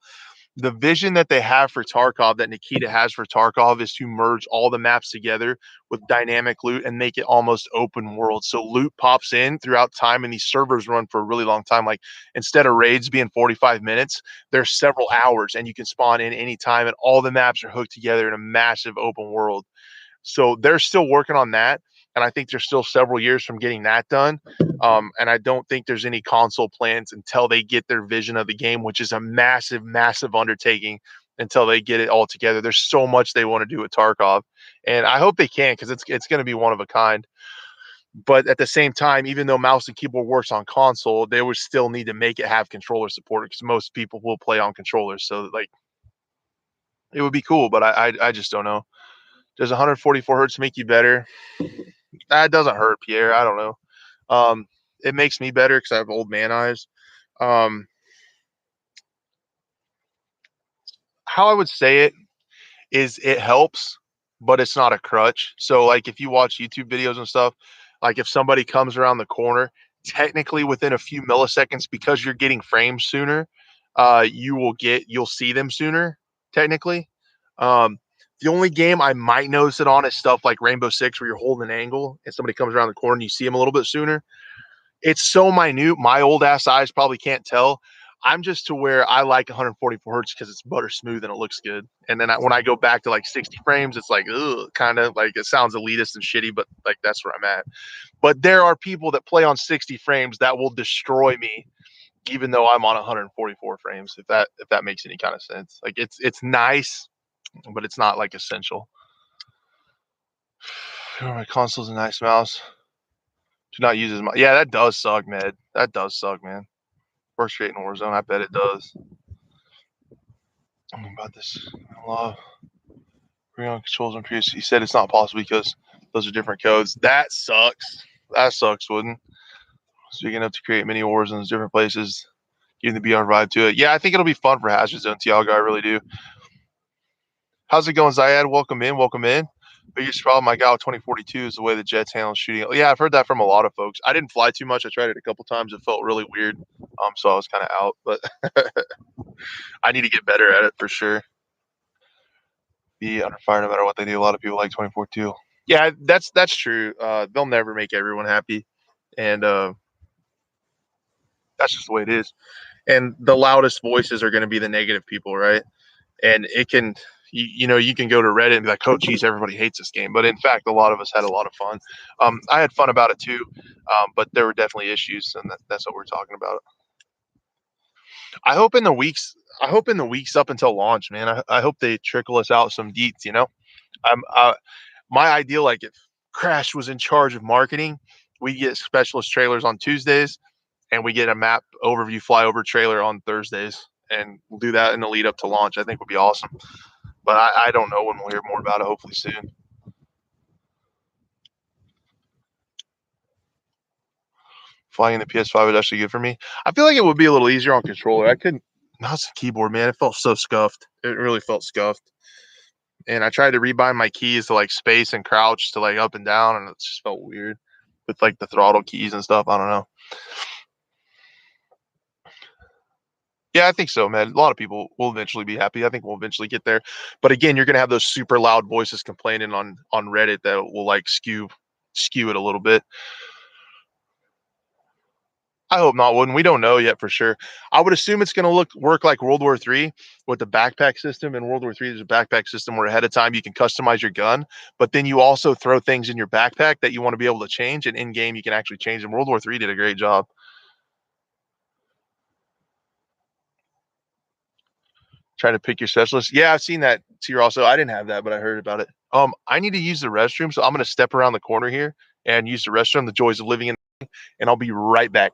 The vision that they have for Tarkov, that Nikita has for Tarkov, is to merge all the maps together with dynamic loot and make it almost open world. So loot pops in throughout time, and these servers run for a really long time. Like instead of raids being 45 minutes, there's several hours, and you can spawn in any time, and all the maps are hooked together in a massive open world. So they're still working on that. And I think they're still several years from getting that done. And I don't think there's any console plans until they get their vision of the game, which is a massive, massive undertaking until they get it all together. There's so much they want to do with Tarkov. And I hope they can because it's going to be one of a kind. But at the same time, even though mouse and keyboard works on console, they would still need to make it have controller support because most people will play on controllers. So like it would be cool, but I just don't know. Does 144 hertz make you better? That doesn't hurt, Pierre. I don't know. It makes me better because I have old man eyes. Um, how I would say it is it helps, but it's not a crutch. So, like, if you watch YouTube videos and stuff, like if somebody comes around the corner, technically within a few milliseconds, because you're getting frames sooner, you'll see them sooner. Technically, um, the only game I might notice it on is stuff like Rainbow Six, where you're holding an angle and somebody comes around the corner and you see them a little bit sooner. It's so minute. My old ass eyes probably can't tell. I'm just to where I like 144 hertz because it's butter smooth and it looks good. And then when I go back to like 60 frames, it's like, ugh, kind of like it sounds elitist and shitty, but like that's where I'm at. But there are people that play on 60 frames that will destroy me, even though I'm on 144 frames. If that makes any kind of sense, like it's nice, but it's not like essential. Oh, my console's a nice mouse. Do not use as much. Yeah, that does suck, man. That does suck, man. Works great in Warzone. I bet it does. Tell me about this. I love bring on controls and previous. He said it's not possible because those are different codes. That sucks. That sucks, wouldn't? So you're gonna have to create mini Warzones, different places, giving the BR vibe to it. Yeah, I think it'll be fun for Hazard Zone, Tiago. I really do. How's it going, Zayad? Welcome in. Welcome in. Biggest problem I got with 2042 is the way the Jets handle shooting. Yeah, I've heard that from a lot of folks. I didn't fly too much. I tried it a couple times. It felt really weird. So I was kind of out, but I need to get better at it for sure. Be under fire no matter what they do. A lot of people like 24-2. Yeah, that's true. They'll never make everyone happy, and that's just the way it is. And the loudest voices are going to be the negative people, right? And it can, you can go to Reddit and be like, "Oh, geez, everybody hates this game," but in fact, a lot of us had a lot of fun. I had fun about it too, but there were definitely issues, and that's what we're talking about. I hope in the weeks, I hope in the weeks up until launch, man. I hope they trickle us out some deets. I'm my ideal, like if Crash was in charge of marketing, we get specialist trailers on Tuesdays, and we get a map overview flyover trailer on Thursdays, and we'll do that in the lead up to launch. I think would be awesome. But I don't know when we'll hear more about it. Hopefully soon. Flying the PS5 is actually good for me. I feel like it would be a little easier on controller. I couldn't. Mouse and keyboard, man. It felt so scuffed. It really felt scuffed. And I tried to rebind my keys to like space and crouch to like up and down, and it just felt weird with like the throttle keys and stuff. I don't know. Yeah, I think so, man. A lot of people will eventually be happy. I think we'll eventually get there. But again, you're gonna have those super loud voices complaining on Reddit that will like skew it a little bit. I hope not, wouldn't we? Don't know yet for sure. I would assume it's gonna work like World War III with the backpack system. In World War III, there's a backpack system where ahead of time you can customize your gun, but then you also throw things in your backpack that you want to be able to change, and in game you can actually change them. World War III did a great job. Trying to pick your specialist. Yeah, I've seen that tier also. I didn't have that, but I heard about it. I need to use the restroom, so I'm gonna step around the corner here and use the restroom. The joys of living in, and I'll be right back.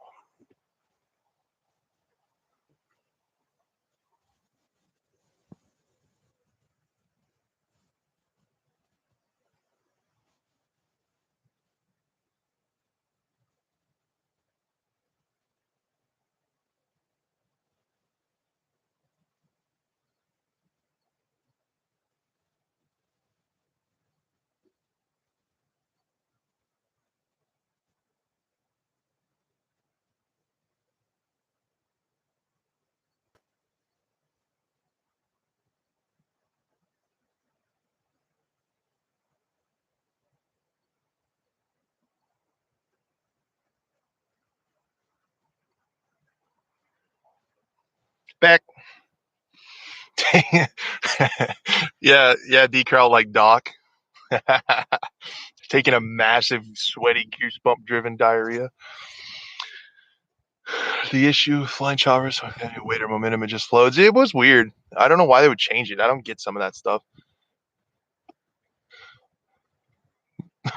Back. Yeah, decral like Doc. Taking a massive, sweaty, goosebump driven diarrhea. The issue, flying choppers, weight or momentum, it just floats. It was weird. I don't know why they would change it. I don't get some of that stuff.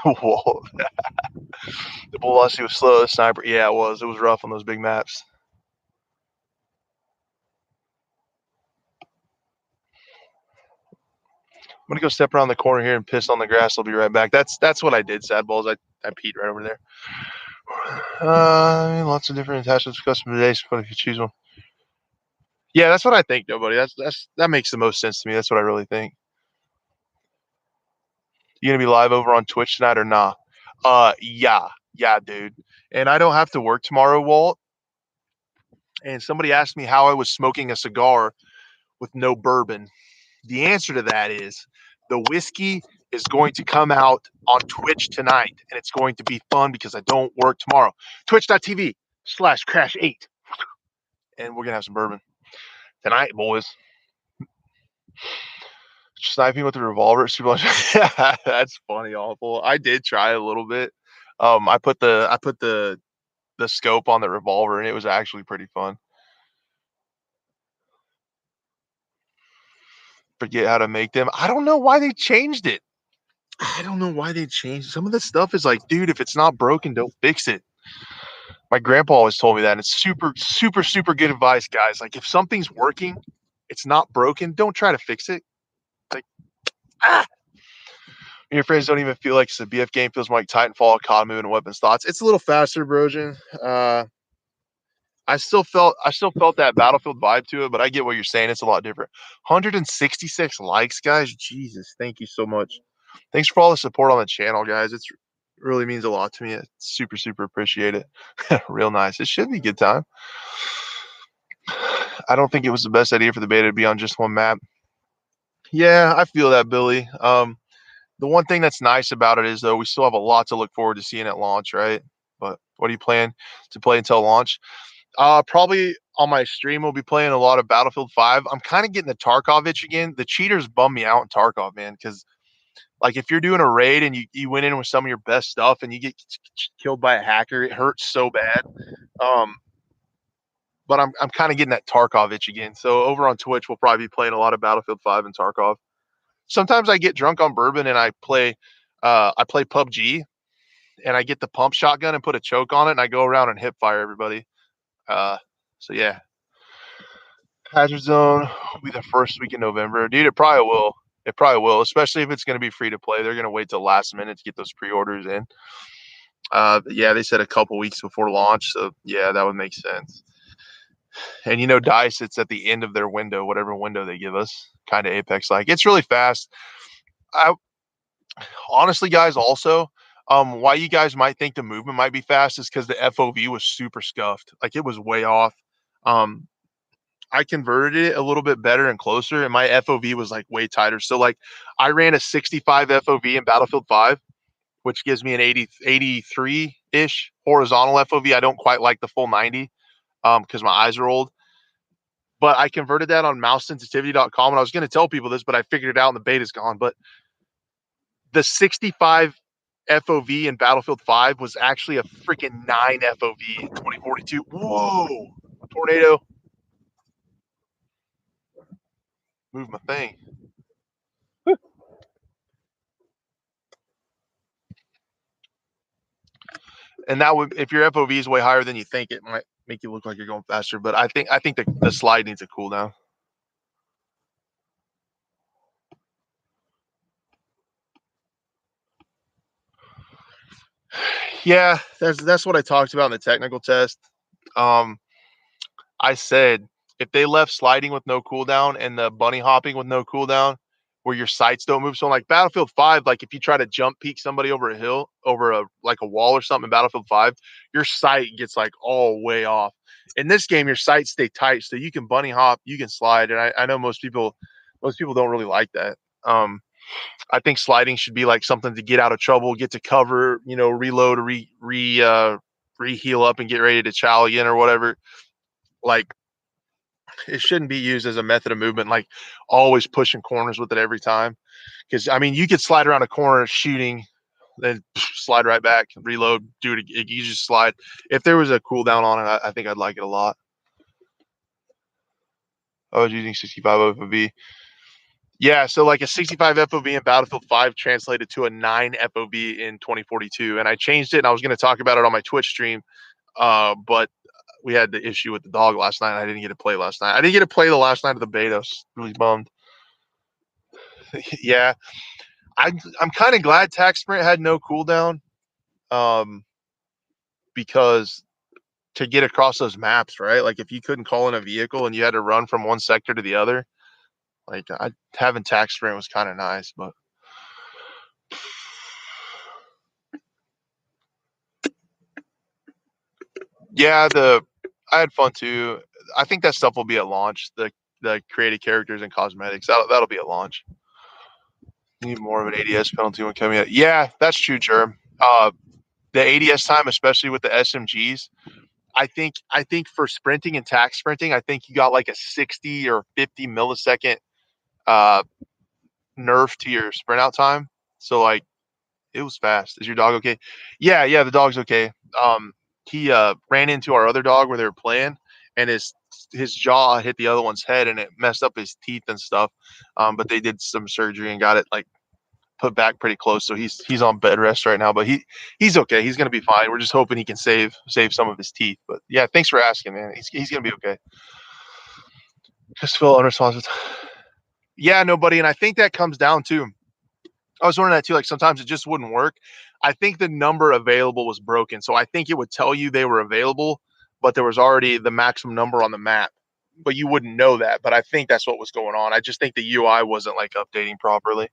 Whoa. The velocity was slow. Sniper, yeah, it was. It was rough on those big maps. I'm gonna go step around the corner here and piss on the grass. I'll be right back. That's what I did. Sad balls. I peed right over there. Lots of different attachments, customization. But if you choose one, yeah, that's what I think, nobody. That makes the most sense to me. That's what I really think. You gonna be live over on Twitch tonight or nah? Yeah, dude. And I don't have to work tomorrow, Walt. And somebody asked me how I was smoking a cigar with no bourbon. The answer to that is the whiskey is going to come out on Twitch tonight, and it's going to be fun because I don't work tomorrow. Twitch.tv/Crash8. and we're gonna have some bourbon tonight, boys. Sniping with the revolver, super yeah, that's funny, awful. I did try a little bit. I put the scope on the revolver, and it was actually pretty fun. Forget how to make them. I don't know why they changed it. I don't know why they changed some of the stuff. Is like, dude, if it's not broken, don't fix it. My grandpa always told me that. And it's super, super, super good advice, guys. Like, if something's working, it's not broken, don't try to fix it. Like, ah, your friends don't even feel like it's a BF game. Feels more like Titanfall, COD moving and weapons thoughts. It's a little faster, Brojan. I still felt that Battlefield vibe to it, but I get what you're saying. It's a lot different. 166 likes, guys. Jesus, thank you so much. Thanks for all the support on the channel, guys. It really means a lot to me. I super, super appreciate it. Real nice. It should be a good time. I don't think it was the best idea for the beta to be on just one map. Yeah, I feel that, Billy. The one thing that's nice about it is, though, we still have a lot to look forward to seeing at launch, right? But what do you plan to play until launch? Probably on my stream, we'll be playing a lot of Battlefield 5. I'm kind of getting the Tarkov itch again. The cheaters bum me out in Tarkov, man, because like if you're doing a raid and you went in with some of your best stuff and you get killed by a hacker, it hurts so bad. Um, but I'm kind of getting that Tarkov itch again. So over on Twitch, we'll probably be playing a lot of Battlefield 5 and Tarkov. Sometimes I get drunk on bourbon and I play PUBG and I get the pump shotgun and put a choke on it and I go around and hip fire everybody. Uh, so yeah, Hazard Zone will be the first week in November, dude. It probably will. It probably will, especially if it's going to be free to play. They're going to wait till last minute to get those pre-orders in. Yeah, they said a couple weeks before launch, so yeah, that would make sense. And Dice, it's at the end of their window, whatever window they give us, kind of Apex like. It's really fast. I honestly, guys, also, why you guys might think the movement might be fast is because the FOV was super scuffed, like it was way off. Um, I converted it a little bit better and closer, and my FOV was like way tighter. So like, I ran a 65 FOV in Battlefield 5, which gives me an 83 ish horizontal FOV. I don't quite like the full 90 because my eyes are old. But I converted that on mousesensitivity.com, and I was going to tell people this, but I figured it out and the beta's gone. But the 65 FOV in Battlefield 5 was actually a freaking 9 FOV in 2042. Whoa, tornado. Move my thing. And that would, if your FOV is way higher than you think, it might make you look like you're going faster. But I think the slide needs a cooldown. Yeah, that's what I talked about in the technical test. Um, I said if they left sliding with no cooldown and the bunny hopping with no cooldown, where your sights don't move. So like Battlefield 5, like if you try to jump peek somebody over a hill, over a like a wall or something in Battlefield 5, your sight gets like all way off. In this game, your sights stay tight, so you can bunny hop, you can slide, and I know most people don't really like that. I think sliding should be like something to get out of trouble, get to cover, reload, re heal up, and get ready to chow again or whatever. Like it shouldn't be used as a method of movement, like always pushing corners with it every time. Because I mean, you could slide around a corner shooting, then slide right back, reload, do it. You just slide. If there was a cooldown on it, I think I'd like it a lot. I was using 65 FOV. Yeah, so like a 65 FOV in Battlefield 5 translated to a 9 FOV in 2042, and I changed it. And I was going to talk about it on my Twitch stream, but we had the issue with the dog last night. I didn't get to play last night. I didn't get to play the last night of the beta. I was really bummed. Yeah, I'm kind of glad Tac Sprint had no cooldown, because to get across those maps, right? Like if you couldn't call in a vehicle and you had to run from one sector to the other, like having Tac Sprint was kind of nice, but. Yeah, I had fun too. I think that stuff will be at launch. The created characters and cosmetics that'll be at launch. Need more of an ADS penalty when coming out. Yeah, that's true, Germ. The ADS time, especially with the SMGs, I think for sprinting and tack sprinting, I think you got like a 60 or 50 millisecond uh nerf to your sprint out time. So like it was fast. Is your dog okay? Yeah, yeah, the dog's okay. He ran into our other dog where they were playing, and his jaw hit the other one's head, and it messed up his teeth and stuff. But they did some surgery and got it like put back pretty close. So he's on bed rest right now, but he's okay. He's gonna be fine. We're just hoping he can save some of his teeth. But yeah, thanks for asking, man. He's gonna be okay. Just feel unresponsive. Yeah, nobody, and I think that comes down to I was wondering that too. Like sometimes it just wouldn't work. I think the number available was broken, so I think it would tell you they were available, but there was already the maximum number on the map, but you wouldn't know that. But I think that's what was going on. I just think the UI wasn't like updating properly.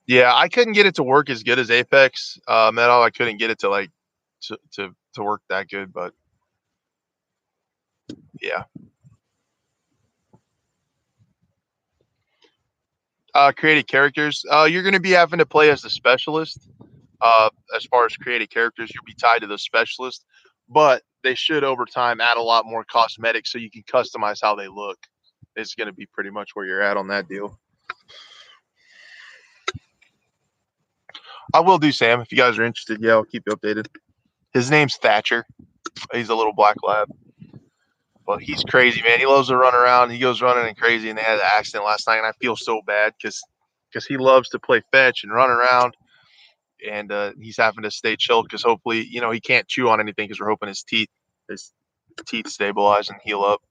Yeah, I couldn't get it to work as good as Apex. Metal, I couldn't get it to like to work that good, but yeah. Created characters. You're going to be having to play as the specialist. As far as created characters, you'll be tied to the specialist, but they should over time add a lot more cosmetics so you can customize how they look. It's going to be pretty much where you're at on that deal. I will do, Sam. If you guys are interested, yeah, I'll keep you updated. His name's Thatcher. He's a little black lab, but he's crazy, man. He loves to run around. He goes running and crazy, and they had an accident last night, and I feel so bad because he loves to play fetch and run around, and he's having to stay chilled because hopefully, he can't chew on anything because we're hoping his teeth stabilize and heal up.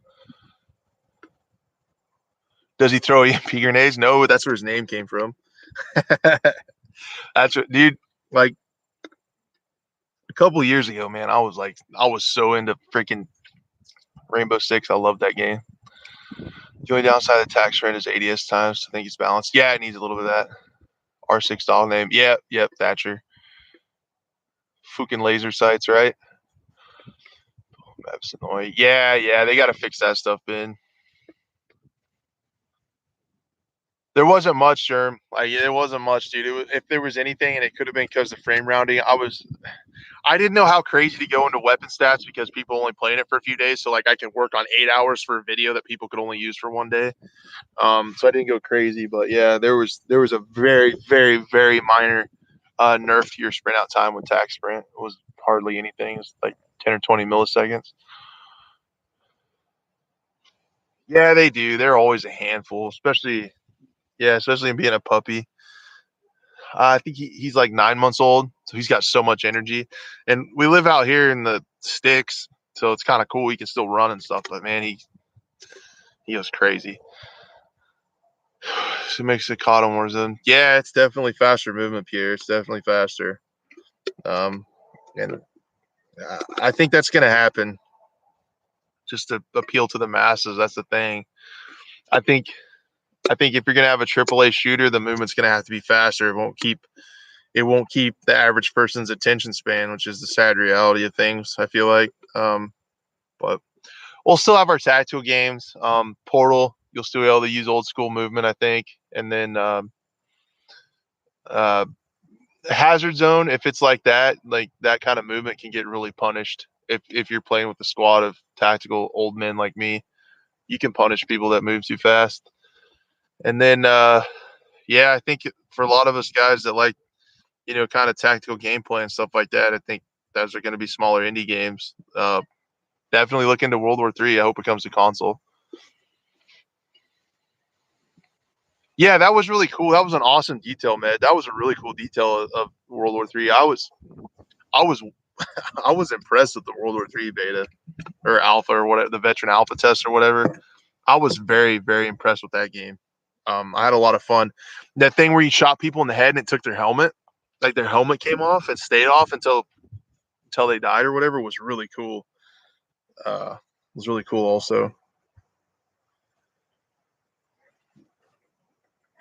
Does he throw EMP grenades? No, that's where his name came from. That's what, dude. Like a couple of years ago, man, I was so into freaking Rainbow Six. I love that game. The only downside of the tax rate is ADS times. I think it's balanced. Yeah, it needs a little bit of that. R6 doll name. Yep, Thatcher. Fucking laser sights, right? That's annoying. Yeah, they got to fix that stuff, Ben. There wasn't much, Germ. Like there wasn't much, dude. If there was anything, and it could have been because of frame rounding. I didn't know how crazy to go into weapon stats because people only playing it for a few days. So like I can work on 8 hours for a video that people could only use for one day. So I didn't go crazy, but yeah, there was a very very very minor nerf to your sprint out time with tax sprint. It was hardly anything. It's like 10 or 20 milliseconds. Yeah, they do. They're always a handful, especially in being a puppy. I think he's like 9 months old, so he's got so much energy. And we live out here in the sticks, so it's kind of cool. He can still run and stuff, but man, he goes crazy. So it makes it caught on Warzone. Yeah, it's definitely faster movement, Pierre. It's definitely faster. And I think that's going to happen just to appeal to the masses. That's the thing. I think I think if you're going to have a AAA shooter, the movement's going to have to be faster. It won't keep the average person's attention span, which is the sad reality of things. I feel like, but we'll still have our tactical games. Portal, you'll still be able to use old school movement, I think, and then uh, Hazard Zone. If it's like that kind of movement can get really punished. If you're playing with a squad of tactical old men like me, you can punish people that move too fast. And then, yeah, I think for a lot of us guys that like kind of tactical gameplay and stuff like that. I think those are going to be smaller indie games. Definitely look into World War III. I hope it comes to console. Yeah, that was really cool. That was an awesome detail, man. That was a really cool detail of World War III. I was, I was impressed with the World War III beta or alpha or whatever, the veteran alpha test or whatever. I was very, very impressed with that game. I had a lot of fun. That thing where you shot people in the head and it took their helmet, like their helmet came off and stayed off until they died or whatever, was really cool. Was really cool also.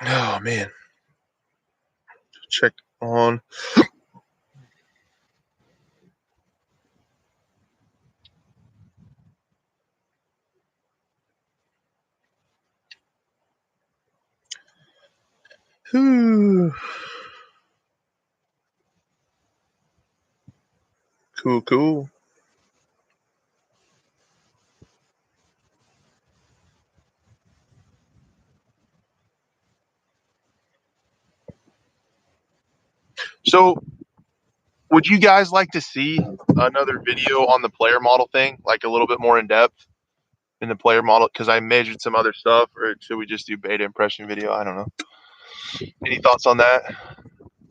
Oh man, check on. Whew. Cool, cool. So, would you guys like to see another video on the player model thing, like a little bit more in depth in the player model? Because I measured some other stuff, or should we just do beta impression video? I don't know. Any thoughts on that?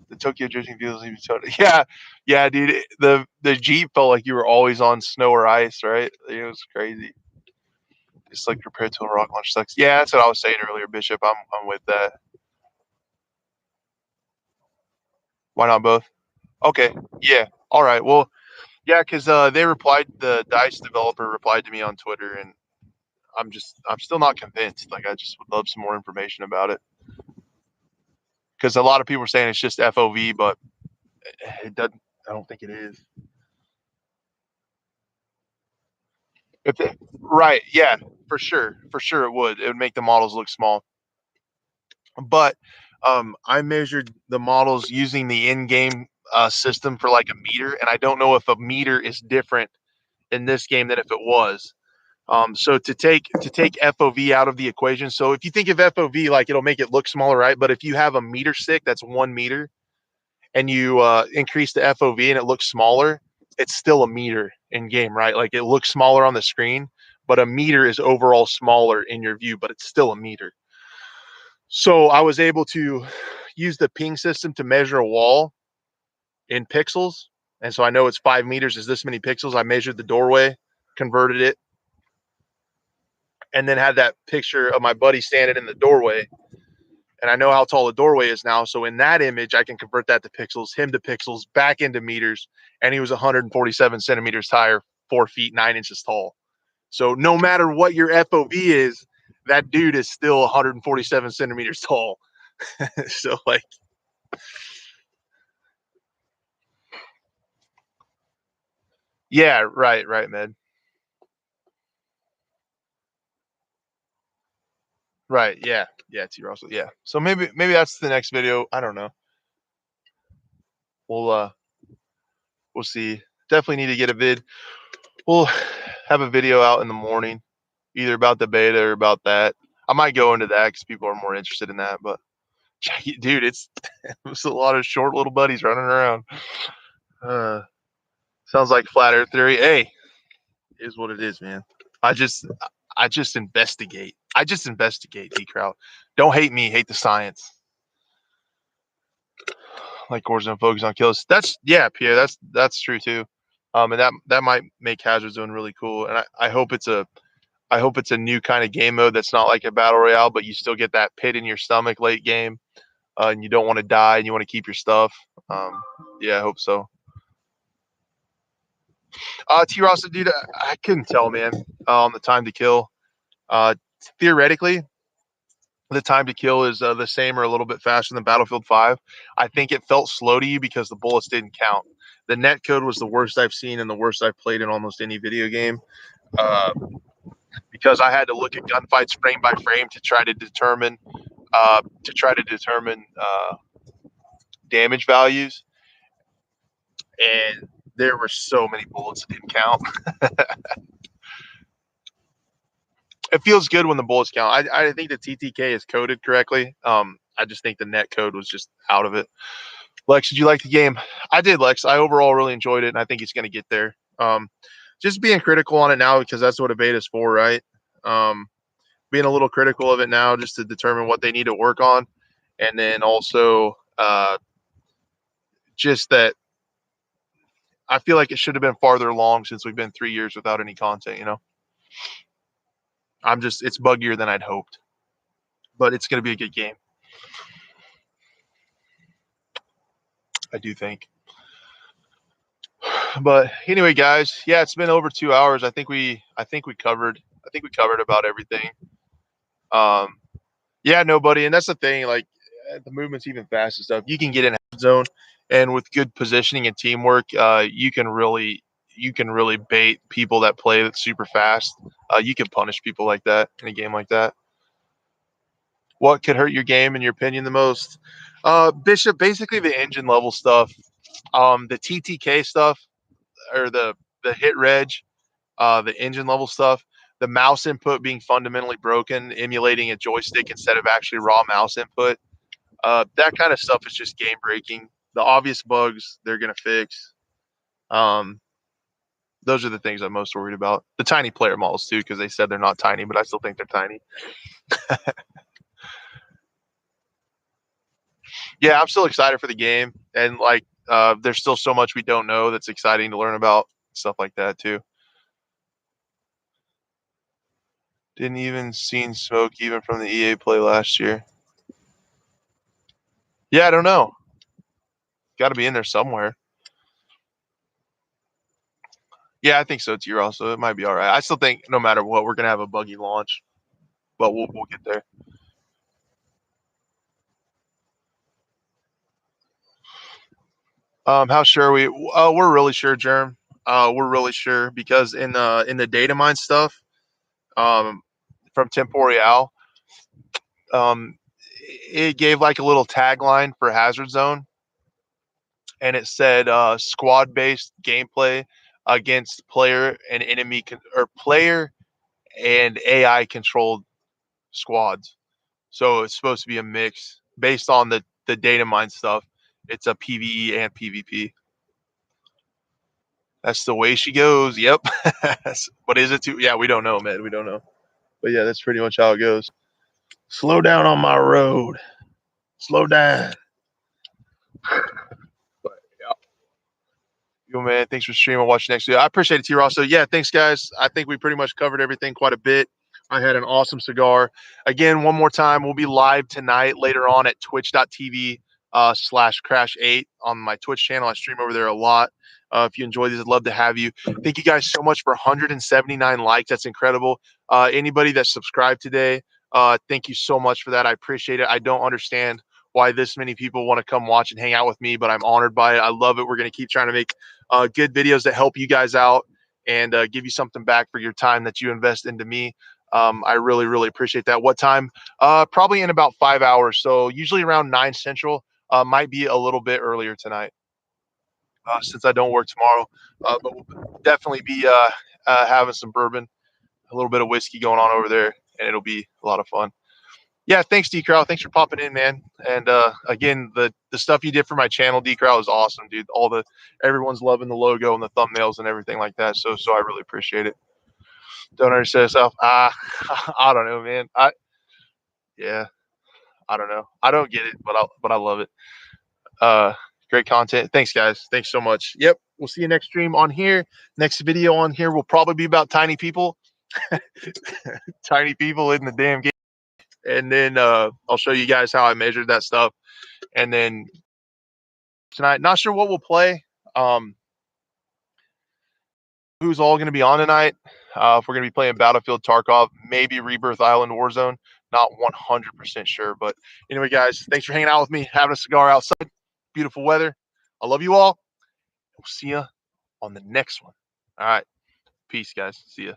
The Tokyo drifting feels even so. Yeah, yeah, dude. The Jeep felt like you were always on snow or ice, right? It was crazy. It's like prepared to a rock launch sucks. Yeah, that's what I was saying earlier, Bishop. I'm with that. Why not both? Okay. Yeah. All right. Well, yeah, because they replied. The Dice developer replied to me on Twitter, and I'm still not convinced. Like, I just would love some more information about it because a lot of people are saying it's just FOV, but it doesn't. I don't think it is. If it, right, yeah, for sure it would. It would make the models look small. But I measured the models using the in-game system for like a meter, and I don't know if a meter is different in this game than if it was. So to take FOV out of the equation. So if you think of FOV, like it'll make it look smaller, right? But if you have a meter stick that's 1 meter, and you increase the FOV and it looks smaller, it's still a meter in game, right? Like it looks smaller on the screen, but a meter is overall smaller in your view, but it's still a meter. So I was able to use the ping system to measure a wall in pixels. And so I know it's 5 meters is this many pixels. I measured the doorway, converted it, and then had that picture of my buddy standing in the doorway. And I know how tall the doorway is now. So in that image, I can convert that to pixels, him to pixels, back into meters. And he was 147 centimeters higher, 4 feet 9 inches tall. So no matter what your FOV is, that dude is still 147 centimeters tall. So like, yeah, right, right, man. Right, yeah, yeah, T Russell, yeah. So maybe that's the next video. I don't know. We'll we'll see. Definitely need to get a vid. We'll have a video out in the morning, either about the beta or about that. I might go into that because people are more interested in that. But dude, it's a lot of short little buddies running around. Uh, sounds like flat Earth theory. Hey, is what it is, man. I just I just investigate. I just investigate. T Crowd. Don't hate me. Hate the science. Like Gordon and focus on kills. That's yeah, Pierre. That's true too. And that might make Hazard Zone really cool. And I hope it's a new kind of game mode that's not like a battle royale, but you still get that pit in your stomach late game, and you don't want to die and you want to keep your stuff. Yeah, I hope so. T. Ross, dude, I couldn't tell, man. The time to kill. Uh, Theoretically, the time to kill is the same or a little bit faster than Battlefield 5. I think it felt slow to you because the bullets didn't count. The net code was the worst I've seen and the worst I've played in almost any video game. Uh, because I had to look at gunfights frame by frame to try to determine damage values, and there were so many bullets that didn't count. It feels good when the bullets count. I think the TTK is coded correctly. I just think the net code was just out of it. Lex, did you like the game? I did, Lex. I overall really enjoyed it, and I think it's going to get there. Just being critical on it now because that's what a beta is for, right? Being a little critical of it now just to determine what they need to work on, and then also just that I feel like it should have been farther along since we've been 3 years without any content. It's buggier than I'd hoped, but it's going to be a good game. I do think. But anyway, guys, yeah, it's been over 2 hours. I think we covered about everything. Um, yeah, nobody, and that's the thing. Like the movement's even fast and stuff. You can get in zone, and with good positioning and teamwork, you can really bait people that play super fast. You can punish people like that in a game like that. What could hurt your game, in your opinion, the most? Bishop, basically the engine level stuff. The TTK stuff. or the hit reg, the engine level stuff, the mouse input being fundamentally broken, emulating a joystick instead of actually raw mouse input. That kind of stuff is just game breaking. The obvious bugs they're gonna fix. Um, those are the things I'm most worried about. The tiny player models too, because they said they're not tiny, but I still think they're tiny. Yeah, I'm still excited for the game, and like, there's still so much we don't know that's exciting to learn about, stuff like that too. Didn't even seen smoke even from the EA play last year. Yeah, I don't know. Got to be in there somewhere. Yeah, I think so too. Also, it might be all right. I still think no matter what, we're gonna have a buggy launch, but we'll get there. How sure are we? We're really sure, Germ. We're really sure because in the data mine stuff, um, from Temporeal, um, it gave like a little tagline for Hazard Zone, and it said squad based gameplay against player and or player and AI controlled squads. So it's supposed to be a mix based on the data mine stuff. It's a PVE and PvP. That's the way she goes. Yep. What is it too? Yeah, we don't know, man. We don't know. But yeah, that's pretty much how it goes. Slow down on my road. Slow down. But yeah. Yo, man, thanks for streaming. Watching next video. I appreciate it, T. Ross. So yeah, thanks, guys. I think we pretty much covered everything quite a bit. I had an awesome cigar. Again, one more time, we'll be live tonight later on at twitch.tv /crash8 on my Twitch channel. I stream over there a lot. If you enjoy these, I'd love to have you. Thank you guys so much for 179 likes. That's incredible. Anybody that subscribed today, thank you so much for that. I appreciate it. I don't understand why this many people want to come watch and hang out with me, but I'm honored by it. I love it. We're going to keep trying to make good videos that help you guys out and give you something back for your time that you invest into me. I really, really appreciate that. What time? Probably in about 5 hours. So usually around 9 Central. Might be a little bit earlier tonight since I don't work tomorrow. But we'll definitely be having some bourbon, a little bit of whiskey going on over there, and it'll be a lot of fun. Yeah, thanks, D Crowd. Thanks for popping in, man. And again, the stuff you did for my channel, D Crowd, is awesome, dude. Everyone's loving the logo and the thumbnails and everything like that. So I really appreciate it. Don't understand yourself. I don't know, man. Yeah, I don't know. I don't get it, but I love it. Great content. Thanks, guys. Thanks so much. Yep. We'll see you next stream on here. Next video on here will probably be about tiny people. Tiny people in the damn game. And then I'll show you guys how I measured that stuff. And then tonight, not sure what we'll play. Who's all going to be on tonight? If we're going to be playing Battlefield Tarkov, maybe Rebirth Island Warzone. Not 100% sure. But anyway, guys, thanks for hanging out with me, having a cigar outside. Beautiful weather. I love you all. We'll see you on the next one. All right. Peace, guys. See ya.